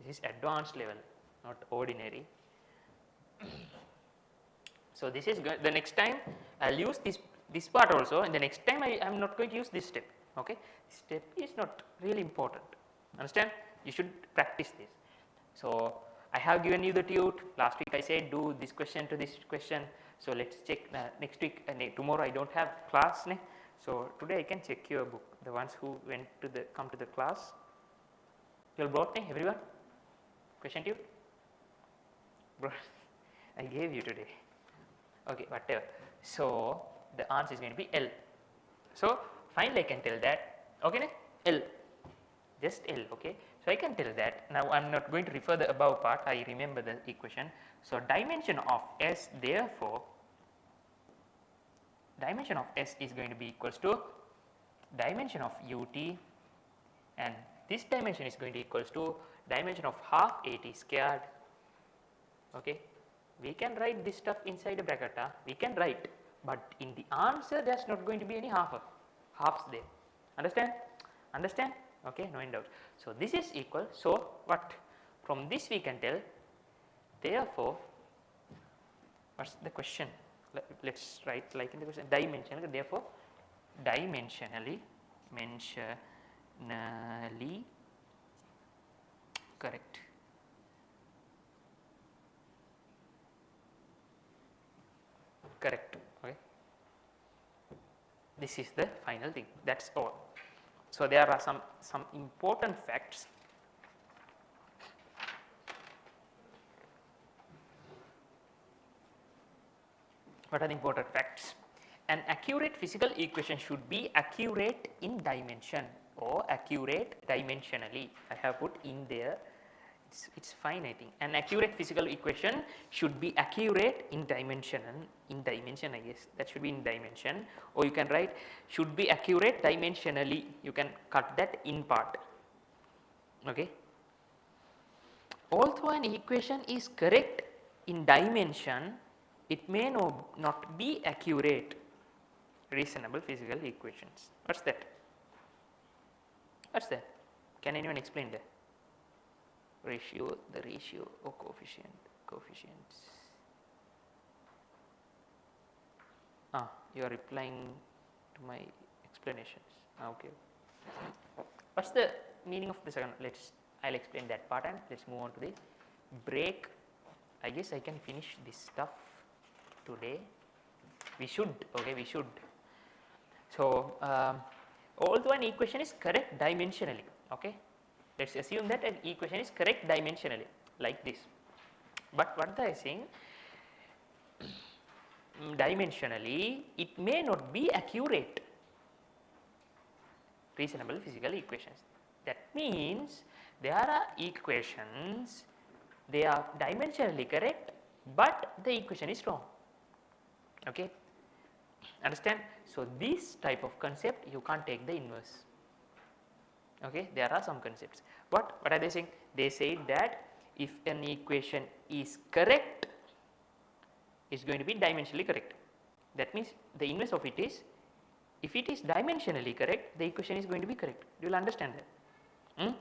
This is advanced level, not ordinary. So this is good. The next time I will use this part also, and the next time I am not going to use this step. Okay, step is not really important. Understand? You should practice this. So I have given you the tute. Last week I said do this question to this question. So let's check next week. Tomorrow I don't have class. So today I can check your book. The ones who went to come to the class. You all brought everyone? Question tute? Bro, I gave you today. Okay, whatever. So the answer is going to be L. So finally I can tell that, okay, L, just L. Okay, so I can tell that. Now I am not going to refer the above part, I remember the equation. So dimension of S, therefore dimension of S is going to be equals to dimension of ut, and this dimension is going to equals to dimension of half at squared. Okay, we can write this stuff inside a bracket. We can write, but in the answer there is not going to be any halves there. Understand? Understand? Okay, no doubt. So this is equal. So what? From this we can tell. Therefore, what's the question? Let's write like in the question. Dimension. Therefore, dimensionally correct. Correct. Okay. This is the final thing. That's all. So there are some important facts. What are the important facts? An accurate physical equation should be accurate in dimension or accurate dimensionally. I have put in there. It's fine, I think. An accurate physical equation should be accurate in dimension. In dimension, I guess that should be in dimension. Or you can write should be accurate dimensionally. You can cut that in part. Okay. Although an equation is correct in dimension, it may not be accurate. Reasonable physical equations. What's that? What's that? Can anyone explain that? Ratio, the ratio or coefficients. You are replying to my explanations. Okay. What's the meaning of the second? I'll explain that part and let's move on to the break. I guess I can finish this stuff today. We should, okay, we should. So, although an equation is correct dimensionally, okay, let's assume that an equation is correct dimensionally like this, but what they are saying, dimensionally it may not be accurate. Reasonable physical equations, that means there are equations, they are dimensionally correct, but the equation is wrong, okay, understand. So, this type of concept you can't take the inverse, okay. There are some concepts. What are they saying? They say that if an equation is correct, it's going to be dimensionally correct. That means the inverse of it is, if it is dimensionally correct, the equation is going to be correct. You will understand that.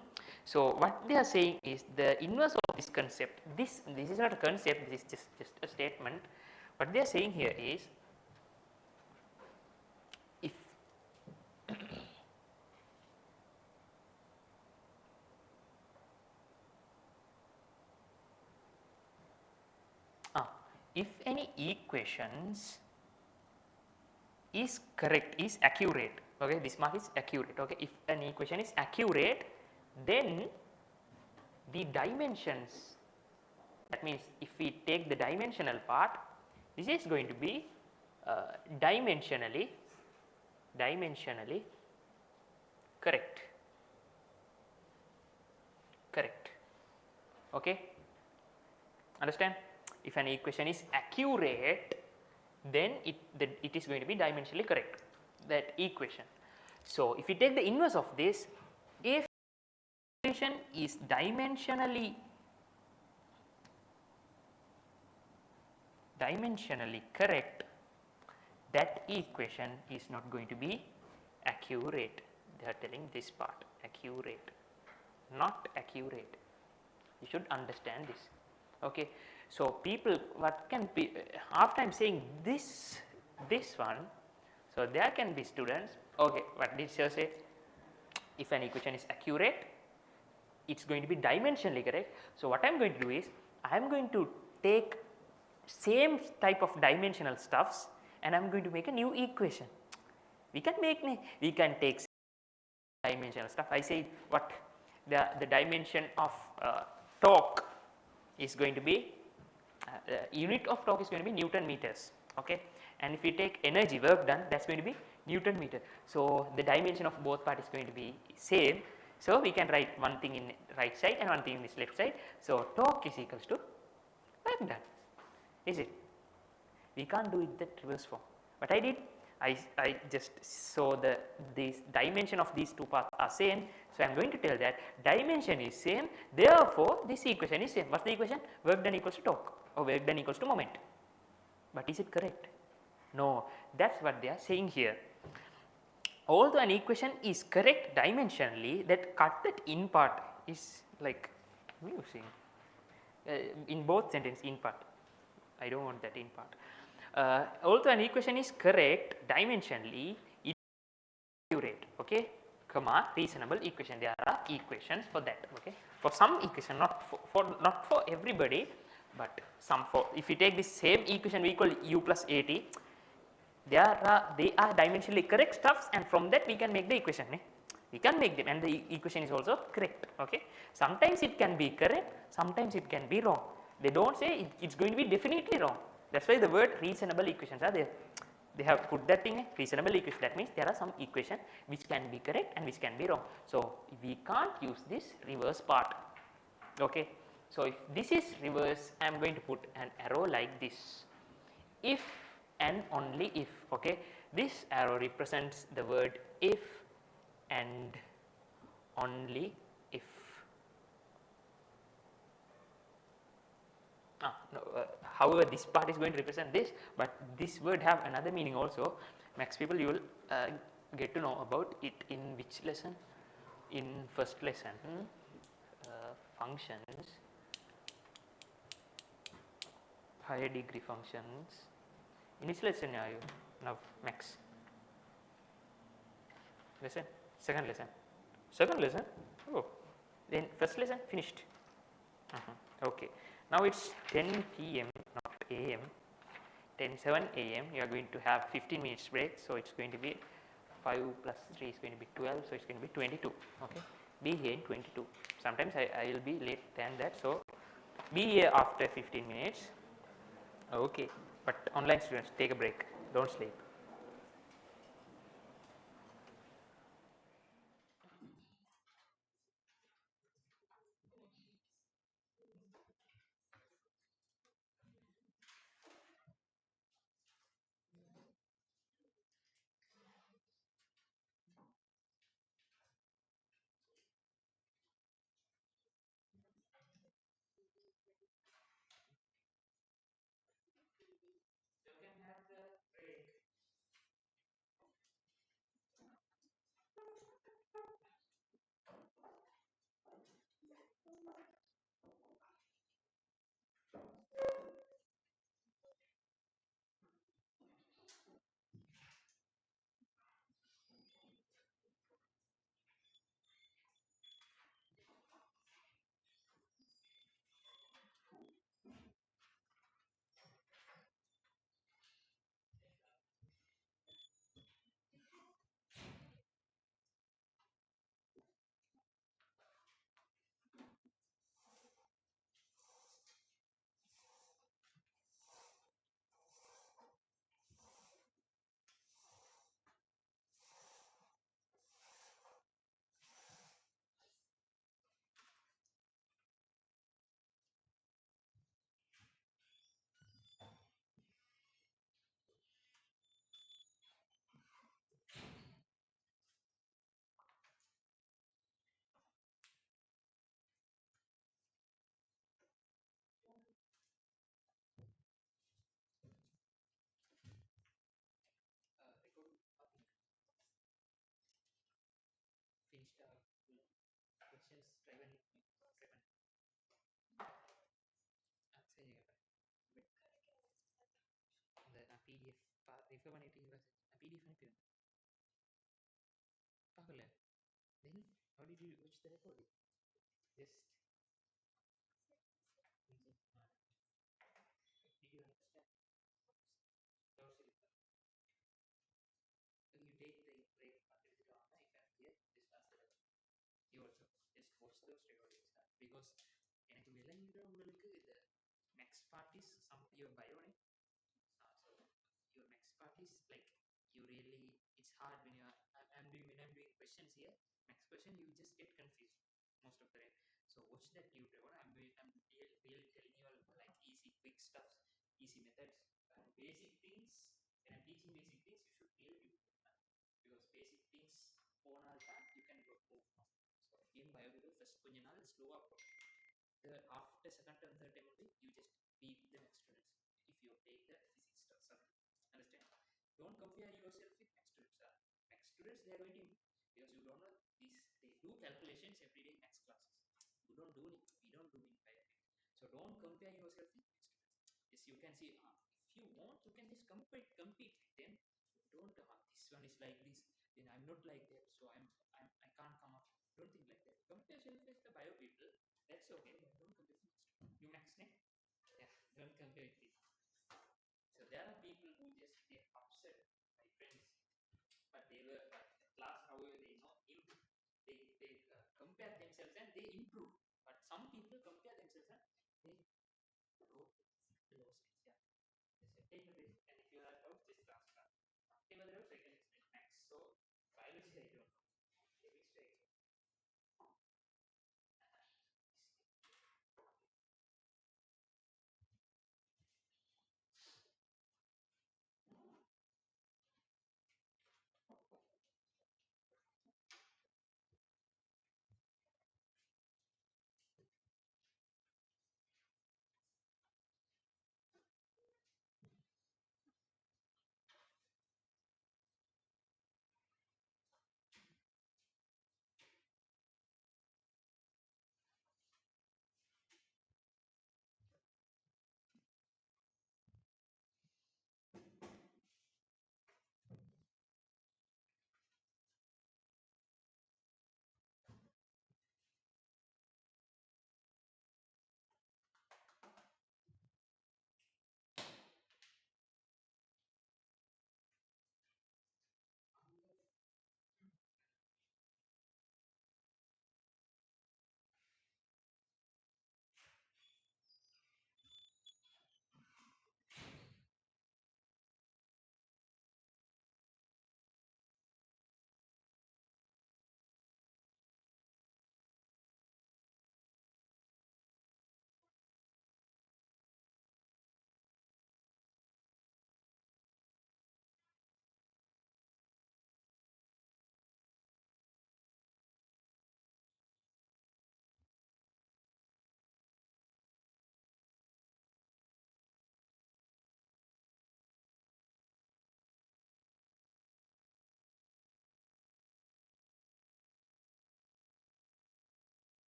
So, what they are saying is the inverse of this concept, this is not a concept, this is just a statement. What they are saying here is, if any equations is correct, is accurate, okay, this mark is accurate, okay, if an equation is accurate, then the dimensions, that means if we take the dimensional part, this is going to be dimensionally correct, okay, understand. If an equation is accurate, then it is going to be dimensionally correct, that equation. So, if we take the inverse of this, if equation is dimensionally correct, that equation is not going to be accurate. They are telling this part, accurate, not accurate. You should understand this, okay. So, people, what can be, after I am saying this one, so there can be students, okay, what did sir say? If an equation is accurate, it is going to be dimensionally correct. So, what I am going to do is, I am going to take same type of dimensional stuffs and I am going to make a new equation. We can take dimensional stuff. I say what the dimension of torque is going to be, unit of torque is going to be Newton meters, okay, and if we take energy work done, that is going to be Newton meter. So, the dimension of both part is going to be same. So, we can write one thing in right side and one thing in this left side. So, torque is equals to work done, is it? We can't do it that reverse form. What I did, I just saw this dimension of these two parts are same. So, I am going to tell that dimension is same, therefore, this equation is same. What is the equation? Work done equals to torque, or work done equals to moment. But is it correct? No, that is what they are saying here. Although an equation is correct dimensionally, that cut that in part is like amusing. In both sentence in part, I do not want that in part. Although an equation is correct dimensionally, it is accurate, okay, comma reasonable equation. There are equations for that, okay, for some equation, not for everybody, but some for, if you take this same equation we equal u plus at, they are dimensionally correct stuffs, and from that we can make the equation. We can make them, and the equation is also correct, okay. Sometimes it can be correct, sometimes it can be wrong. They do not say it is going to be definitely wrong. That is why the word reasonable equations are there. They have put that thing, reasonable equation. That means there are some equation which can be correct and which can be wrong. So, we can't use this reverse part, okay. So, if this is reverse, I am going to put an arrow like this, if and only if, okay. This arrow represents the word if and only if. However, this part is going to represent this, but this word have another meaning also. Max people, you will get to know about it in which lesson? In first lesson, functions, higher degree functions. In which lesson are you now, Max? Lesson? Second lesson. Second lesson? Oh, then first lesson finished. Okay, now it's 10 p.m. not a.m. 7 a.m. You are going to have 15 minutes break, so it's going to be 5 plus 3 is going to be 12, so it's going to be 22. Okay, be here in 22. Sometimes I will be late than that, so be here after 15 minutes. Okay, but online students, take a break, don't sleep. Finish questions driven அந்த நான் PDF refer பண்ணிட்டு PDF அனுப்பிடுவேன் பார்க்கல then how did you watch the recording just did you understand you take the break எடுத்துட்டு வாங்க if I'm here just ask the you also just watch those recordings because எனக்கு விளங்குற உங்களுக்கு இந்த next part is some your bionic so your next part is like you really it's hard when you are I'm doing when I'm doing questions here next question you just get confused most of the time so watch that YouTube one I'm really telling you all like easy quick stuff easy methods basic things when I'm teaching basic things you should really do because basic things போனால்தான் you can go move so in biology first கொஞ்ச நாள் slow up the after second and third time only you just beat the next students if you take the physics stuff understand don't compare yourself with next students next students they are going to because you don't know this they do calculations every day next classes you don't do it we don't do it so don't compare yourself with next students yes you can see if you want you can just compete with them don't this one is like this then I'm not like that so I can't come up don't think like that compare yourself with the bio people that's okay but don't compare with next you next name yeah don't compare with it so there are people who just get upset my friends but they were but class however they know improve they compare themselves and they improve but some people compare themselves and they go below stage yeah just take a break and if you have doubts just ask if you have doubts I can explain next so biology I don't know chemistry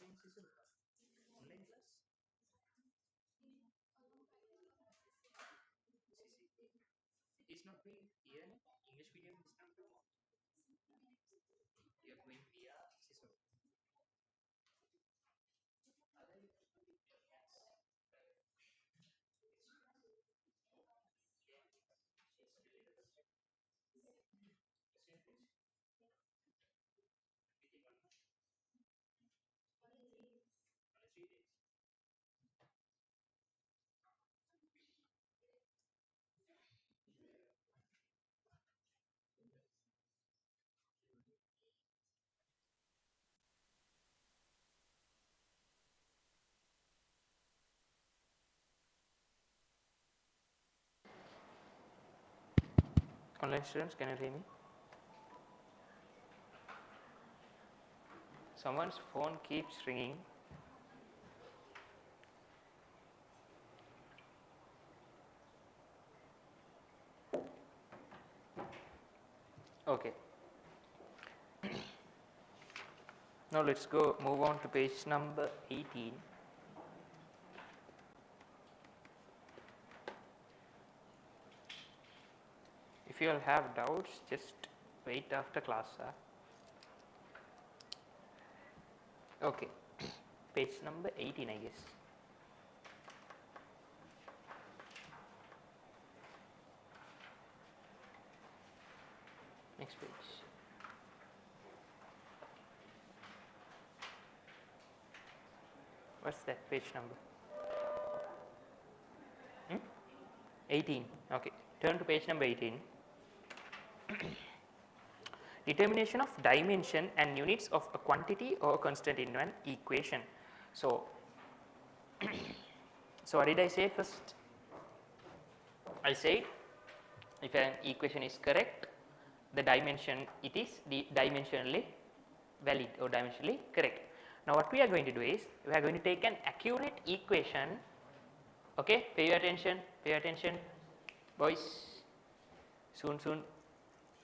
online class. It's not going here. English medium is not going. You are going via CISO. Online students, can you hear me? Someone's phone keeps ringing. Okay. Now let's go move on to page number 18. If you all have doubts, just wait after class. Okay. Page number 18, I guess. Next page. What's that page number? 18. Okay. Turn to page number 18. Determination of dimension and units of a quantity or constant in an equation. So, what did I say first? I said if an equation is correct, the dimension, it is dimensionally valid or dimensionally correct. Now what we are going to do is, we are going to take an accurate equation. Okay, pay attention boys, soon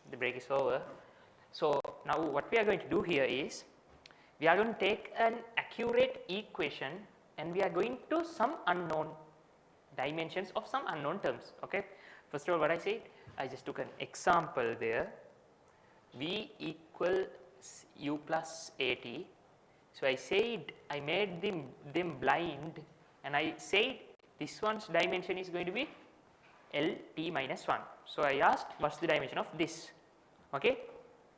the break is over. So now what we are going to do here is, we are going to take an accurate equation and we are going to some unknown dimensions of some unknown terms. Okay, first of all, what I said, I just took an example there, v equals u plus at. So I said, I made them blind and I said this one's dimension is going to be LT minus 1. So I asked what's the dimension of this. Okay,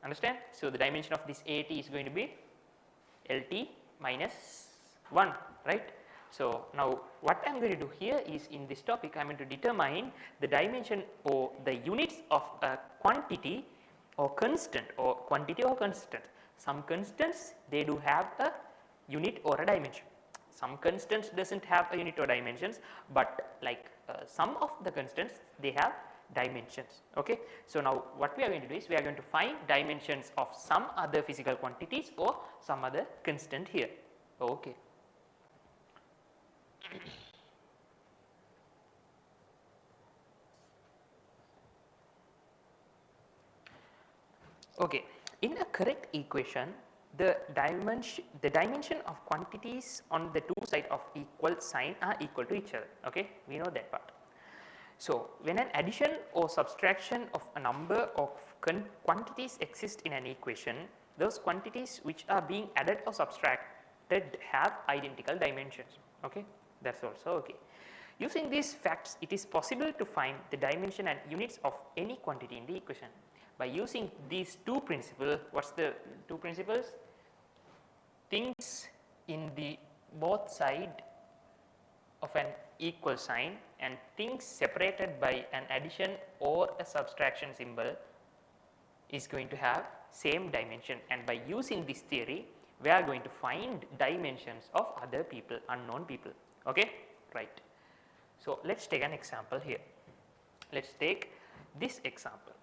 understand? So the dimension of this AT is going to be LT minus 1, right? So now what I am going to do here is, in this topic I am going to determine the dimension or the units of a quantity or constant, or quantity or constant. Some constants, they do have a unit or a dimension. Some constants doesn't have a unit or dimensions, but like some of the constants, they have dimensions. Okay, so now what we are going to do is, we are going to find dimensions of some other physical quantities or some other constant here. Okay. Okay, in a correct equation, the dimension of quantities on the two sides of equal sign are equal to each other. Okay, we know that part. So when an addition or subtraction of a number of quantities exist in an equation, those quantities which are being added or subtracted have identical dimensions. Okay, that's also okay. Using these facts, it is possible to find the dimension and units of any quantity in the equation. By using these two principles, what's the two principles? Things in the both side of an equal sign and things separated by an addition or a subtraction symbol is going to have same dimension, and by using this theory we are going to find dimensions of other people, unknown people. Okay, right. So let's take an example here. Let's take this example.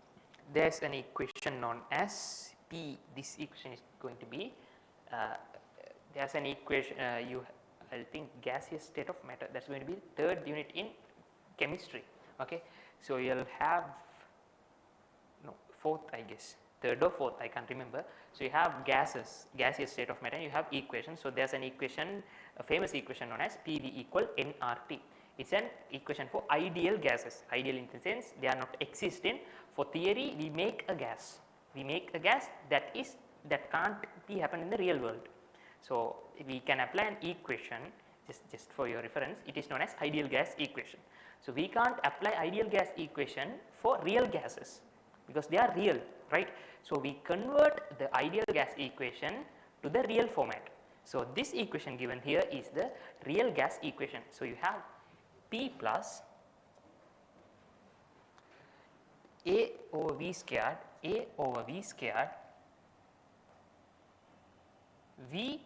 There's an equation known as P. This equation is going to be, there's an equation, I think gaseous state of matter, that's going to be third unit in chemistry. Okay, so you'll have, no, fourth I guess, third or fourth, I can't remember. So you have gaseous state of matter, you have equation. So there's an equation, a famous equation known as PV equal nRT. It's an equation for ideal gases. Ideal in the sense they are not existing. For theory, we make a gas. We make a gas that can't be happen in the real world. So we can apply an equation, just for your reference, it is known as ideal gas equation. So we can't apply ideal gas equation for real gases because they are real, right? So we convert the ideal gas equation to the real format. So this equation given here is the real gas equation. So you have P plus A over V squared, A over V squared, V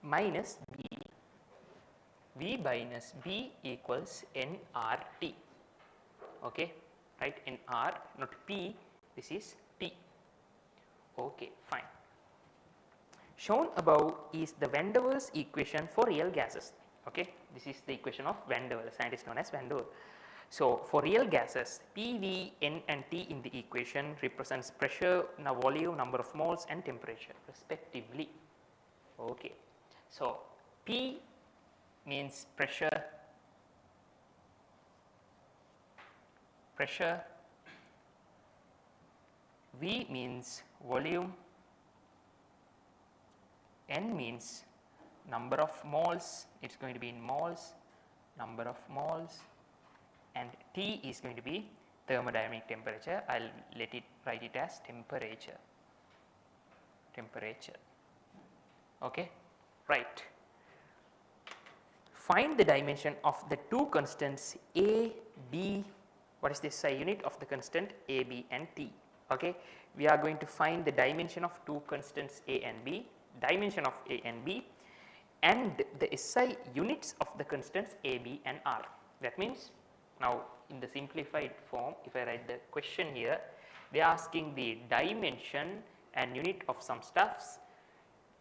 minus B, V minus B equals nRT, okay, right, nR not P, this is T, okay, fine. Shown above is the Van der Waals equation for real gases, okay, this is the equation of Van der Waals, scientist known as Van der Waals. So for real gases, P, V, N and T in the equation represents pressure, volume, number of moles and temperature respectively, okay. So P means pressure, V means volume, N means number of moles, it is going to be in moles, number of moles, and T is going to be thermodynamic temperature. I will write it as temperature, okay, right. Find the dimension of the two constants A, B, what is the SI unit of the constant A, B and T, okay. We are going to find the dimension of two constants A and B, dimension of A and B and the SI units of the constants A, B and R. That means now in the simplified form, if I write the question here, they are asking the dimension and unit of some stuffs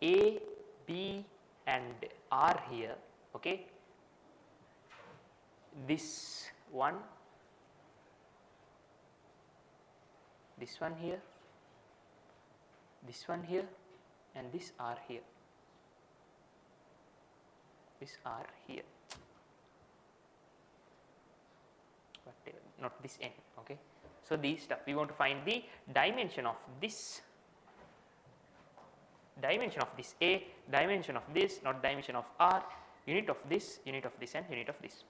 A, B and R here, okay. This one here, this one here and this R here, this R here, whatever, not this N, okay. So these stuff we want to find the dimension of this, dimension of this A, dimension of this, not dimension of R, unit of this and unit of this,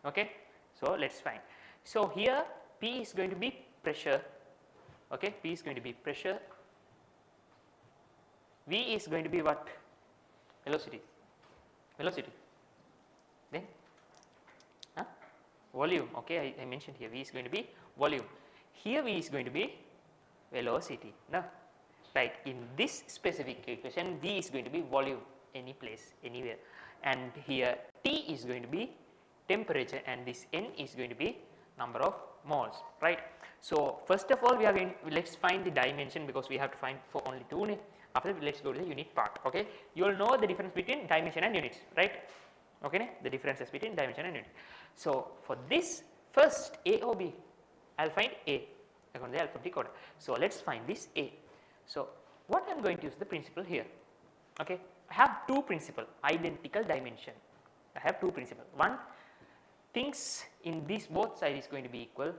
okay. So let us find. So here P is going to be pressure, okay, P is going to be pressure, V is going to be what? Velocity, then volume, okay, I mentioned here V is going to be volume, here V is going to be velocity, no, right. In this specific equation V is going to be volume, any place, anywhere, and here T is going to be temperature and this N is going to be number of moles, right. So first of all we are going, let's find the dimension because we have to find for only two. After that let's go to the unit part, okay. You will know the difference between dimension and units, right, okay, the differences between dimension and unit. So for this first A or B, I will find A according to the alphabetic order. So let's find this A. So what I am going to use the principle here, okay. I have two principle, identical dimension, I have two principle. One, things in this both side is going to be equal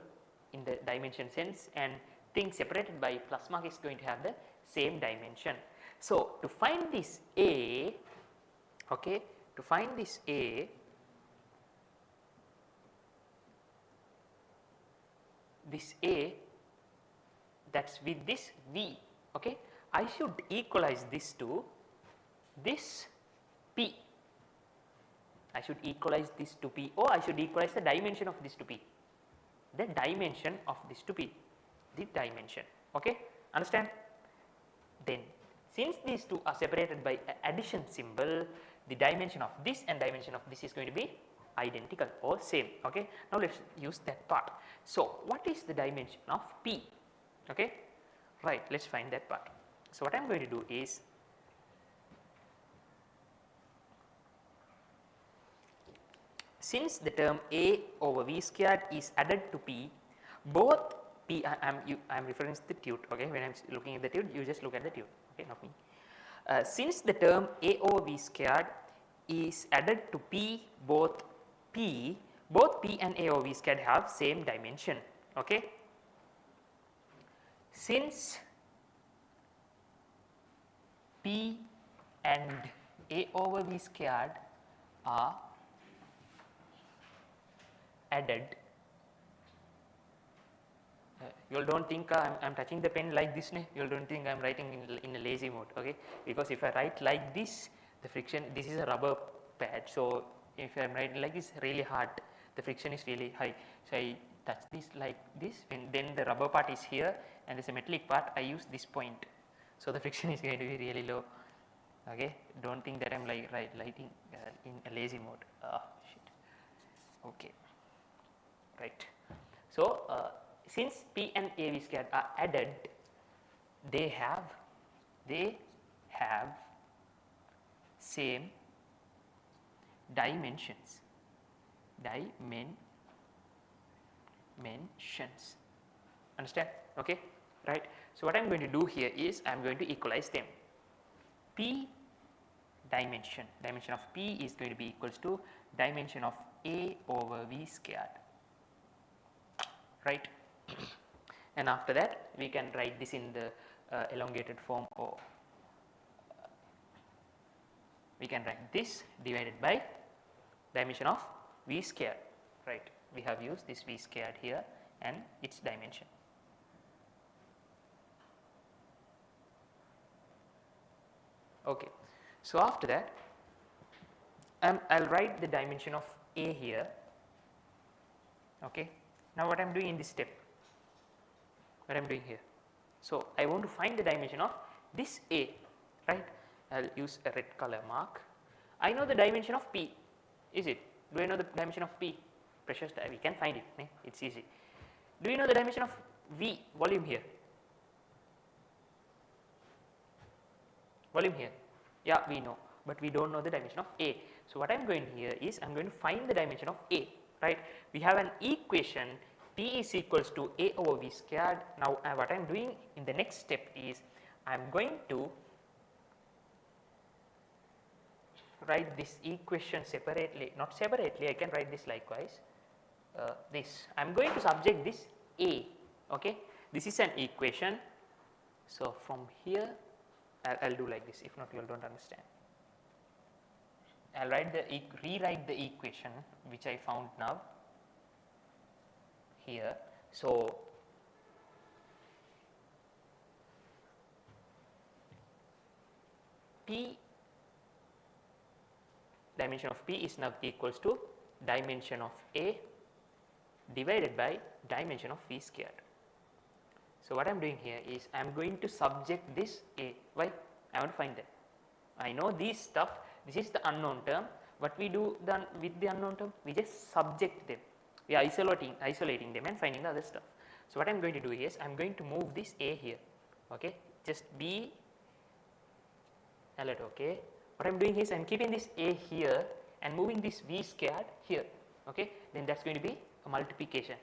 in the dimension sense and things separated by plus mark is going to have the same dimension. So to find this A, okay, to find this A, that's with this V, okay, I should equalize this to this P, I should equalize this to P, or I should equalize the dimension of this to P, the dimension of this to P, the dimension, okay, understand. Then since these two are separated by addition symbol, the dimension of this and dimension of this is going to be identical or same, okay. Now let's use that part. So what is the dimension of P, okay, right, let's find that part. So what I am going to do is, since the term A over V squared is added to P, both P P, I am referring to the tube, okay. When I am looking at the tube, you just look at the tube, okay, not me. Since the term A over V squared is added to P, both P and A over V squared have same dimension, okay. Since P and A over V squared are added, you all don't think I am touching the pen like this, you all don't think I am writing in a lazy mode, okay, because if I write like this, the friction, this is a rubber pad, so if I am writing like this, really hard, the friction is really high. So I touch this like this, and then the rubber part is here and there is a metallic part, I use this point, so the friction is going to be really low, okay. Don't think that I am like writing in a lazy mode, shit, okay, right. So since P and AV squared are added, they have same dimensions, understand, okay, right. So what I am going to do here is I am going to equalize them. P dimension of P is going to be equals to dimension of A over V squared, right. And after that we can write this in the elongated form, or we can write this divided by dimension of V squared, right. We have used this V squared here and its dimension. Okay. So after that I will write the dimension of A here, okay. Now what I am doing in this step, what I am doing here, so I want to find the dimension of this A, right. I will use a red color mark. I know the dimension of P, is it? Do I know the dimension of P? Pressure, we can find it, it is easy. Do you know the dimension of V, volume here? Volume here, yeah, we know, but we do not know the dimension of A. So what I am going here is I am going to find the dimension of A, right. We have an equation, P is equals to A over V squared. Now what I am doing in the next step is I am going to write this equation separately, not separately, I can write this likewise, this, I am going to subject this A, okay. This is an equation, so from here I will do like this, if not you all do not understand. I will rewrite the equation which I found now here. So P, dimension of P is now equals to dimension of A divided by dimension of V squared. So what I am doing here is I am going to subject this A. Why? I want to find that. I know these stuff, this is the unknown term. What we do then with the unknown term? We just subject them. We are isolating them and finding the other stuff. So what I am going to do is I am going to move this A here, okay. Just be alert, okay. What I am doing is I am keeping this A here and moving this V squared here, okay. Then that is going to be a multiplication,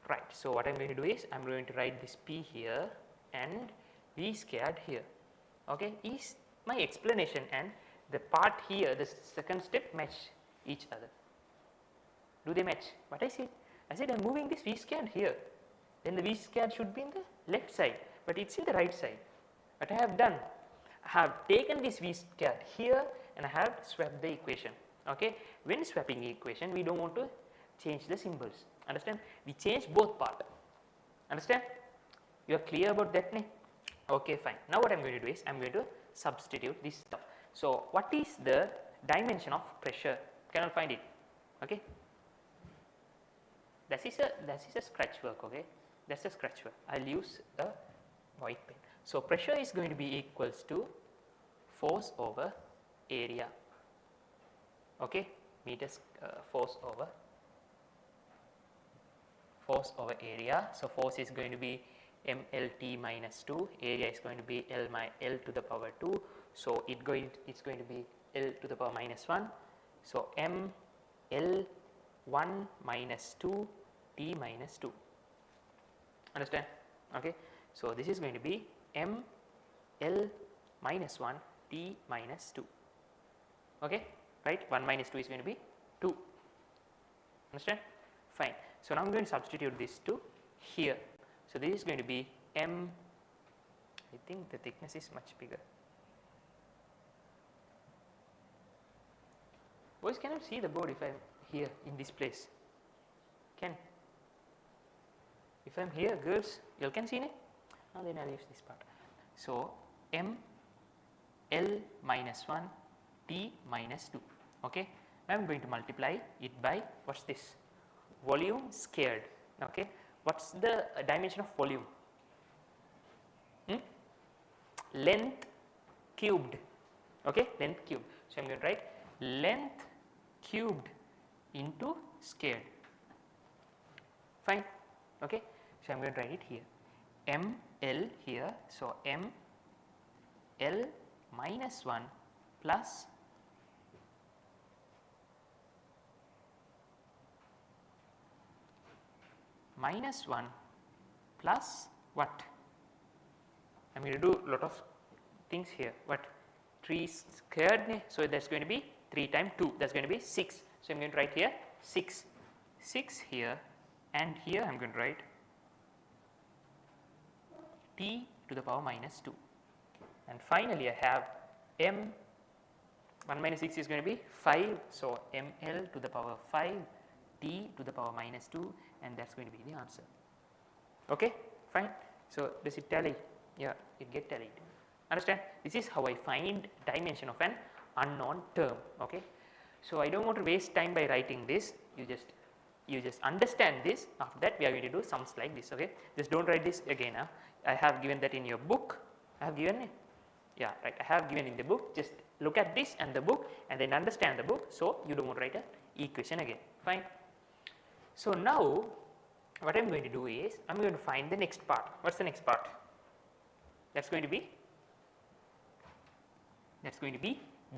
right. So what I am going to do is I am going to write this P here and V squared here, okay. Is my explanation, and the part here, the second step, match each other. Do they match? What I said? I said I am moving this V squared here, then the V squared should be in the left side, but it is in the right side. What I have done, I have taken this V squared here and I have swapped the equation, okay. When swapping the equation, we do not want to change the symbols, understand. We change both part, understand. You are clear about that, ne? Okay, fine. Now what I am going to do is I am going to substitute this stuff. So what is the dimension of pressure? Can I find it? Okay. That is a scratch work, okay. That's a scratch work. I'll use a white pen. So pressure is going to be equals to force over area, okay. Meters force over area. So force is going to be mLT minus 2, area is going to be L to the power 2. So it's going to be L to the power minus 1. So m L 1 minus 2 T minus 2. understand. Okay. So, this is going to be m l minus 1 t minus 2, okay, right. 1 minus 2 is going to be 2, understand, fine. So, now I am going to substitute this to here. So, this is going to be m, I think the thickness is much bigger. Boys cannot see the board if I am here in this place, can? If I am here, girls, you all can see it? Now then I will use this part. So, m l minus 1 t minus 2, okay. Now I am going to multiply it by what is this? Volume squared, okay. What is the dimension of volume? Length cubed, okay, length cubed. So, I am going to write length cubed into squared, fine, okay. So, I am going to write it here m l here. So, m l minus 1 plus minus 1 plus what? I am going to do lot of things here, what? 3 squared, so that is going to be 3 times 2, that is going to be 6. So, I am going to write here 6 here, and here I am going to write t to the power minus 2, and finally I have m 1 minus 6 is going to be 5. So, m l to the power 5 t to the power minus 2, and that is going to be the answer, okay, fine. So, does it tally? Yeah, it get tallied, understand. This is how I find dimension of an unknown term, okay. So, I do not want to waste time by writing this, you just understand this. After that we are going to do sums like this, okay. Just do not write this again, I have given that in your book, I have given it, yeah, right, I have given in the book. Just look at this and the book and then understand the book, so you do not write an equation again, fine. So, now what I am going to do is I am going to find the next part. What is the next part? That is going to be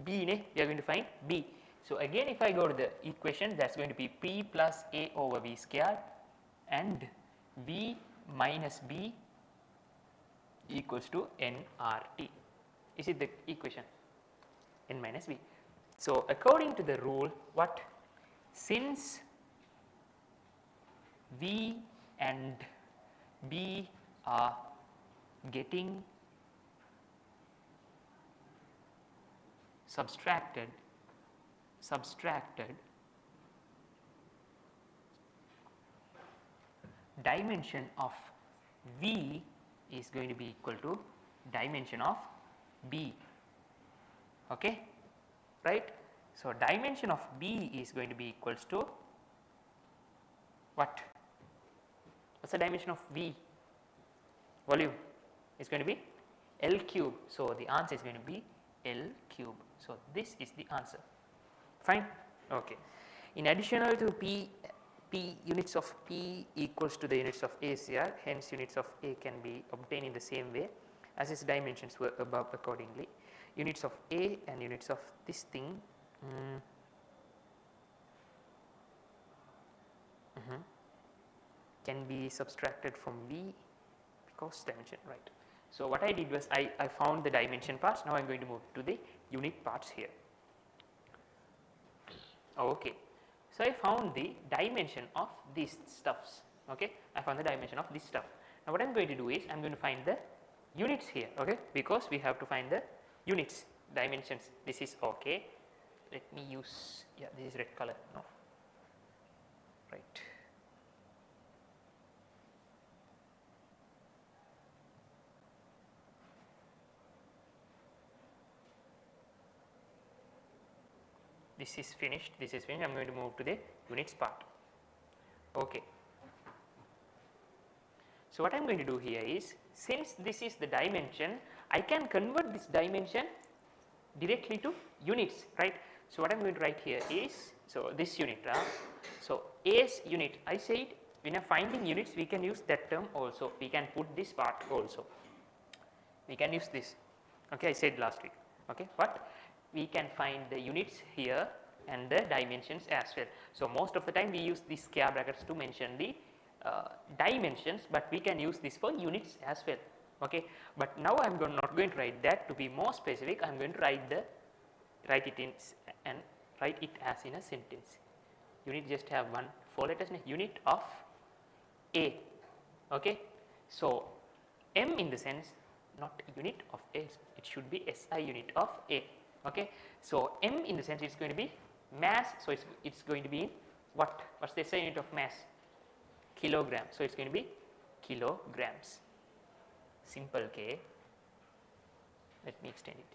B, ne? We are going to find B. So, again if I go to the equation, that is going to be P plus A over V squared and V minus B equals to nRT. Is it the equation? N minus V. So, according to the rule, what? Since V and B are getting subtracted, dimension of V is going to be equal to dimension of B, okay, right. So, dimension of B is going to be equals to what? What is the dimension of V? Volume is going to be L cube. So, the answer is going to be L cube. So, this is the answer, fine, okay. In additional to P units of P equals to the units of ACR, hence units of A can be obtained in the same way as its dimensions were above accordingly. Units of A and units of this thing can be subtracted from V because dimension, right. So, what I did was I found the dimension parts. Now, I am going to move to the unit parts here. Okay. So, I found the dimension of these stuffs, okay. I found the dimension of this stuff. Now, what I am going to do is I am going to find the units here, okay, because we have to find the units, dimensions. This is okay. Let me use, yeah, this is red color, no, right. This is finished, I am going to move to the units part, okay. So, what I am going to do here is, since this is the dimension, I can convert this dimension directly to units, right. So, what I am going to write here is, so this unit, so A's unit, I said when I am finding units we can use that term also, we can put this part also, we can use this, okay, I said last week, okay, but we can find the units here and the dimensions as well. So, most of the time we use these square brackets to mention the dimensions, but we can use this for units as well. Okay, but now I am not going to write that. To be more specific, I am going to write it as in a sentence. Unit just have 4 letters, unit of A. Okay, so M in the sense not unit of A, it should be SI unit of A. Okay, so M in the sense it's going to be mass, so it's going to be in what's the SI unit of mass? Kilogram, so it's going to be kilograms. Simple K, let me extend it,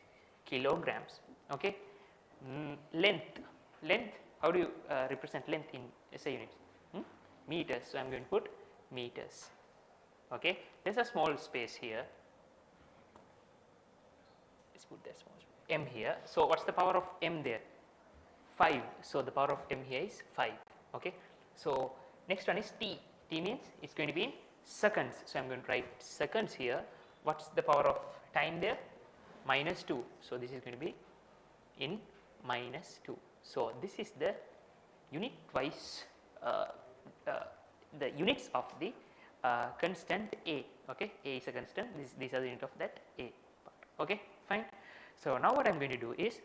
kilograms. Okay, length, how do you represent length in SI units? Meters, so I am going to put meters. Okay, there is a small space here, let's put that small space. M here, so what's the power of M there? 5, so the power of M here is 5. Okay, so next one is T. T means it's going to be in seconds, so I'm going to write seconds here. What's the power of time there? -2, so this is going to be in -2. So this is the unit wise the units of the constant A. Okay, A is a constant, these are the unit of that A part. Okay, fine. So now what I'm going to do is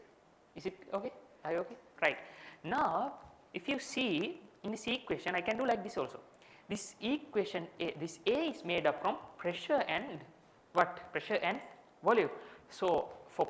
it okay? Are you okay? Right. Now if you see in this equation, I can do like this also. This equation A, this A is made up from pressure and what? Pressure and volume. So for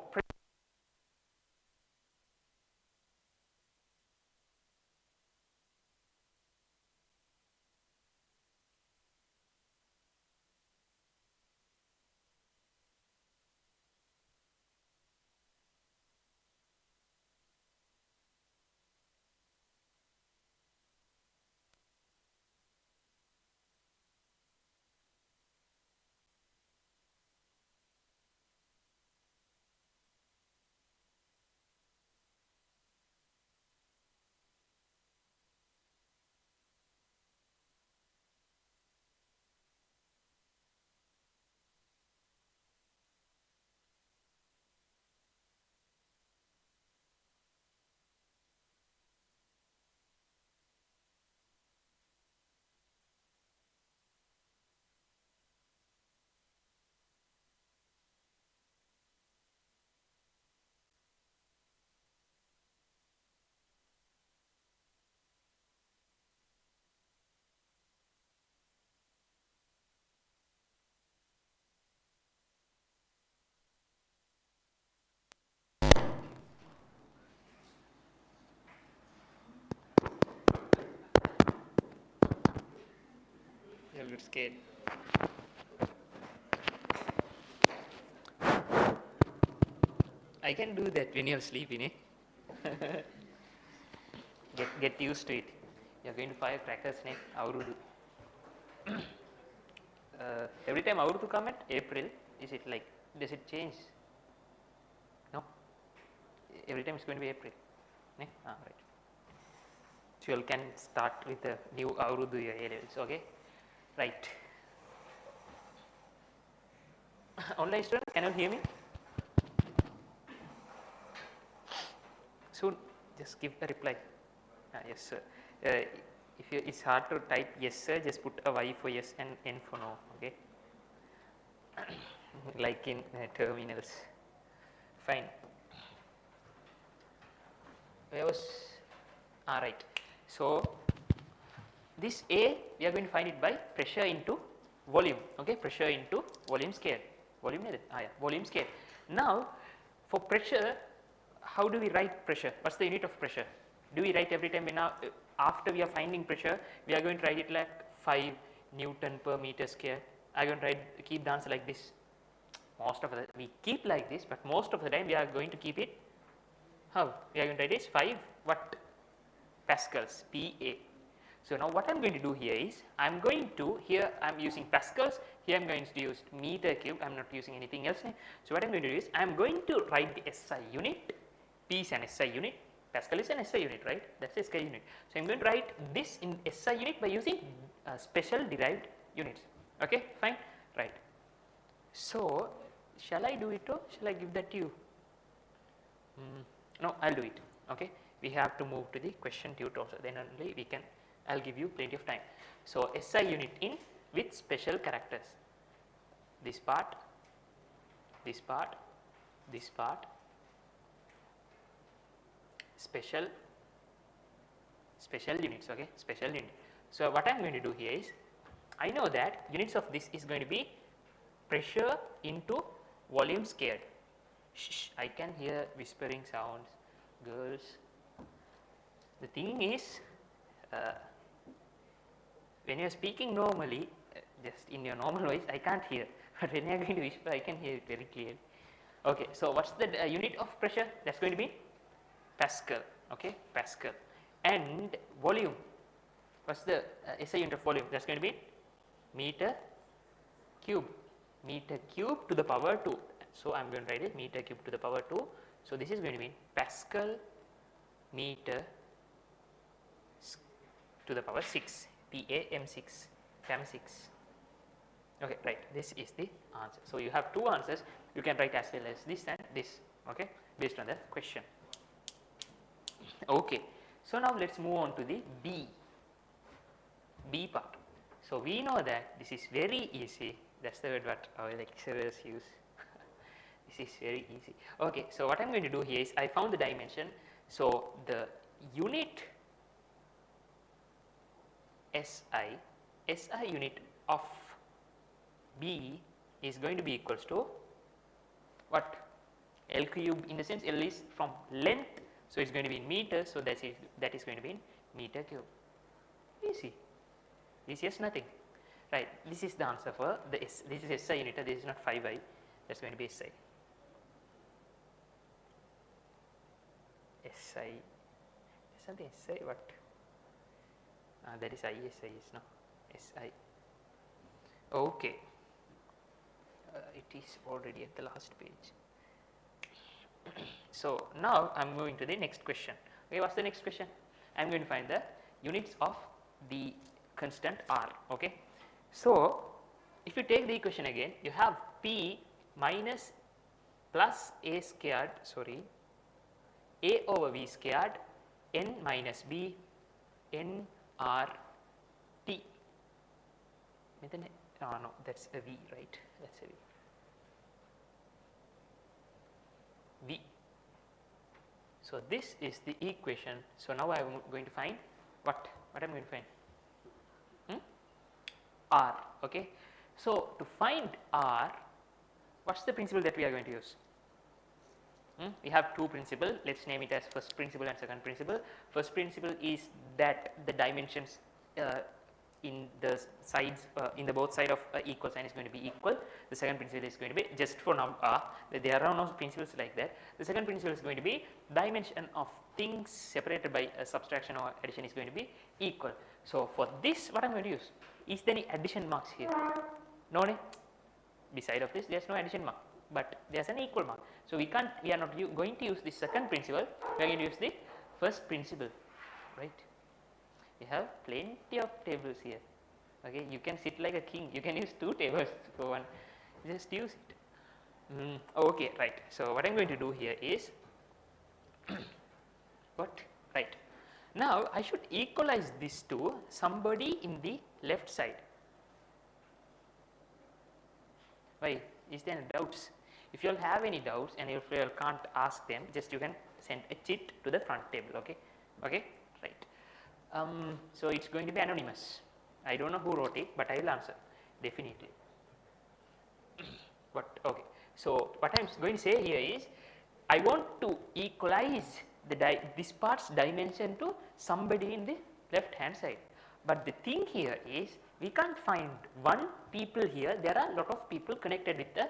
you're a bit scared. I can do that when you're sleeping, eh? Get used to it. You're going to fire crackers next Aurudu. Every time Aurudu come at April, is it like, does it change? No? Every time it's going to be April. Eh? Right. So you can start with the new Aurudu year A levels, okay? Right. Online students, can you hear me? Soon, just give a reply. Yes, sir. If it's hard to type yes, sir, just put a Y for yes and N for no. Okay. Like in terminals. Fine. Where was? Right. So this A, we are going to find it by pressure into volume. Okay, pressure into volume scale. Volume, volume scale. Now, for pressure, how do we write pressure? What's the unit of pressure? Do we write every time after we are finding pressure, we are going to write it like 5 Newton per meter square? I am going to keep the answer like this. Most of the we keep like this, but most of the time we are going to keep it how? We are going to write is 5 what? Pascals, PA. So now what I am going to do here is, I am going to, here I am using pascals, here I am going to use meter cube, I am not using anything else. So what I am going to do is, I am going to write the SI unit, P is an SI unit, Pascal is an SI unit, right? That is SI unit. So I am going to write this in SI unit by using special derived units. Okay, fine, right. So shall I do it or shall I give that to you? No, I will do it. Okay, we have to move to the question tutor also, then only we can I will give you plenty of time. So, SI unit in with special characters, this part, this part, this part, special units, okay, special unit. So, what I am going to do here is, I know that units of this is going to be pressure into volume squared. Shh, I can hear whispering sounds, girls. The thing is, when you are speaking normally, just in your normal voice, I can't hear, but when you are going to whisper, I can hear it very clearly. Okay, so what's the unit of pressure? That's going to be Pascal, okay, Pascal. And volume, what's the SI unit of volume? That's going to be meter cube to the power 2. So, I am going to write it meter cube to the power 2. So, this is going to be Pascal meter to the power 6, PAM6, PAM6. Okay, right, this is the answer. So, you have two answers, you can write as well as this and this, okay, based on the question. Okay, so now let us move on to the B part. So, we know that this is very easy, that is the word what our lecturers use. This is very easy. Okay, so what I am going to do here is, I found the dimension. So, the unit SI unit of B is going to be equals to what? L cube, in the sense L is from length, so it is going to be in meters, so that is going to be in meter cube. Easy, this is nothing, right? This is the answer for the this is SI unit, this is not 5i, that is going to be SI. Something SI, what? That is ISI, is no SI. Okay, it is already at the last page. So, now I am going to the next question. Okay, what is the next question? I am going to find the units of the constant R. Okay. So, if you take the equation again, you have P minus plus A squared, A over V squared N minus B N R T. No, that's a V, right? That's a V. V. So, this is the equation. So, now I am going to find what I am going to find? R. Okay. So, to find R, what is the principle that we are going to use? We have two principles. Let us name it as first principle and second principle. First principle is that the dimensions in the sides, in the both side of equal sign is going to be equal. The second principle is going to be, just for now, there are no principles like that. The second principle is going to be dimension of things separated by subtraction or addition is going to be equal. So, for this, what I am going to use? Is there any addition marks here? No, ne? Beside of this, there is no addition mark, but there is an equal mark. So, we are not going to use the second principle, we are going to use the first principle, right? We have plenty of tables here. Okay, you can sit like a king. You can use two tables for one. Just use it. Okay, right. So, what I am going to do here is what? Right. Now, I should equalize this to somebody in the left side. Why? Is there any doubts? If you all have any doubts and if you all can't ask them, just you can send a chit to the front table. Okay. Okay. Right. So, it is going to be anonymous. I do not know who wrote it, but I will answer definitely. But okay. So, what I am going to say here is, I want to equalize this part's dimension to somebody in the left hand side. But the thing here is, we can't find one people here, there are a lot of people connected with the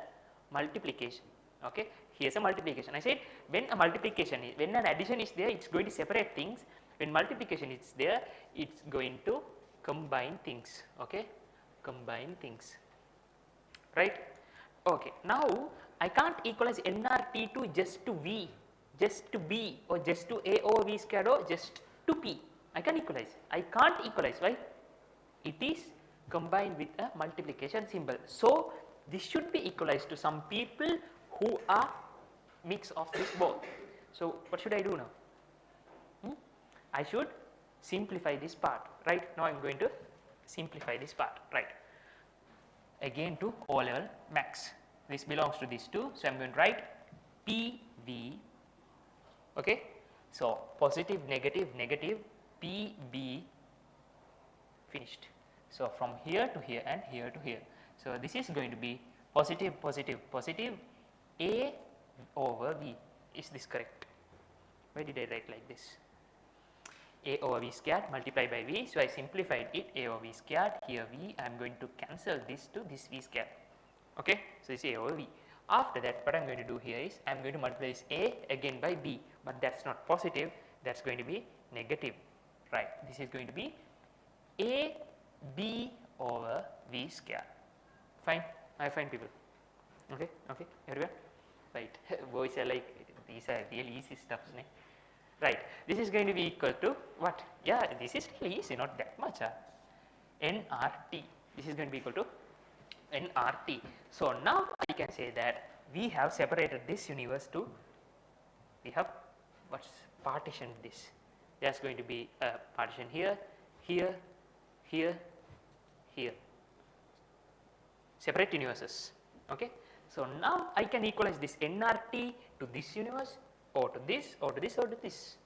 multiplication. Okay. Here is a multiplication. I said when a multiplication is, when an addition is there, it is going to separate things. When multiplication is there, it is going to combine things. Okay. Combine things, right. Okay. Now, I can't equalize NRT to just to V, just to B, or just to A over V squared, or just to P. I can equalize. I can't equalize. Why? It is combined with a multiplication symbol. So, this should be equalized to some people who are mix of this both. So, what should I do now? I should simplify this part, right? Now I am going to simplify this part, right? Again to O level max. This belongs to these two, so I am going to write PV, okay? So positive, negative, negative, PB, finished. So from here to here and here to here. So this is going to be positive, positive, positive, A over V. Is this correct? Why did I write like this? A over V squared multiplied by V. So I simplified it, A over V squared, here V, I am going to cancel this to this V squared. Okay, so this is A over V. After that, what I am going to do here is I am going to multiply this A again by B, but that is not positive, that is going to be negative, right? This is going to be A B over V square. Fine, I find people. Okay, okay, everyone? Right, boys are like, these are really easy stuffs, ne? Right, this is going to be equal to what? Yeah, this is really easy, not that much. nRT, this is going to be equal to nRT. So now I can say that we have separated this universe to, we have what's partitioned this. There's going to be a partition here, here, here, here, separate universes. Okay, so now I can equalize this nRT to this universe, or to this, or to this, or to this.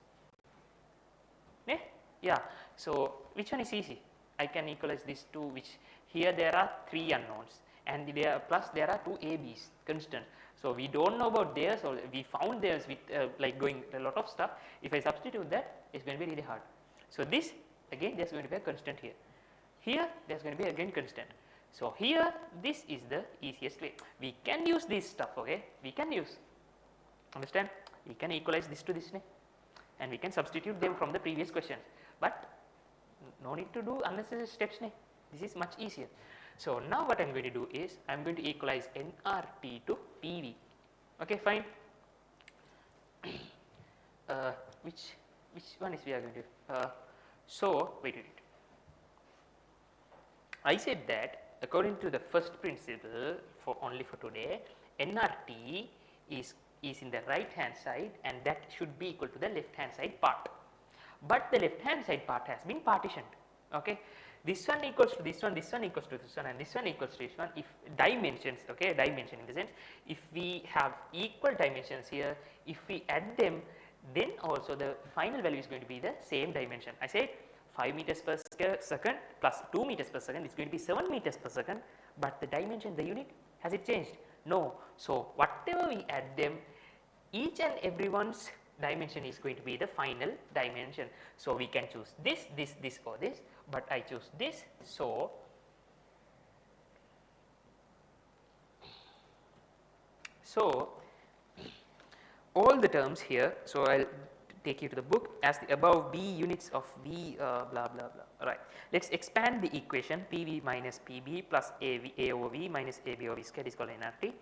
Yeah, so which one is easy? I can equalize these two, which here there are 3 unknowns, and there plus there are 2 ABs constant. So we don't know about theirs, or we found theirs with like going a lot of stuff. If I substitute that, it's going to be really hard. So this again, there's going to be a constant here. Here there's going to be again constant. So here this is the easiest way. We can use this stuff, okay? We can use, understand? We can equalize this to this, and we can substitute them from the previous questions. But no need to do unnecessary steps, this is much easier. So now what I am going to do is I am going to equalize nRT to PV. Okay, fine. Which one is we are going to? So wait. I said that according to the first principle, for only for today, nRT is in the right hand side, and that should be equal to the left hand side part. But the left hand side part has been partitioned. Okay, this one equals to this one, this one equals to this one, and this one equals to this one. If dimensions, okay, dimension in the sense, if we have equal dimensions here, if we add them, then also the final value is going to be the same dimension. I said 5 meters per second plus 2 meters per second is going to be 7 meters per second, but the dimension, the unit, has it changed? No. So whatever we add them, each and everyone's dimension is going to be the final dimension. So we can choose this, this, this, or this, but I choose this. So all the terms here, so I'll take you to the book as the above B units of V blah blah blah. Right. Let's expand the equation PV minus PB plus A over V minus AB over V squared is called nRT.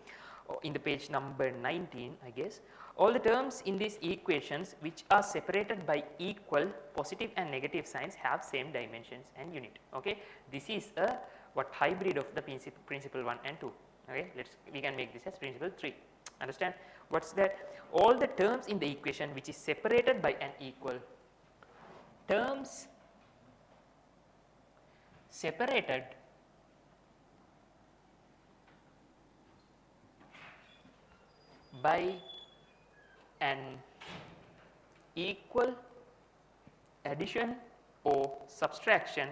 In the page number 19, I guess. All the terms in these equations which are separated by equal positive and negative signs have same dimensions and unit. Okay, this is a hybrid of the principle 1 and 2. Okay, we can make this as principle 3. Understand what's that? All the terms in the equation which is separated by an equal, terms separated by an equal addition or subtraction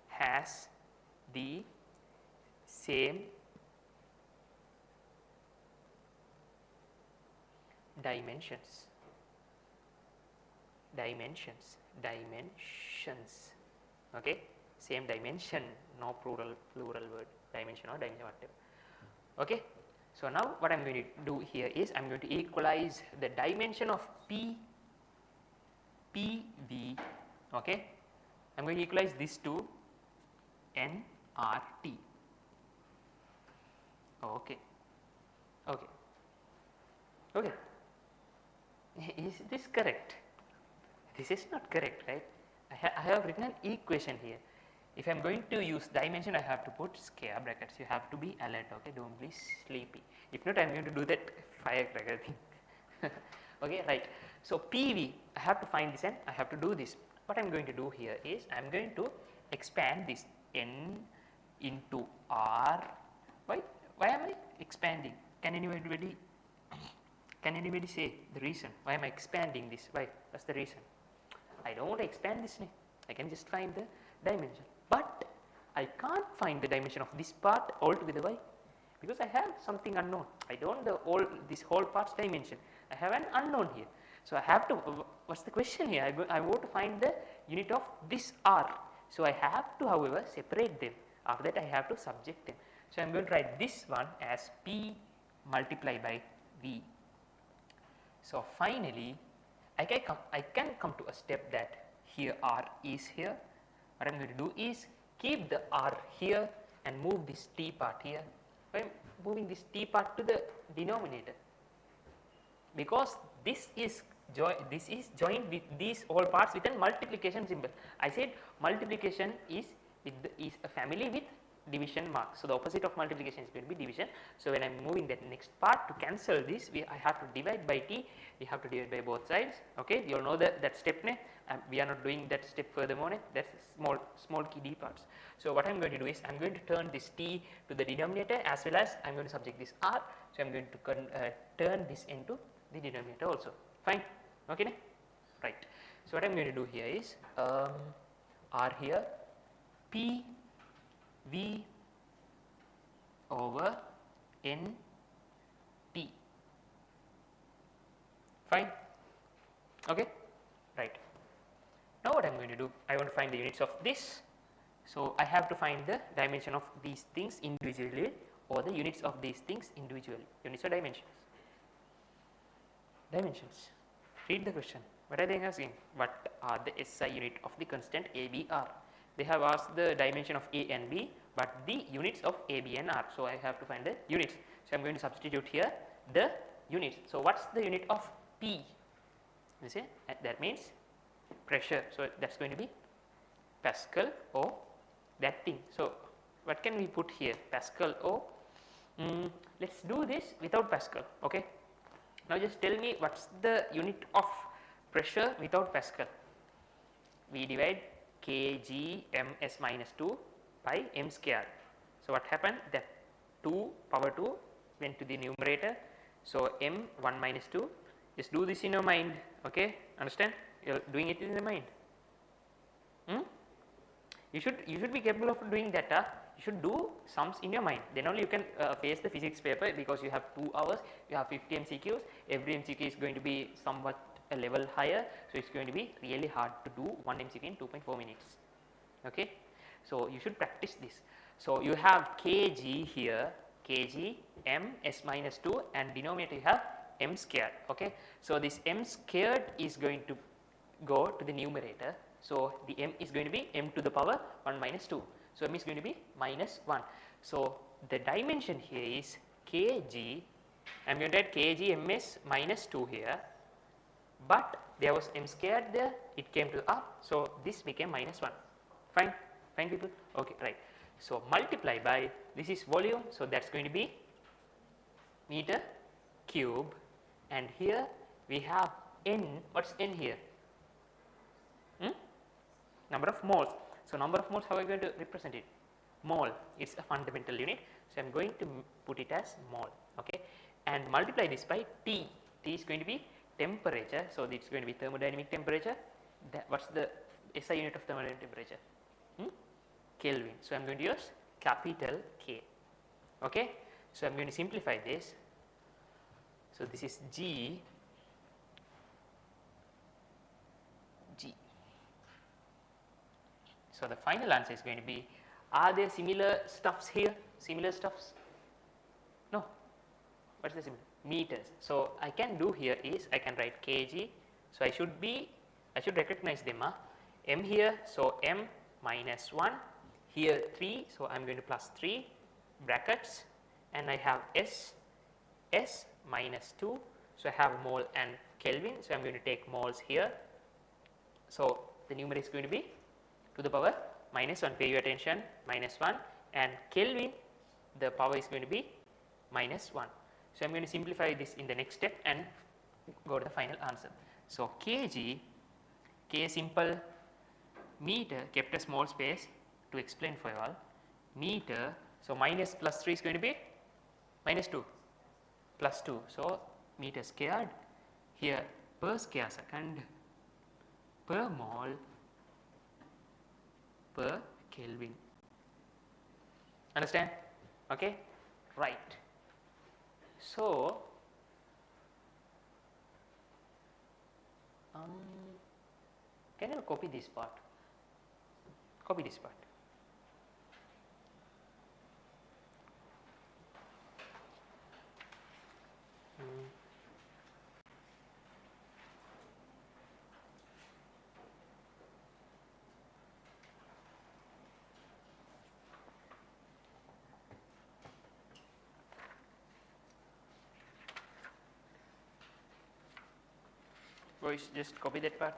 has the same dimensions. Okay, same dimension, no plural word, dimension or dimension, whatever. Okay, so now what I am going to do here is I am going to equalize the dimension of PV. Okay, I am going to equalize this to nRT. Okay. Is this correct? This is not correct, right? I have written an equation here. If I am going to use dimension, I have to put square brackets. You have to be alert, okay? Don't be sleepy. If not, I am going to do that firecracker thing. Okay, right. So PV, I have to find this and I have to do this. what I am going to do here is I am going to expand this n into r. Why am I expanding? Can anybody say the reason? Why am I expanding this? Why? What's the reason? I don't want to expand this. I can just find the dimension, but I can't find the dimension of this part altogether. Why? Because I have something unknown. I don't know this whole part's dimension. I have an unknown here. So I have to, what's the question here? I want to find the unit of this r. So I have to, however, separate them. After that I have to subject them. So I am going to write this one as P multiplied by V. So finally I can come to a step that here r is here. What I am going to do is keep the r here and move this t part here. I am moving this t part to the denominator, because this is joined with these all parts with a multiplication symbol. I said multiplication is a family with division mark. So the opposite of multiplication is going to be division. So when I am moving that next part, to cancel this, I have to divide by t. We have to divide by both sides. Okay, you all know that step. We are not doing that step furthermore. That's small key parts. So what I am going to do is I am going to turn this t to the denominator, as well as I am going to subject this r. So I am going to turn this into the denominator also. Fine. Okay, right. So what I am going to do here is r here p v over n t. Fine. Okay, right. Now what I am going to do, I want to find the units of this. So I have to find the dimension of these things individually, or the units of these things individually. Units or dimensions? Dimensions. Read the question. What are they asking? What are the SI unit of the constant A, B, R? They have asked the dimension of A and B, but the units of A, B and R. So I have to find the units. So I am going to substitute here the units. So what's the unit of P? You see, that means pressure. So that's going to be Pascal or that thing. So what can we put here? Pascal or let's do this without Pascal. Okay. Now just tell me what's the unit of pressure without Pascal. We divide kg ms minus 2 by m square. So what happened? That 2 power 2 went to the numerator. So m 1 minus 2. Just do this in your mind. Okay, understand? You're doing it in the mind. You should be capable of doing that. You should do sums in your mind. Then only you can face the physics paper, because you have 2 hours. You have 50 MCQs. Every MCQ is going to be somewhat a level higher. So it's going to be really hard to do one MCQ in 2.4 minutes. Okay, so you should practice this. So you have kg here, kg m s minus 2, and denominator you have m squared. Okay, so this m squared is going to go to the numerator. So the m is going to be m to the power 1 minus 2. So m is going to be minus 1. So the dimension here is kg. I am going to write kg ms minus 2 here, but there was m squared there, it came to up, so this became minus 1. Fine, fine people. Okay, right. So multiply by, this is volume, so that's going to be meter cube, and here we have n. What's n here? Number of moles. So number of moles, how are we going to represent it? Mole is a fundamental unit, so I am going to put it as mole. Okay, and multiply this by T. T is going to be temperature, so it's going to be thermodynamic temperature. What's the SI unit of thermodynamic temperature? Kelvin. So I am going to use capital K. Okay, so I am going to simplify this. So this is G. So the final answer is going to be, are there similar stuffs here? Similar stuffs? No. What is the similar? Meters. So I can do here is I can write kg. So I should recognize them. M here, so m minus 1. Here 3, so I am going to plus 3 brackets, and I have s minus 2. So I have mole and Kelvin. So I am going to take moles here. So the numerator is going to be to the power minus 1, pay your attention, minus 1, and Kelvin, the power is going to be minus 1. So I am going to simplify this in the next step and go to the final answer. So kg, k simple, meter, kept a small space to explain for you all. Meter, so minus plus 3 is going to be minus 2 plus 2. So, meter squared here per square second per mole per Kelvin. Understand? Okay, right. So, can you copy this part? Copy this part. Boys, just copy that part.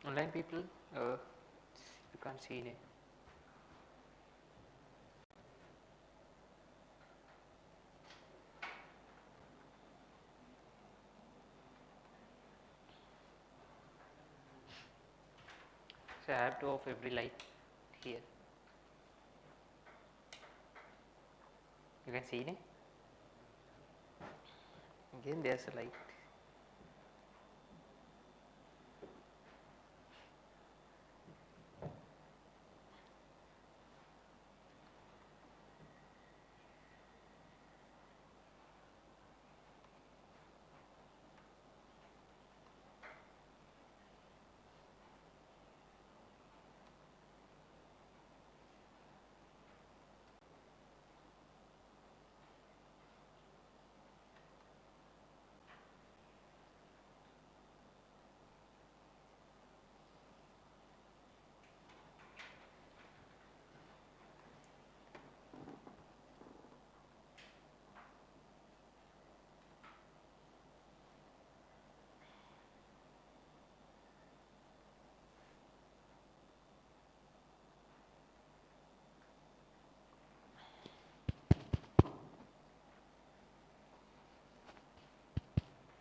Online people, you can't see it. So, I have to off every light here. You can see it. Again, there's a light.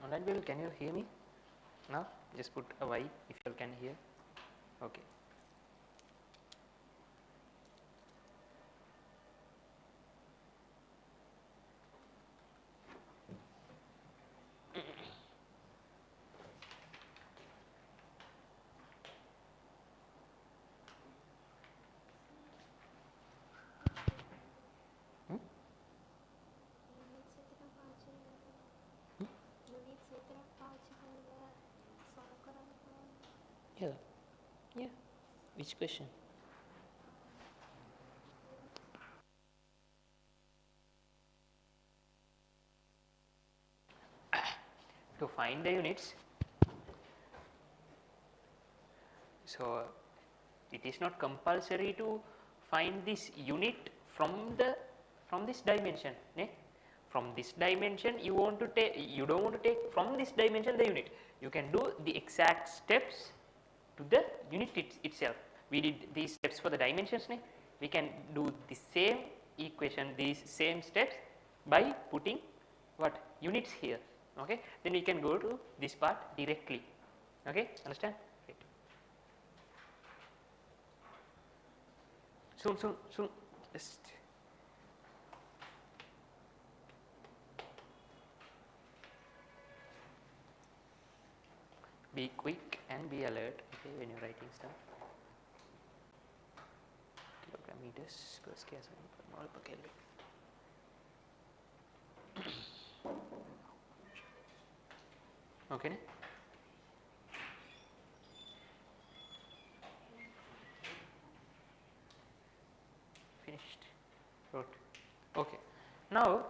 Online people, can you hear me? Now, just put a Y if you can hear. Okay. Yeah. Yeah. Which question? to find the units. So it is not compulsory to find this unit from this dimension. From this dimension you want to take, you don't want to take from this dimension the unit. You can do the exact steps to the unit itself. We did these steps for the dimensions. We can do the same equation, these same steps by putting what units here. Okay, then we can go to this part directly. Okay, understand? Right. Soon. Just be quick and be alert. Okay, when you're writing stuff. Kilogram meters per square centimeter per mole per Kelvin. Okay. Finished. Wrote. Okay. Now,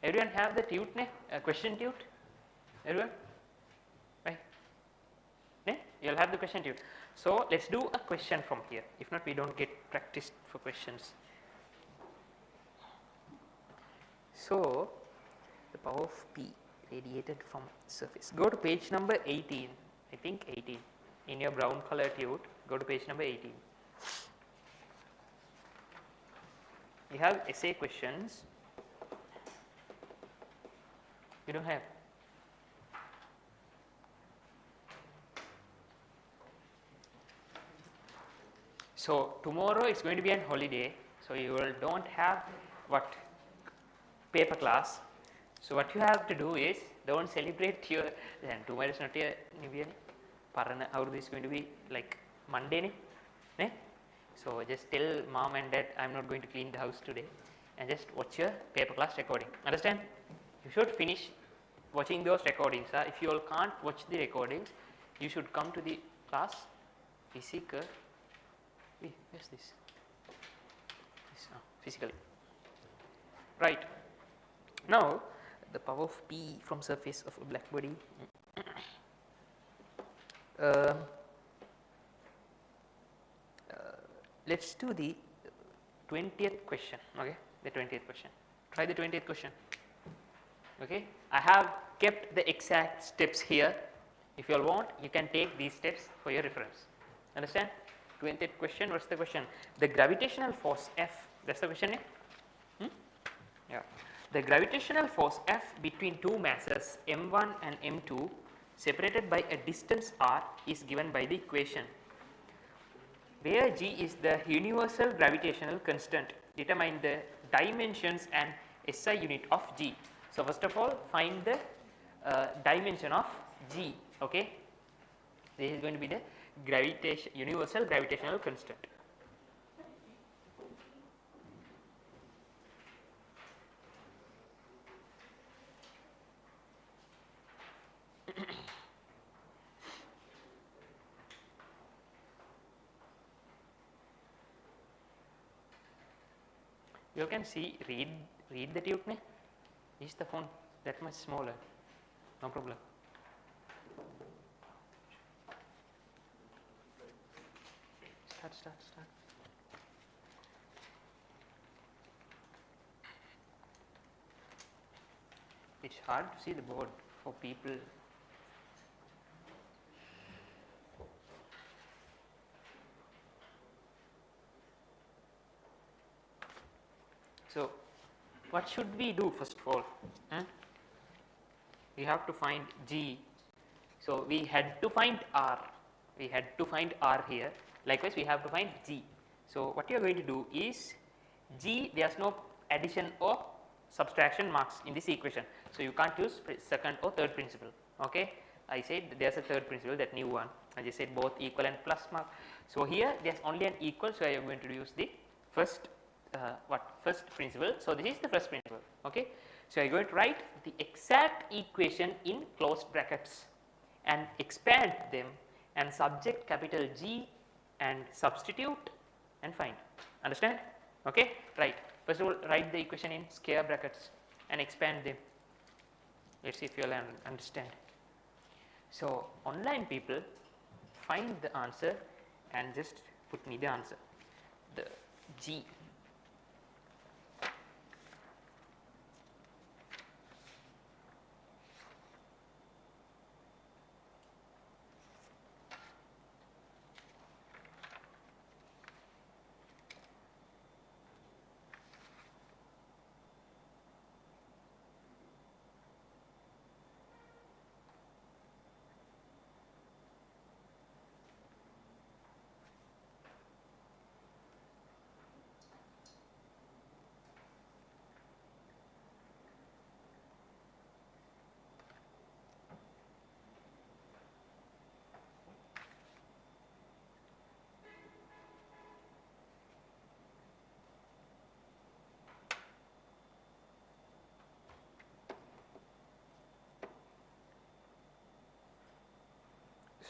everyone have the tute, question tute? Everyone? Right? You'll have the question tute. So, let's do a question from here. If not, we don't get practiced for questions. So, the power of P radiated from surface. Go to page number 18, I think 18. In your brown color tute, go to page number 18. We have essay questions. You don't have? So, tomorrow is going to be a holiday. So, you will don't have what? Paper class. So, what you have to do is don't celebrate your, then tomorrow is not a New Year. Parana Auru is going to be like Monday. So, just tell mom and dad I am not going to clean the house today and just watch your paper class recording. Understand? You should finish watching those recordings. If you all can't watch the recordings, you should come to the class physical. Where's this? Physically. Right. Now, the power of P from surface of a black body. Let's do the 20th question. Okay, the 20th question. Try the 20th question. Okay, I have kept the exact steps here. If you all want, you can take these steps for your reference. Understand? 20th question. What's the question? The gravitational force F. That's the question. Yeah. The gravitational force F between two masses m1 and m2 separated by a distance r is given by the equation. Where g is the universal gravitational constant, determine the dimensions and SI unit of g. So, first of all, find the dimension of g. Okay, this is going to be the universal gravitational constant. You can see, read the tube. Is the font that much smaller? No problem. Start. It's hard to see the board for people. So, what should we do first of all? We have to find G. So, we had to find R. We had to find R here. Likewise, we have to find G. So, what you are going to do is G, there is no addition or subtraction marks in this equation. So, you can't use second or third principle. Okay, I said there is a third principle, that new one. I just said both equal and plus mark. So, here there is only an equal. So, I am going to use the first first principle. So, this is the first principle. Okay. So, I am going to write the exact equation in closed brackets and expand them and subject capital G and substitute and find. Understand? Okay. Right. First of all, write the equation in square brackets and expand them. Let's see if you all understand. So online people find the answer and just put me the answer. The G.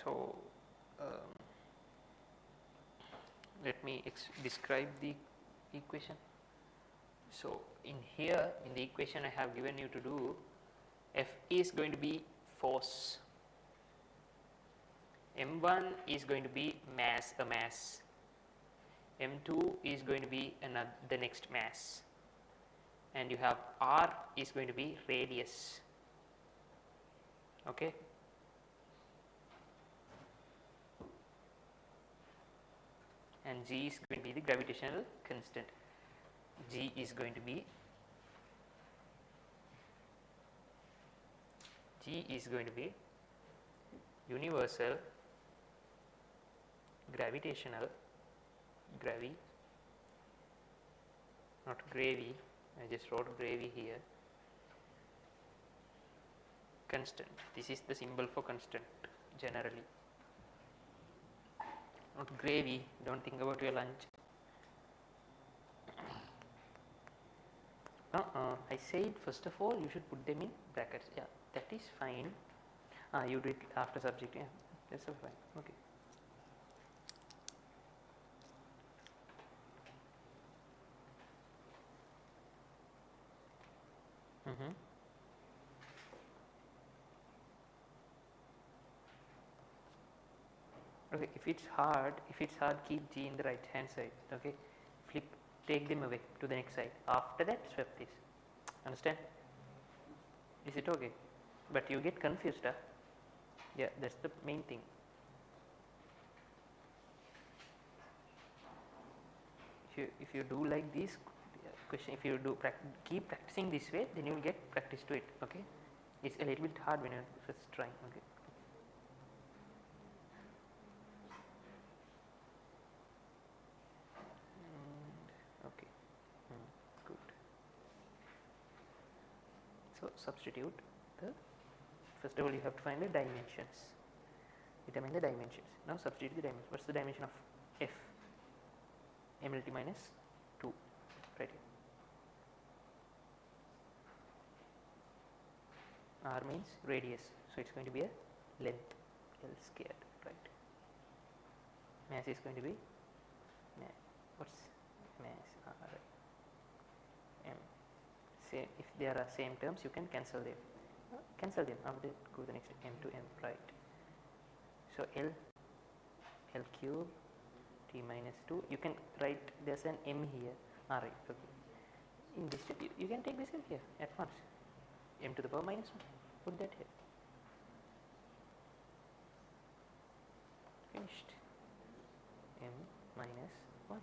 So let me describe the equation. So in here in the equation I have given you to do, F is going to be force, M1 is going to be mass, a mass, M2 is going to be the next mass, and you have R is going to be radius. Okay. And G is going to be the gravitational constant. G is going to be universal gravitational not gravy, I just wrote gravy here, constant. This is the symbol for constant generally. Not gravy, don't think about your lunch. I said first of all you should put them in brackets. Yeah, that is fine. You do it after subject. Yeah, that's fine. Okay. Okay, if it's hard, keep G in the right hand side. Okay, take them away to the next side. After that, swap this. Understand? Is it okay? But you get confused, huh? Yeah, that's the main thing. If you do like this question, if you do keep practicing this way, then you will get practice to it. Okay, it's a little bit hard when you're first trying. Okay. Okay. Good. So substitute the, first of all you have to find the dimensions. Determine the dimensions. Now substitute the dimensions. What's the dimension of F? MLT minus 2, right here. R means radius, so it's going to be a length, L squared, right? Mass is going to be, what's mass? R, M. Say if there are same terms, you can cancel them. After go to the next M to M, right? So L cube T minus 2. You can write there's an M here. All right. Okay. In this step, you can take this in here at once. M to the power minus 1. Put that here. Finished. M minus 1.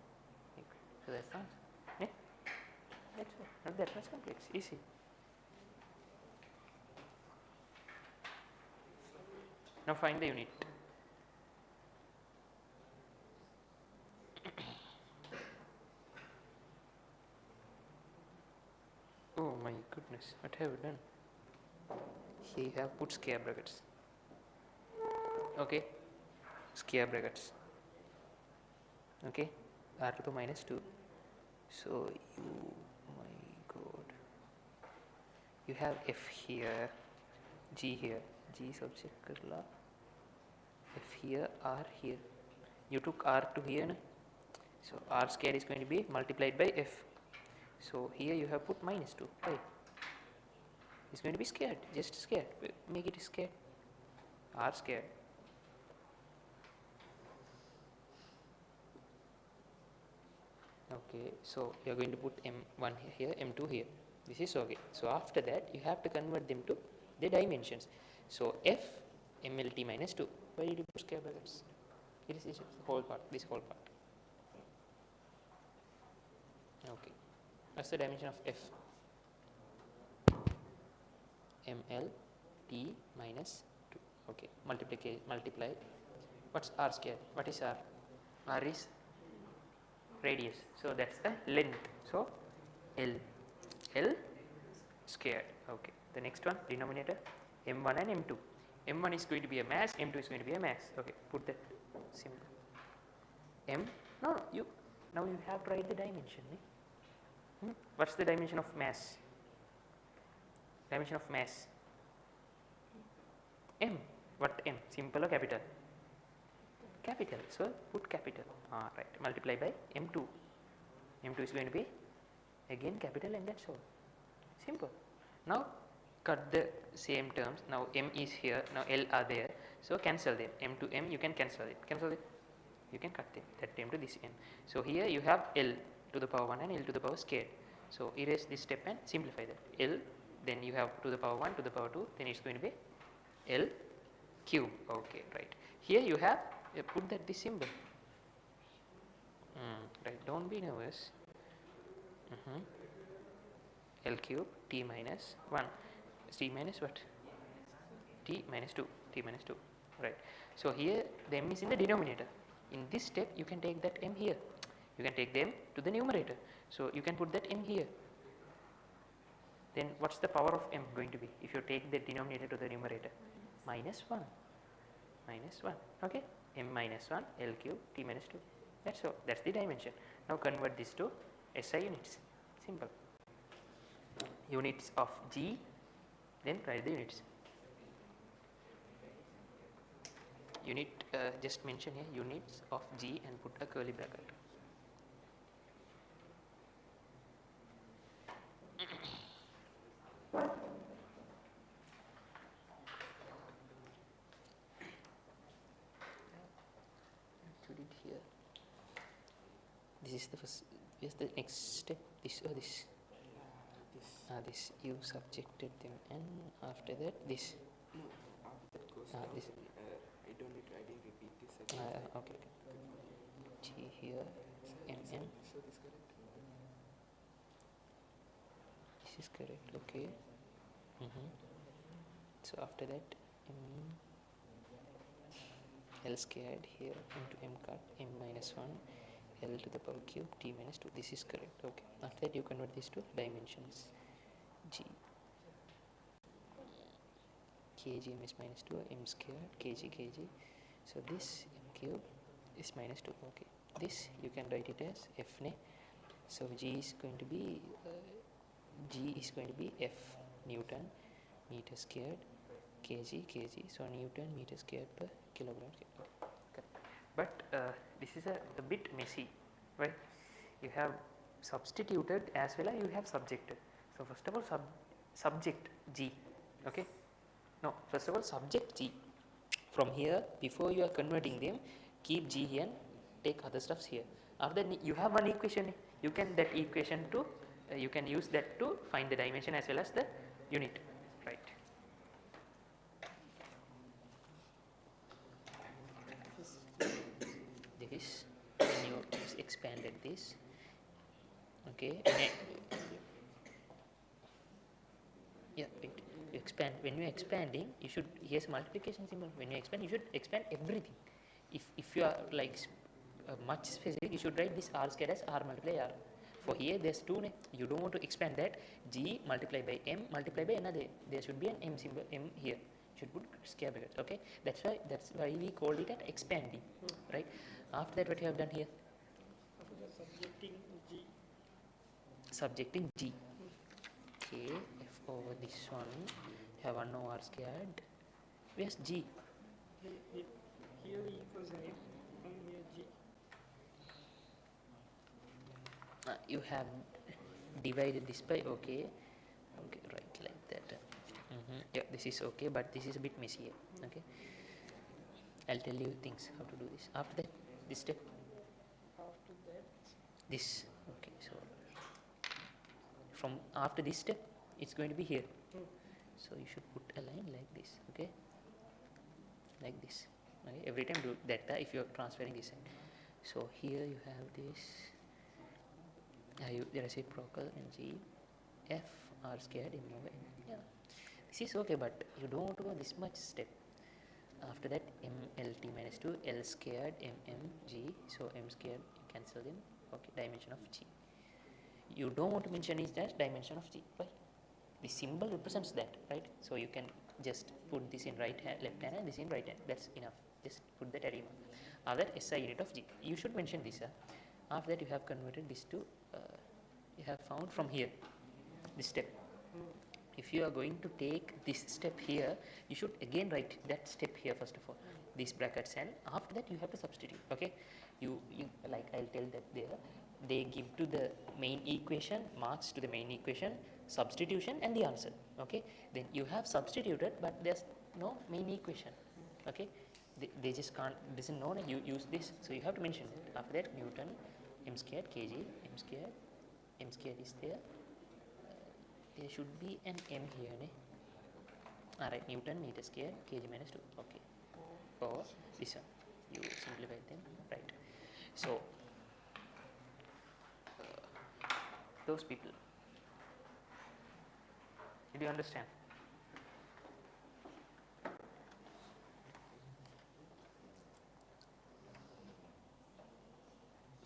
So that's the answer. Yeah. That's it. Not that much complex. Easy. Now find the unit. Oh my goodness, what have you done? Here you have put square brackets. Okay, square brackets. Okay, R to the minus 2. So my god, you have F here, G here, G subject karla, F here, R here. You took R to here, na? So R square is going to be multiplied by F. So here you have put minus 2, right? It's going to be squared, just squared. Make it squared. R squared. Okay, so you are going to put M1 here, M2 here. This is okay. So after that, you have to convert them to the dimensions. So F MLT minus 2. Why did you put square brackets? It is the whole part, this whole part. Okay. What's the dimension of F? ML T minus 2. Okay. Multiply. What's R squared? What is R? R is radius. So that's the length. So L squared. Okay. The next one, denominator, M1 and M2. M1 is going to be a mass, M2 is going to be a mass. Okay. Put that symbol. No, you now you have to write the dimension. What's the dimension of mass? Dimension of mass. M. What M? Simple or capital? Capital. So put capital. Right. Multiply by M2. M2 is going to be again capital, and that's all. Simple. Now cut the same terms. Now M is here. Now L are there. So cancel them. M to M you can cancel it. Cancel it. You can cut them. That M to this M. So here you have L to the power 1 and L to the power squared. So erase this step and simplify that. L, then you have to the power 1 to the power 2, then it's going to be L cube. Okay, right. Here you have put that this symbol. Right, don't be nervous. L cube T minus 1. T minus what? T minus 2. T minus 2. Right. So here the M is in the denominator. In this step you can take that M here. You can take them to the numerator. So you can put that M here. Then what's the power of M going to be if you take the denominator to the numerator? Minus 1. Minus 1. Okay. M minus 1 L cube T minus 2. That's all. That's the dimension. Now convert this to SI units. Simple. Units of G, then write the units. Unit, just mention here units of G and put a curly bracket. Put it here. This is the first. Here's the next step. This or this. This you subjected them, and after that this. This. I don't need to. I didn't repeat this again. Okay. G here. MM. So this correct? This is correct. Okay. So after that, L squared here into M cut M minus 1 L to the power cube T minus 2. This is correct. Okay. After that you convert this to dimensions. G kg M is minus 2 M squared kg. So this M cube is minus 2. Okay. This you can write it as F ne. So G is going to be F Newton meter squared kg. So Newton meter squared per kilogram. Okay. But this is a bit messy, right? You have substituted as well as you have subjected. So first of all subject G. Okay. No, first of all subject G. From here, before you are converting them, keep G here and take other stuffs here. After that you have one equation. You can you can use that to find the dimension as well as the unit, right? This when you expanded this, okay. Yeah, wait. You expand. When you are expanding, you should. Here's multiplication symbol. When you expand, you should expand everything. If you are like much specific, you should write this R squared as R multiply R. For here, there's 2. You don't want to expand that. G multiplied by M multiplied by another. There should be an M symbol. M here. Should put square brackets. Okay. That's why we called it at expanding, right? After that, what you have done here? Subjecting G. Okay. F over this one. You have 1 over R squared. Where's G? Here E for Z, and here G. You have divided this by, okay, right, like that. Yeah, this is okay, but this is a bit messy here. Okay, I'll tell you things how to do this. After that, this step, After that, this. Okay, so from after this step, it's going to be here. So you should put a line like this. Okay, like this. Okay, every time do that if you're transferring this side. So here you have this. The reciprocal and G, F R squared M over N. Yeah, this is okay, but you don't want to go this much step. After that, M L T minus 2 L squared M M G. So M squared, you cancel them. Okay, dimension of G. You don't want to mention is that dimension of G. Why? The symbol represents that, right? So you can just put this in right hand, left hand, and this in right hand. That's enough. Just put that arima. After that, SI unit of G. You should mention this. After that, you have converted this to, you have found from here, this step. If you are going to take this step here, you should again write that step here first of all, these brackets, and after that you have to substitute. Okay, you like I'll tell that there, they give to the main equation, marks to the main equation, substitution and the answer. Okay, then you have substituted, but there's no main equation. Okay, they just can't, doesn't know that you use this, so you have to mention it. After that, Newton, m squared, kg, m squared is there. There should be an m here, ne? Alright, Newton meter square kg minus 2. Okay. For this one, you simplify them, right? So those people, did you understand?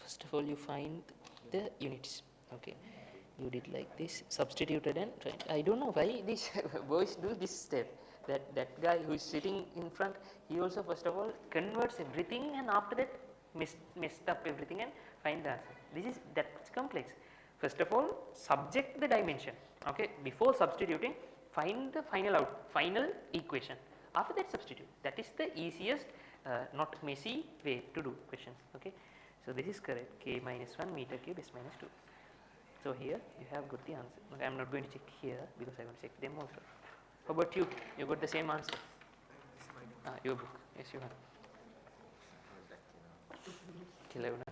First of all, you find the units. Okay, you did like this, substituted, and right. I don't know why these boys do this step. That guy who is sitting in front, he also first of all converts everything, and after that messed up everything and find the answer. That's complex. First of all, subject the dimension. Okay, before substituting, find the final equation. After that, substitute. That is the easiest, not messy way to do questions. Okay. So this is correct, k minus 1 meter cube s minus 2. So here you have got the answer. Okay, I am not going to check here because I want to check them also. How about you? You got the same answer? Your book. Yes, you have. Till 11.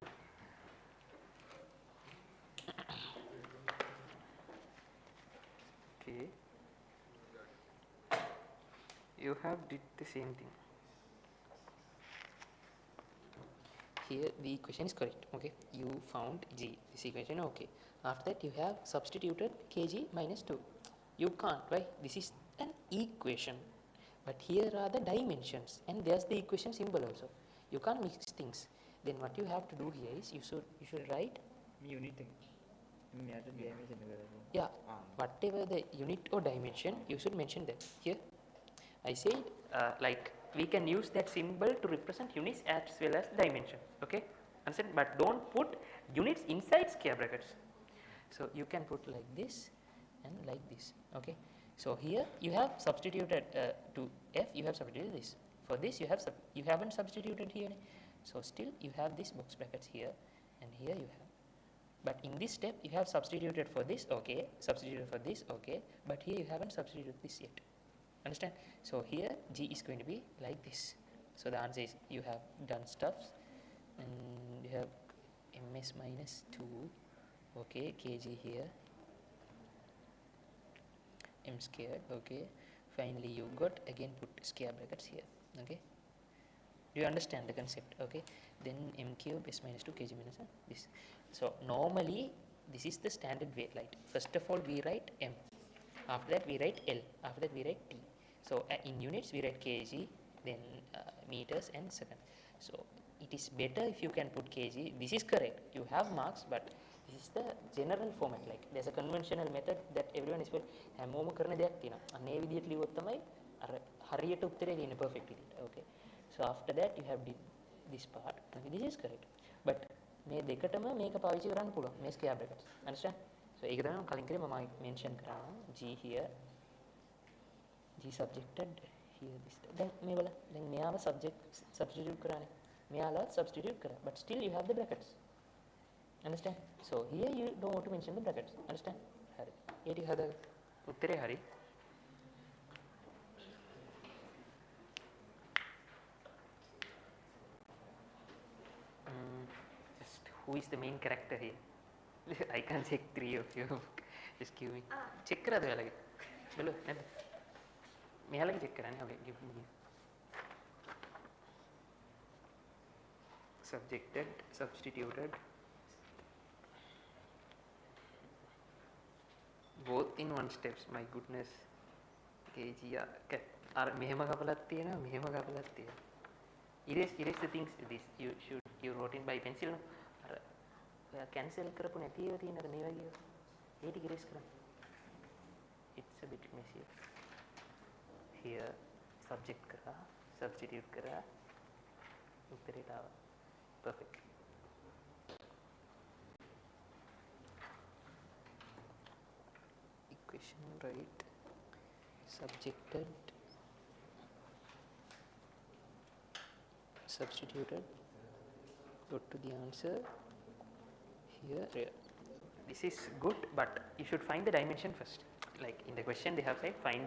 Okay. You have did the same thing. Here the equation is correct. Okay, you found G, this equation. Okay, after that you have substituted kg minus 2. You can't, right? This is an equation, but here are the dimensions and there's the equation symbol also. You can't mix things. Then what you have to do here is you should write unit. Yeah, whatever the unit or dimension, you should mention that. Here I said like we can use that symbol to represent units as well as dimension. Okay, understand? But don't put units inside square brackets. So you can put like this and like this. Okay, so here you have substituted to f, you have substituted this. For this you haven't substituted here. So still you have this box brackets here, and here you have. But in this step you have substituted for this. Okay, substituted for this. Okay, but here you haven't substituted this yet. Understand? So here G is going to be like this. So the answer is you have done stuffs, and you have ms minus 2. Okay, kg here, m squared. Okay, finally you got again put square brackets here. Okay, do you understand the concept? Okay, then m cube s minus 2 kg minus 1 this. So normally this is the standard way. Like first of all we write m, after that we write L, after that we write T. So in units we write kg, then meters and second. So it is better if you can put kg. This is correct, you have marks, but this is the general format. Like there's a conventional method that everyone is හැමෝම කරන දෙයක් තියෙනවා. අන්න ඒ විදිහට ලියුවොත් තමයි අර හරියට උත්තරේ දෙන්නේ perfect විදිහට. Okay, so after that you have did this part. Okay, this is correct, but මේ දෙකටම මේක පාවිච්චි කරන්න පුළුවන් මේ square brackets. Understand? So ඒක තමයි කලින් කරේ මම mention කරා G here, G subjected here this. Then මේවල දැන් මෙයාව substitute කරානේ. මෙයාලා substitute කරා, but still you have the brackets. Understand? So here you don't want to mention the brackets. Understand? හරි. ඒ ටික හදා උත්තරේ හරි. who is the main character here? I can't check three of you. Just give me. Check කරාද ඔයාලගේ? බලන්න නැද්ද? මෙයාලගේ check කරන්නේ. Okay, give me. Subjected, substituted. Both in one steps. My goodness. KG අර මෙහෙම කපලක් තියෙනවා මෙහෙම කපලක් තියෙනවා. Erase the things this you wrote in by pencil no. අර ඔයා cancel කරපු නැති ඒවා තියෙන අර මේ වගේ ඒ ටික erase කරන්න. It's a bit messy. Here subject කරා substitute කරා උත්තරේට ආවා. Perfect. Equation right. Subjected, substituted, got to the answer here. This is good, but you should find the dimension first. Like in the question they have said find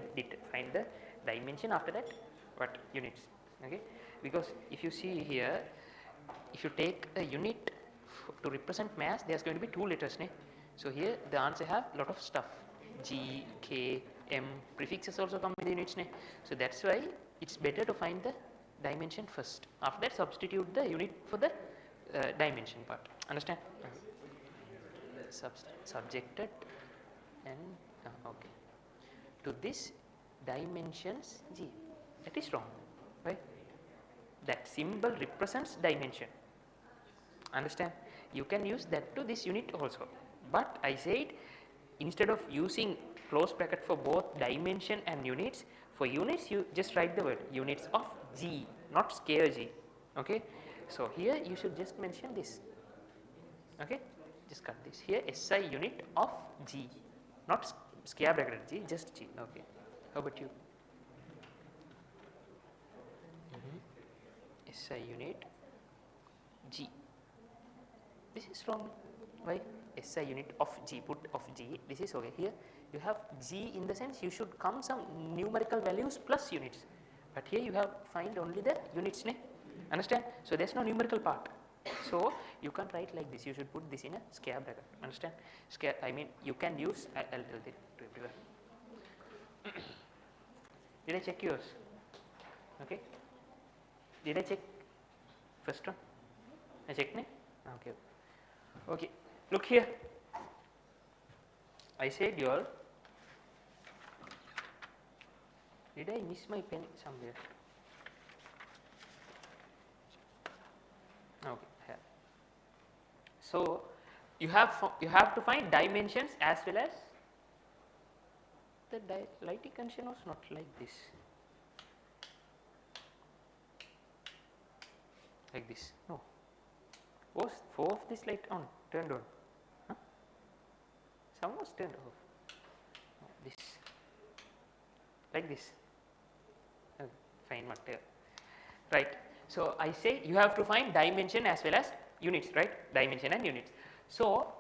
the dimension, after that what units, okay? Because if you see here, if you take a unit to represent mass, there's going to be two letters, ne? So here the answer have lot of stuff, G, K, M, prefixes also come with the units, ne? So that's why it's better to find the dimension first. After that substitute the unit for the dimension part. Understand? Subjected and okay. To this dimensions G. That is wrong, right? That symbol represents dimension. Understand? You can use that to this unit also. But I said instead of using close bracket for both dimension and units, for units you just write the word units of G, not square G. Okay? So here you should just mention this. Okay? Just cut this. Here SI unit of G, not square bracket G, just G. Okay. How about you? SI unit G. This is wrong. Why? SI unit of G, put of G. This is okay. Here you have G in the sense you should come some numerical values plus units. But here you have find only the units. Ne? Understand? So there's no numerical part. So you can't write like this. You should put this in a square bracket. Understand? Square. I mean you can use. I'll tell it to everyone. Did I check yours? Okay. Did I check first one? I checked ne? Okay. Okay. Look here. I said you all. Did I miss my pen somewhere? Okay. Here. So you have to find dimensions as well as the lighting condition was not like this. Like this. No. Was 4 of this light on? Turned on? Huh? Some was turned off. No, this. Like this. Fine matter. Right. So I say you have to find dimension as well as units, right? Dimension and units. So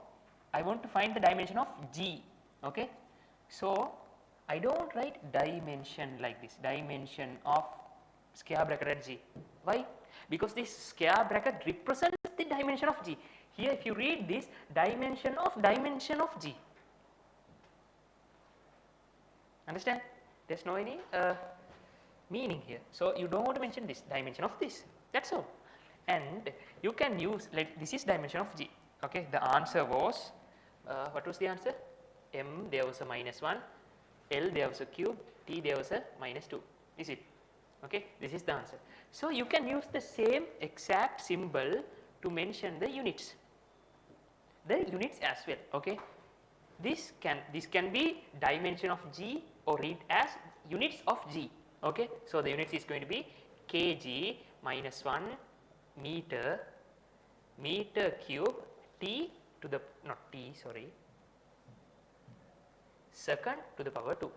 I want to find the dimension of G. Okay. So I don't write dimension like this. Dimension of square bracket at G. Why? Because this square bracket represents the dimension of G. Here if you read this, dimension of G. Understand? There's no any meaning here. So you don't want to mention this dimension of this. That's all. And you can use like this is dimension of G. Okay. The answer was what was the answer? M there was a -1, L there was a cube, T there was a -2. Is it? Okay. This is the answer. So you can use the same exact symbol to mention the units. The units as well. Okay. This can be dimension of G or read as units of G. Okay. So the units is going to be kg -1 meter cube T to the second to the power 2.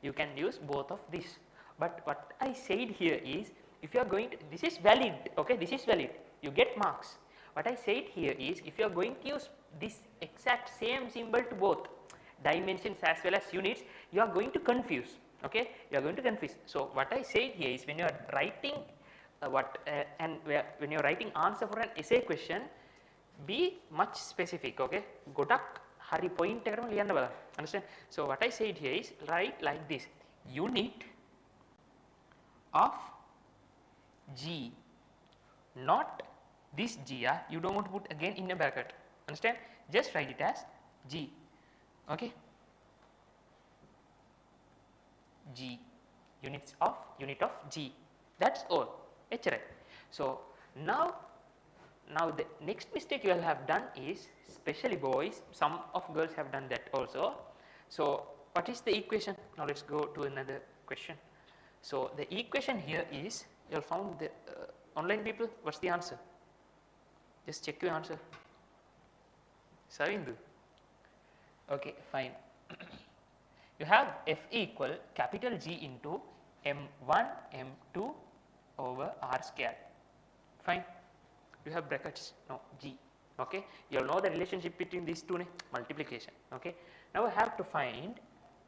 You can use both of these. But what I said here is if you are going to, this is valid, okay, this is valid, you get marks. What I said here is if you are going to use this exact same symbol to both dimensions as well as units, you are going to confuse, okay, you are going to confuse. So what I said here is when you are writing when you are writing answer for an essay question, be much specific. Okay, godak hari point එකටම ලියන්න බලන්න. Understand? So what I said here is write like this: unit of G, not this G. You don't want to put again in a bracket. Understand? Just write it as G. Okay, G, unit of G. That's all. HRI. So now the next mistake you will have done is, especially boys, some of girls have done that also. So what is the equation? Now let's go to another question. So the equation here is, you have found the online people, what's the answer? Just check your answer. Savindu. Okay, fine. You have F equal capital G into M1 M2 over R square. Fine. You have brackets, no, G. Okay, you all know the relationship between these two, multiplication. Okay, now I have to find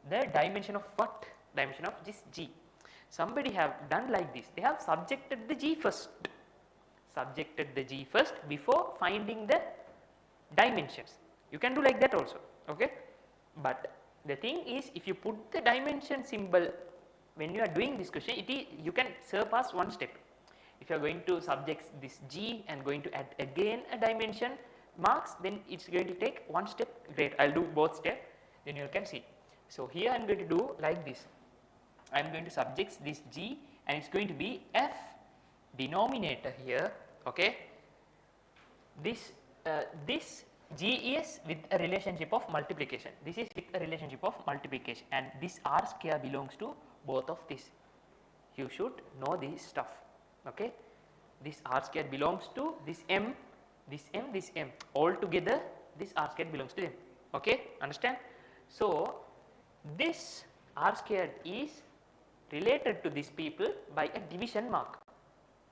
the dimension of what? Dimension of this G. Somebody have done like this. They have subjected the G first. Subjected the G first before finding the dimensions. You can do like that also. Okay, but the thing is, if you put the dimension symbol when you are doing this question, you can surpass one step. If you are going to subject this G and going to add again a dimension marks, then it's going to take one step. Great, I'll do both steps, then you can see. So here I'm going to do like this. I'm going to subject this G and it's going to be F denominator here. Okay, this G is with a relationship of multiplication. This is with a relationship of multiplication, and this R square belongs to both of this. You should know this stuff. Okay, this R square belongs to this M, this M, this M. All together, this R square belongs to them. Okay, understand? So this R square is related to these people by a division mark.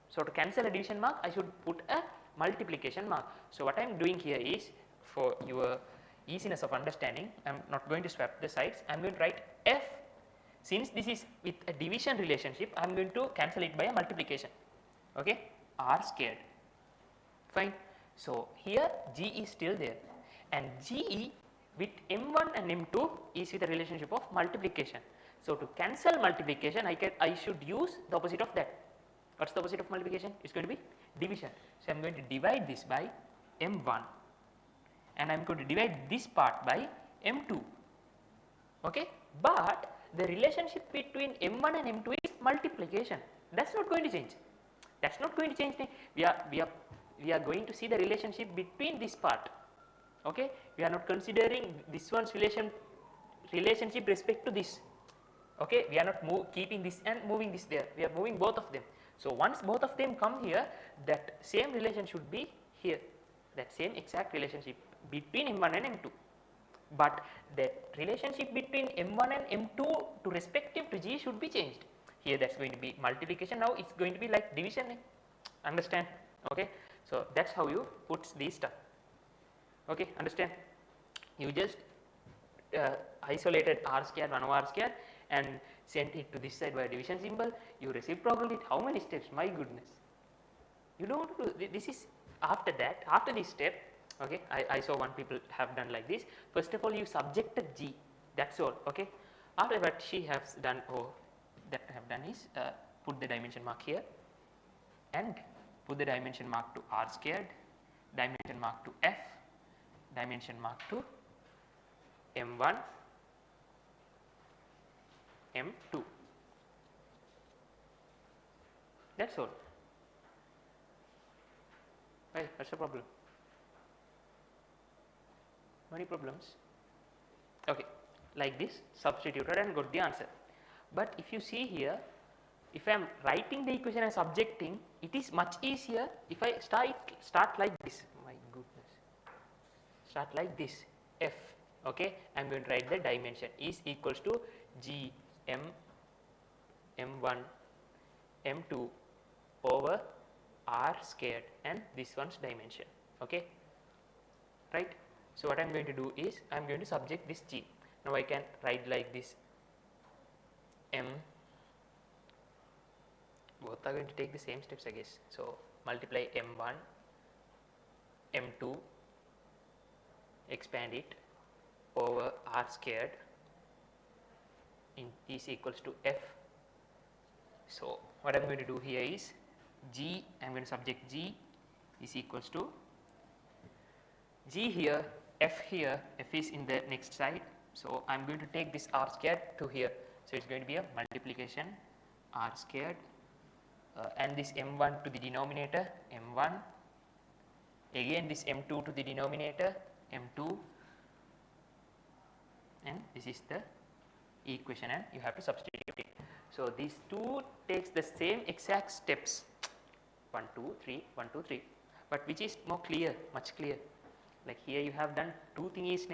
So to cancel a division mark, I should put a multiplication mark. So what I am doing here is, for your easiness of understanding, I am not going to swap the sides. I am going to write F. Since this is with a division relationship, I am going to cancel it by a multiplication. Okay, R squared. Fine. So here G is still there, and G with M1 and M2 is with a relationship of multiplication. So to cancel multiplication, I should use the opposite of that. What's the opposite of multiplication? It's going to be division. So I'm going to divide this by M1, and I'm going to divide this part by M2. Okay, but the relationship between M1 and M2 is multiplication. That's not going to change. That's not going to change. We are going to see the relationship between this part. Okay, we are not considering this one's relationship respect to this. Okay, we are not keeping this and moving this there. We are moving both of them. So once both of them come here, that same relation should be here. That same exact relationship between M1 and M2. But the relationship between M1 and M2 to respective to G should be changed. Here that's going to be multiplication. Now it's going to be like division. Understand? Okay. So that's how you put these stuff. Okay, understand? You just isolated R square, 1 over R square, and sent it to this side by a division symbol. You reciprocated it. How many steps? My goodness. You don't do this. Is after that, after this step. Okay, I saw one people have done like this. First of all, you subjected G. That's all. Okay. After what she has done, that I have done is put the dimension mark here, and put the dimension mark to R squared, dimension mark to F, dimension mark to M1, M2. That's all. Why? What's the problem? Many problems. Okay, like this, substituted and got the answer. But if you see here, if I am writing the equation and subjecting, it is much easier if I start like this. My goodness. Start like this. F. Okay, I am going to write the dimension is equals to G M M1 M2 over R squared and this one's dimension. Okay, right? So what I am going to do is I am going to subject this G. Now I can write like this. M, both are going to take the same steps, I guess. So multiply M1 M2 expand it over r squared is equals to f. So what I am going to do here is g, I am going to subject g is equals to g here, f is in the next side. So I am going to take this r squared to here. So it is going to be a multiplication r squared and this m1 to the denominator m1, again this m2 to the denominator m2, and this is the equation and you have to substitute it. So these two takes the same exact steps 1 2 3 1 2 3, but which is more clear, much clear. Like here you have done two thingies,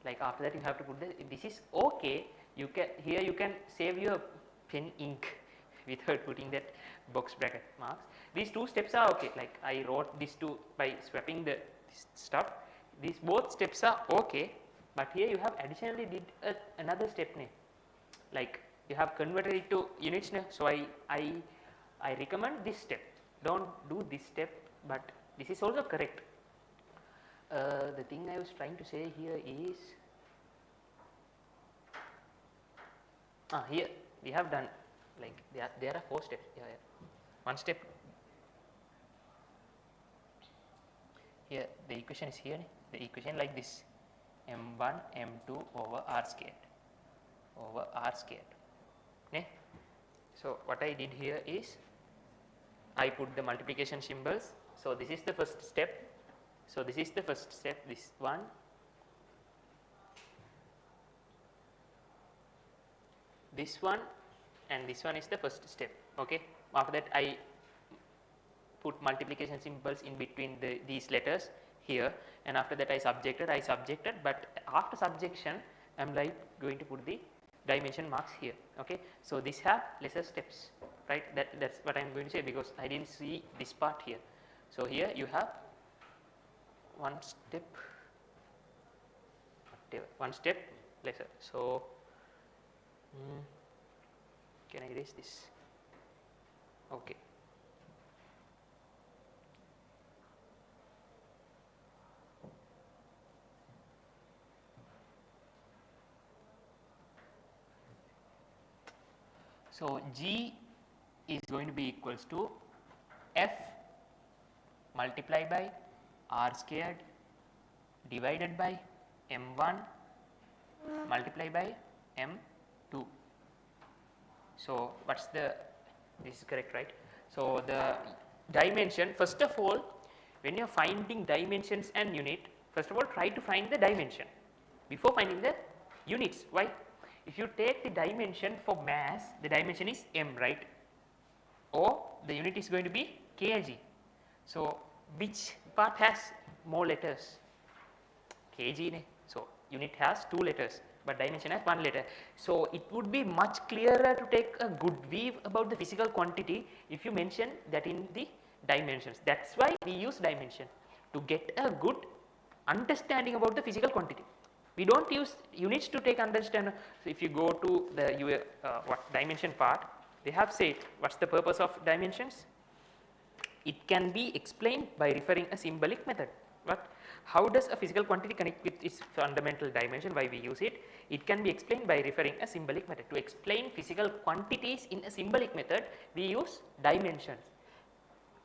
like after that you have to put this is okay. You can here you can save your pen ink without putting that box bracket marks. These two steps are okay, like I wrote these two by swapping the stuff. These both steps are okay, but here you have additionally did another step, like you have converted it to units. So I recommend this step, don't do this step, but this is also correct. The thing I was trying to say here is here we have done, like there are 4 steps. Yeah. One step here, the equation is here, the equation like this m1 m2 over r squared. Okay. So what I did here is I put the multiplication symbols. So this is the first step. So this is the first step, this one. This one and this one is the first step. Okay. After that I put multiplication symbols in between these letters here, and after that I subjected, but after subjection I am like going to put the dimension marks here. Okay. So this have lesser steps, right? That's what I am going to say, because I didn't see this part here. So here you have one step lesser. So can I erase this? Okay. So G is going to be equals to F multiplied by R squared divided by M1 multiplied by M2. So what's this is correct, right? So the dimension, first of all, when you are finding dimensions and unit, first of all try to find the dimension before finding the units. Why? If you take the dimension for mass, the dimension is m, right? Or the unit is going to be kg. So which part has more letters? Kg. So unit has 2 letters, but dimension has 1 letter. So it would be much clearer to take a good view about the physical quantity if you mention that in the dimensions. That's why we use dimension, to get a good understanding about the physical quantity. We don't use units to take understand. So if you go to the dimension part, they have said what's the purpose of dimensions. It can be explained by referring a symbolic method. But how does a physical quantity connect with its fundamental dimension? Why we use it? It can be explained by referring a symbolic method. To explain physical quantities in a symbolic method, we use dimensions.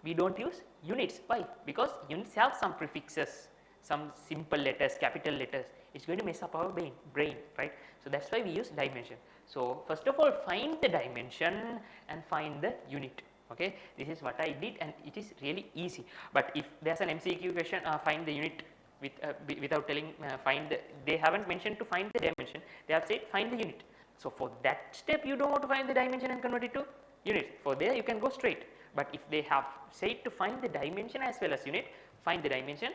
We don't use units. Why? Because units have some prefixes, some simple letters, capital letters. It's going to mess up our brain, right? So that's why we use dimension. So first of all, find the dimension and find the unit. Okay, this is what I did, and it is really easy. But if there's an MCQ question, find the unit without telling they haven't mentioned to find the dimension. They have said find the unit. So for that step, you don't want to find the dimension and convert it to units. For there, you can go straight. But if they have said to find the dimension as well as unit, find the dimension,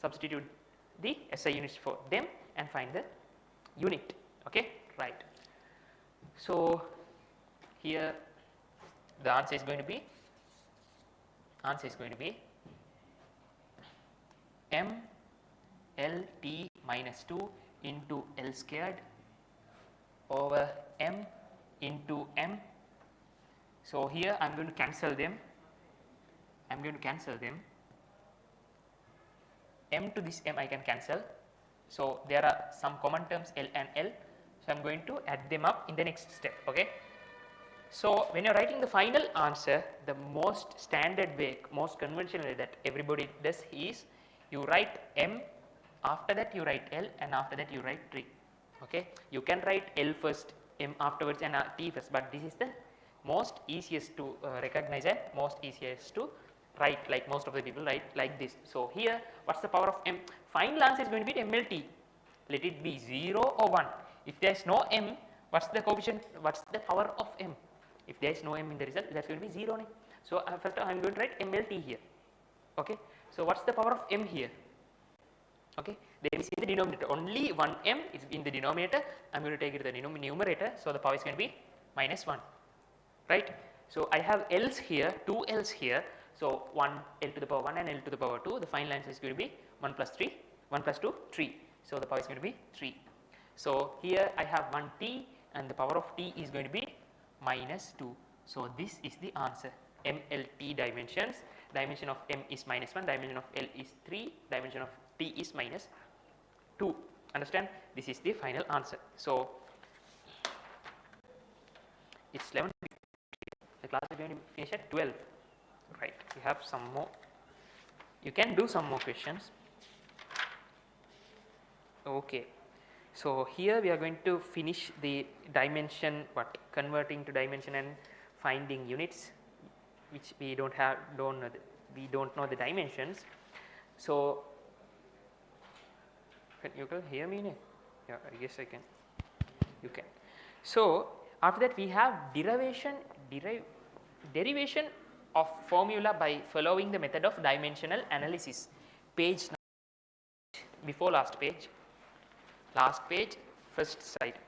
substitute the SI units for them, and find the unit. Okay, right. So here the answer is going to be m L T minus 2 into L squared over m into m. So here I am going to cancel them. M to this m I can cancel. So there are some common terms L and L. So I am going to add them up in the next step. Okay. So when you are writing the final answer, the most standard way, most conventional way that everybody does is you write M, after that you write L, and after that you write T. Okay. You can write L first, M afterwards, and T first, but this is the most easiest to recognize and most easiest to write, like most of the people write like this. So here what is the power of M? Final answer is going to be MLT. Let it be 0 or 1. If there is no M, what is the coefficient, what is the power of M? If there is no M in the result, that is going to be 0. So first I am going to write MLT here. Okay. So what is the power of M here? Okay. There is in the denominator, only one M is in the denominator. I am going to take it to the numerator. So the power is going to be -1, right. So I have L's here, 2 L's here. So 1 L to the power 1 and L to the power 2. The final answer is going to be 1 plus 3, 1 plus 2, 3. So the power is going to be 3. So here I have 1 T and the power of T is going to be -2. So this is the answer. MLT dimensions. Dimension of M is -1, dimension of L is 3, dimension of T is -2. Understand? This is the final answer. So it's 11. The class is going to finish at 12. Right. We have some more. You can do some more questions. Okay. So here we are going to finish the dimension, converting to dimension and finding units, which we don't know the dimensions. So you can hear me? Yeah, I guess I can. You can. So after that we have derivation of formula by following the method of dimensional analysis. Page before last page, first side.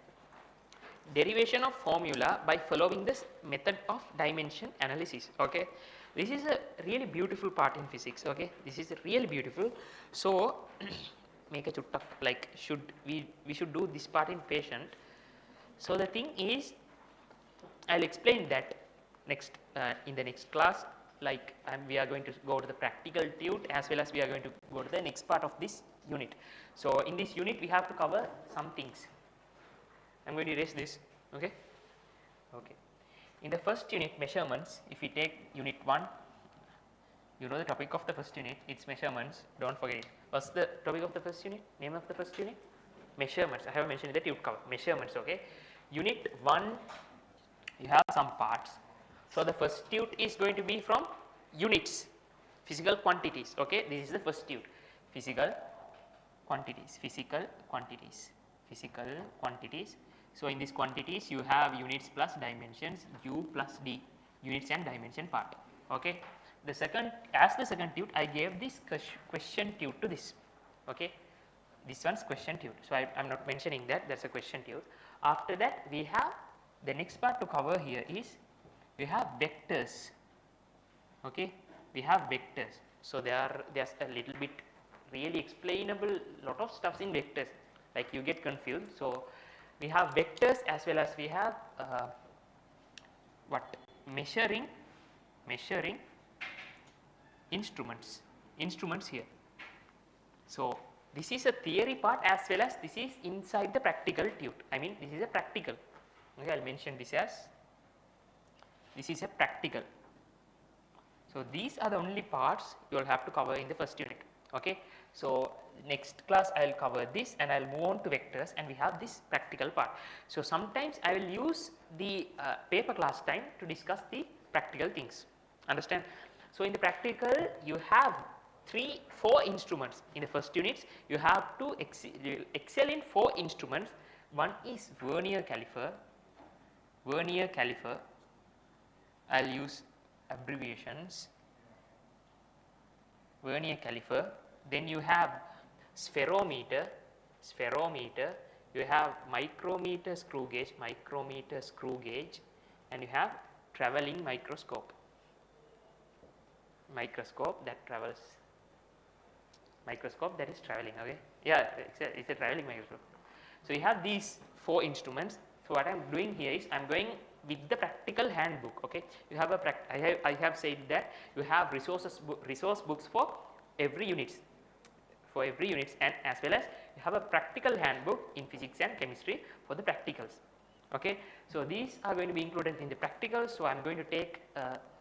Derivation of formula by following this method of dimension analysis. Okay, this is a really beautiful part in physics. Okay, this is really beautiful. So make a chutta, like we should do this part in patient. So the thing is, I'll explain that next in the next class. Like we are going to go to the practical tute as well as we are going to go to the next part of this unit. So in this unit we have to cover some things. I am going to erase this. Okay. Okay. In the first unit, measurements, if we take unit 1, you know the topic of the first unit, it's measurements, don't forget it. What's the topic of the first unit? Name of the first unit? Measurements. I have mentioned that you cover measurements. Okay. Unit 1, you have some parts. So the first tute is going to be from units, physical quantities. Okay. This is the first tute. Physical quantities. So in these quantities you have units plus dimensions, U plus D, units and dimension part. Okay. The second tute I gave this question tute to this. Okay. This one's question tute. So I am not mentioning that, that's a question tute. After that we have the next part to cover here is we have vectors. Okay. We have vectors. So there's a little bit really explainable lot of stuffs in vectors, like you get confused. So we have vectors as well as we have measuring instruments here. So this is a theory part as well as this is inside the practical tute. I mean this is a practical. Okay, I'll mention this as this is a practical. So these are the only parts you will have to cover in the first unit. Okay. So next class I will cover this and I will move on to vectors, and we have this practical part. So sometimes I will use the paper class time to discuss the practical things. Understand? So in the practical you have 4 instruments. In the first units you have to excel in 4 instruments. One is vernier caliper. I will use abbreviations. Vernier caliper. Then you have spherometer, you have micrometer screw gauge, and you have travelling microscope that is travelling. Okay, yeah, it's a travelling microscope. So you have these 4 instruments. So what I am doing here is I am going with the practical handbook. Okay, you have I have said that you have resource books for every unit, and as well as you have a practical handbook in physics and chemistry for the practicals. Okay, so these are going to be included in the practicals. So I'm going to take,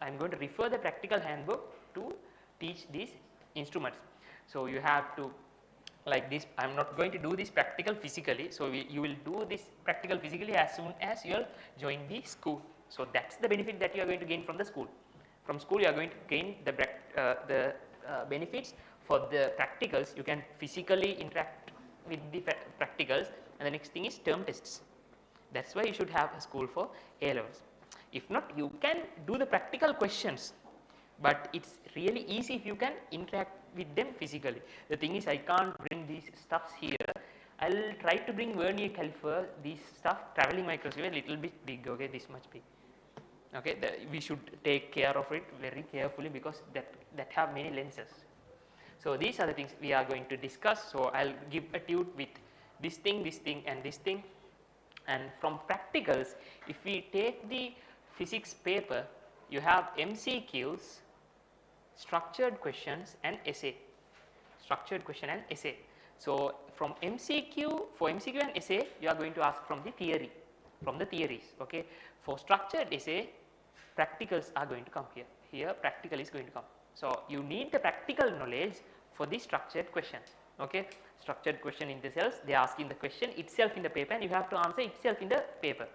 I'm going to refer the practical handbook to teach these instruments. So you have to like this. I'm not going to do this practical physically. So you will do this practical physically as soon as you join the school. So that's the benefit that you are going to gain from the school. From school you are going to gain the benefits. For the practicals you can physically interact with the practicals, and the next thing is term tests. That's why you should have a school for A levels. If not, you can do the practical questions, but it's really easy if you can interact with them physically. The thing is, I can't bring these stuffs here. I'll try to bring vernier caliper, these stuff, traveling microscope a little bit big, okay, this much big. Okay, we should take care of it very carefully because that have many lenses. So these are the things we are going to discuss. So I'll give a tute with this thing and this thing. And from practicals, if we take the physics paper, you have MCQs, structured questions and essay. Structured question and essay. So from MCQ, for MCQ and essay, you are going to ask from the theory, from the theories. Okay. For structured essay, practicals are going to come here. Here practical is going to come. So you need the practical knowledge for the structured question. Okay, structured question in the cells, they are asking the question itself in the paper and you have to answer itself in the paper.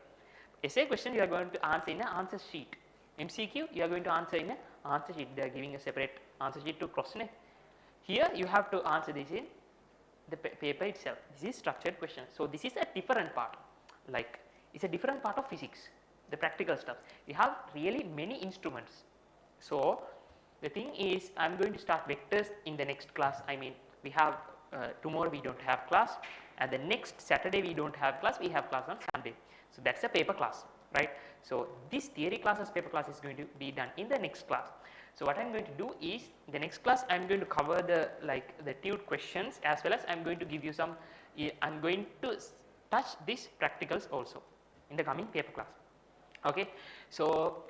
Essay question you are going to answer in an answer sheet. MCQ you are going to answer in an answer sheet. They are giving a separate answer sheet to question. Here you have to answer this in the paper itself. This is structured question. So this is a different part, like it's a different part of physics, the practical stuff. We have really many instruments. So the thing is, I am going to start vectors in the next class. I mean, we have tomorrow we don't have class, and the next Saturday we don't have class, we have class on Sunday. So that's a paper class, right? So this theory classes, paper class is going to be done in the next class. So what I am going to do is, the next class I am going to cover the tute questions, as well as I am going to give you some, I am going to touch these practicals also in the coming paper class. Okay, so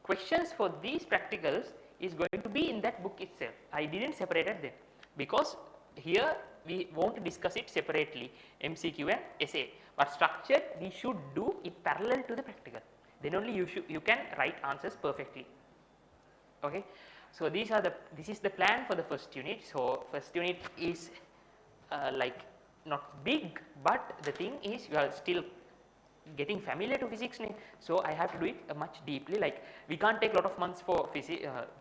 questions for these practicals is going to be in that book itself. I didn't separate them because here we won't discuss it separately, MCQ and essay, but structured we should do it parallel to the practical. Then only you can write answers perfectly. Okay, so this is the plan for the first unit. So first unit is like not big, but the thing is you are still getting familiar to physics, so I have to do it much deeply. Like we can't take a lot of months for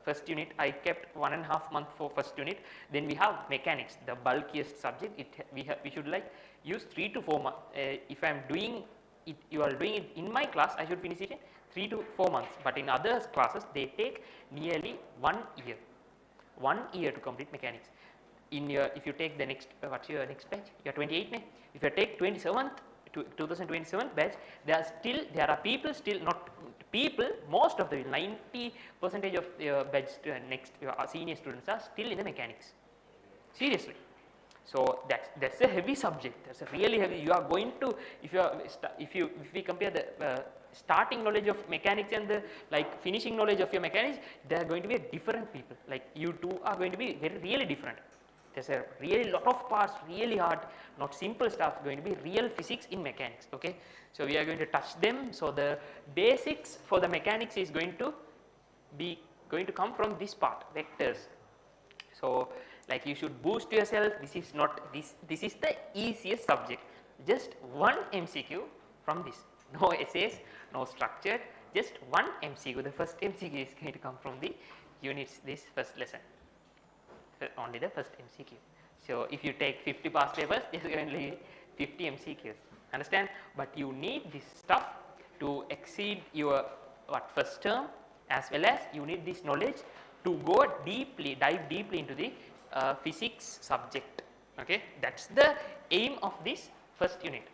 first unit. I kept 1.5 months for first unit. Then we have mechanics, the bulkiest subject. We should like use 3 to 4 months. If I am doing it, you are doing it in my class, I should finish it in 3 to 4 months. But in other classes, they take nearly 1 year. 1 year to complete mechanics. In your, if you take the next, what's your next batch? You are 28, ne? If you take 27th. 2027 batch, there are people still not people, most of the 90% of your batch next your senior students are still in the mechanics, seriously. So that's a heavy subject. That's a really heavy. You are going to, if we compare the starting knowledge of mechanics and the like finishing knowledge of your mechanics, they are going to be a different people. Like you two are going to be really different. There's a really lot of parts, really hard, not simple stuff, going to be real physics in mechanics. Okay, so we are going to touch them. So the basics for the mechanics is going to come from this part, vectors. So like you should boost yourself. This is not this is the easiest subject. Just one MCQ from this. No essays, no structured, just one MCQ. The first MCQ is going to come from the units, this first lesson. Only the first MCQ. So if you take 50 past papers, there is only 50 MCQs. Understand? But you need this stuff to exceed your first term, as well as you need this knowledge to go deeply, dive deeply into the physics subject. Okay, that's the aim of this first unit.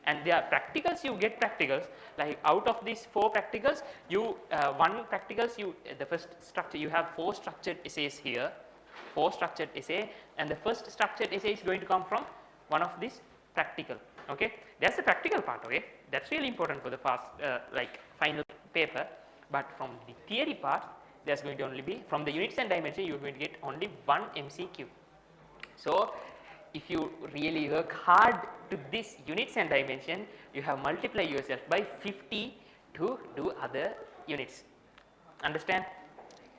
And there are practicals, you get practicals, like out of these 4 practicals, you one practicals, the first structure, you have 4 structured essays here. 4 structured essay, and the first structured essay is going to come from one of this practical. Okay, that's the practical part. Okay, that's really important for the like final paper. But from the theory part, there's going to only be from the units and dimension, you're going to get only one MCQ. So if you really work hard to this units and dimension, you have multiply yourself by 50 to do other units. Understand?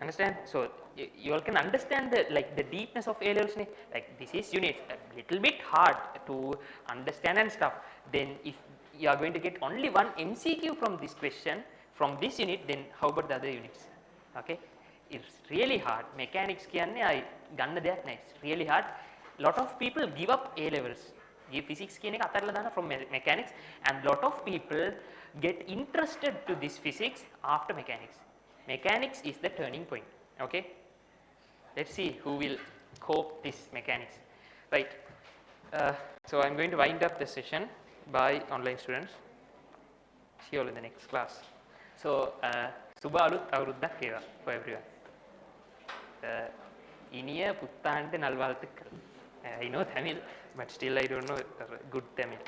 Understand? So you all can understand the like the deepness of A levels. Like this is units, a little bit hard to understand and stuff. Then if you are going to get only one MCQ from this question from this unit, then how about the other units? Okay, it's really hard. Mechanics කියන්නේ I ගන්න දෙයක් නැහැ. It's really hard. Lot of people give up A levels. Give physics කියන එක අතහැරලා දාන from mechanics, and lot of people get interested to this physics after mechanics. Mechanics is the turning point. Okay, let's see who will cope this mechanics. Right. So I'm going to wind up the session by online students. See you all in the next class. So සුබ අලුත් අවුරුද්දක් වේවා for everyone. ඉනිය පුත්තාන්ට නල්වාල්තක් කරලා. I know Tamil, but still I don't know good Tamil.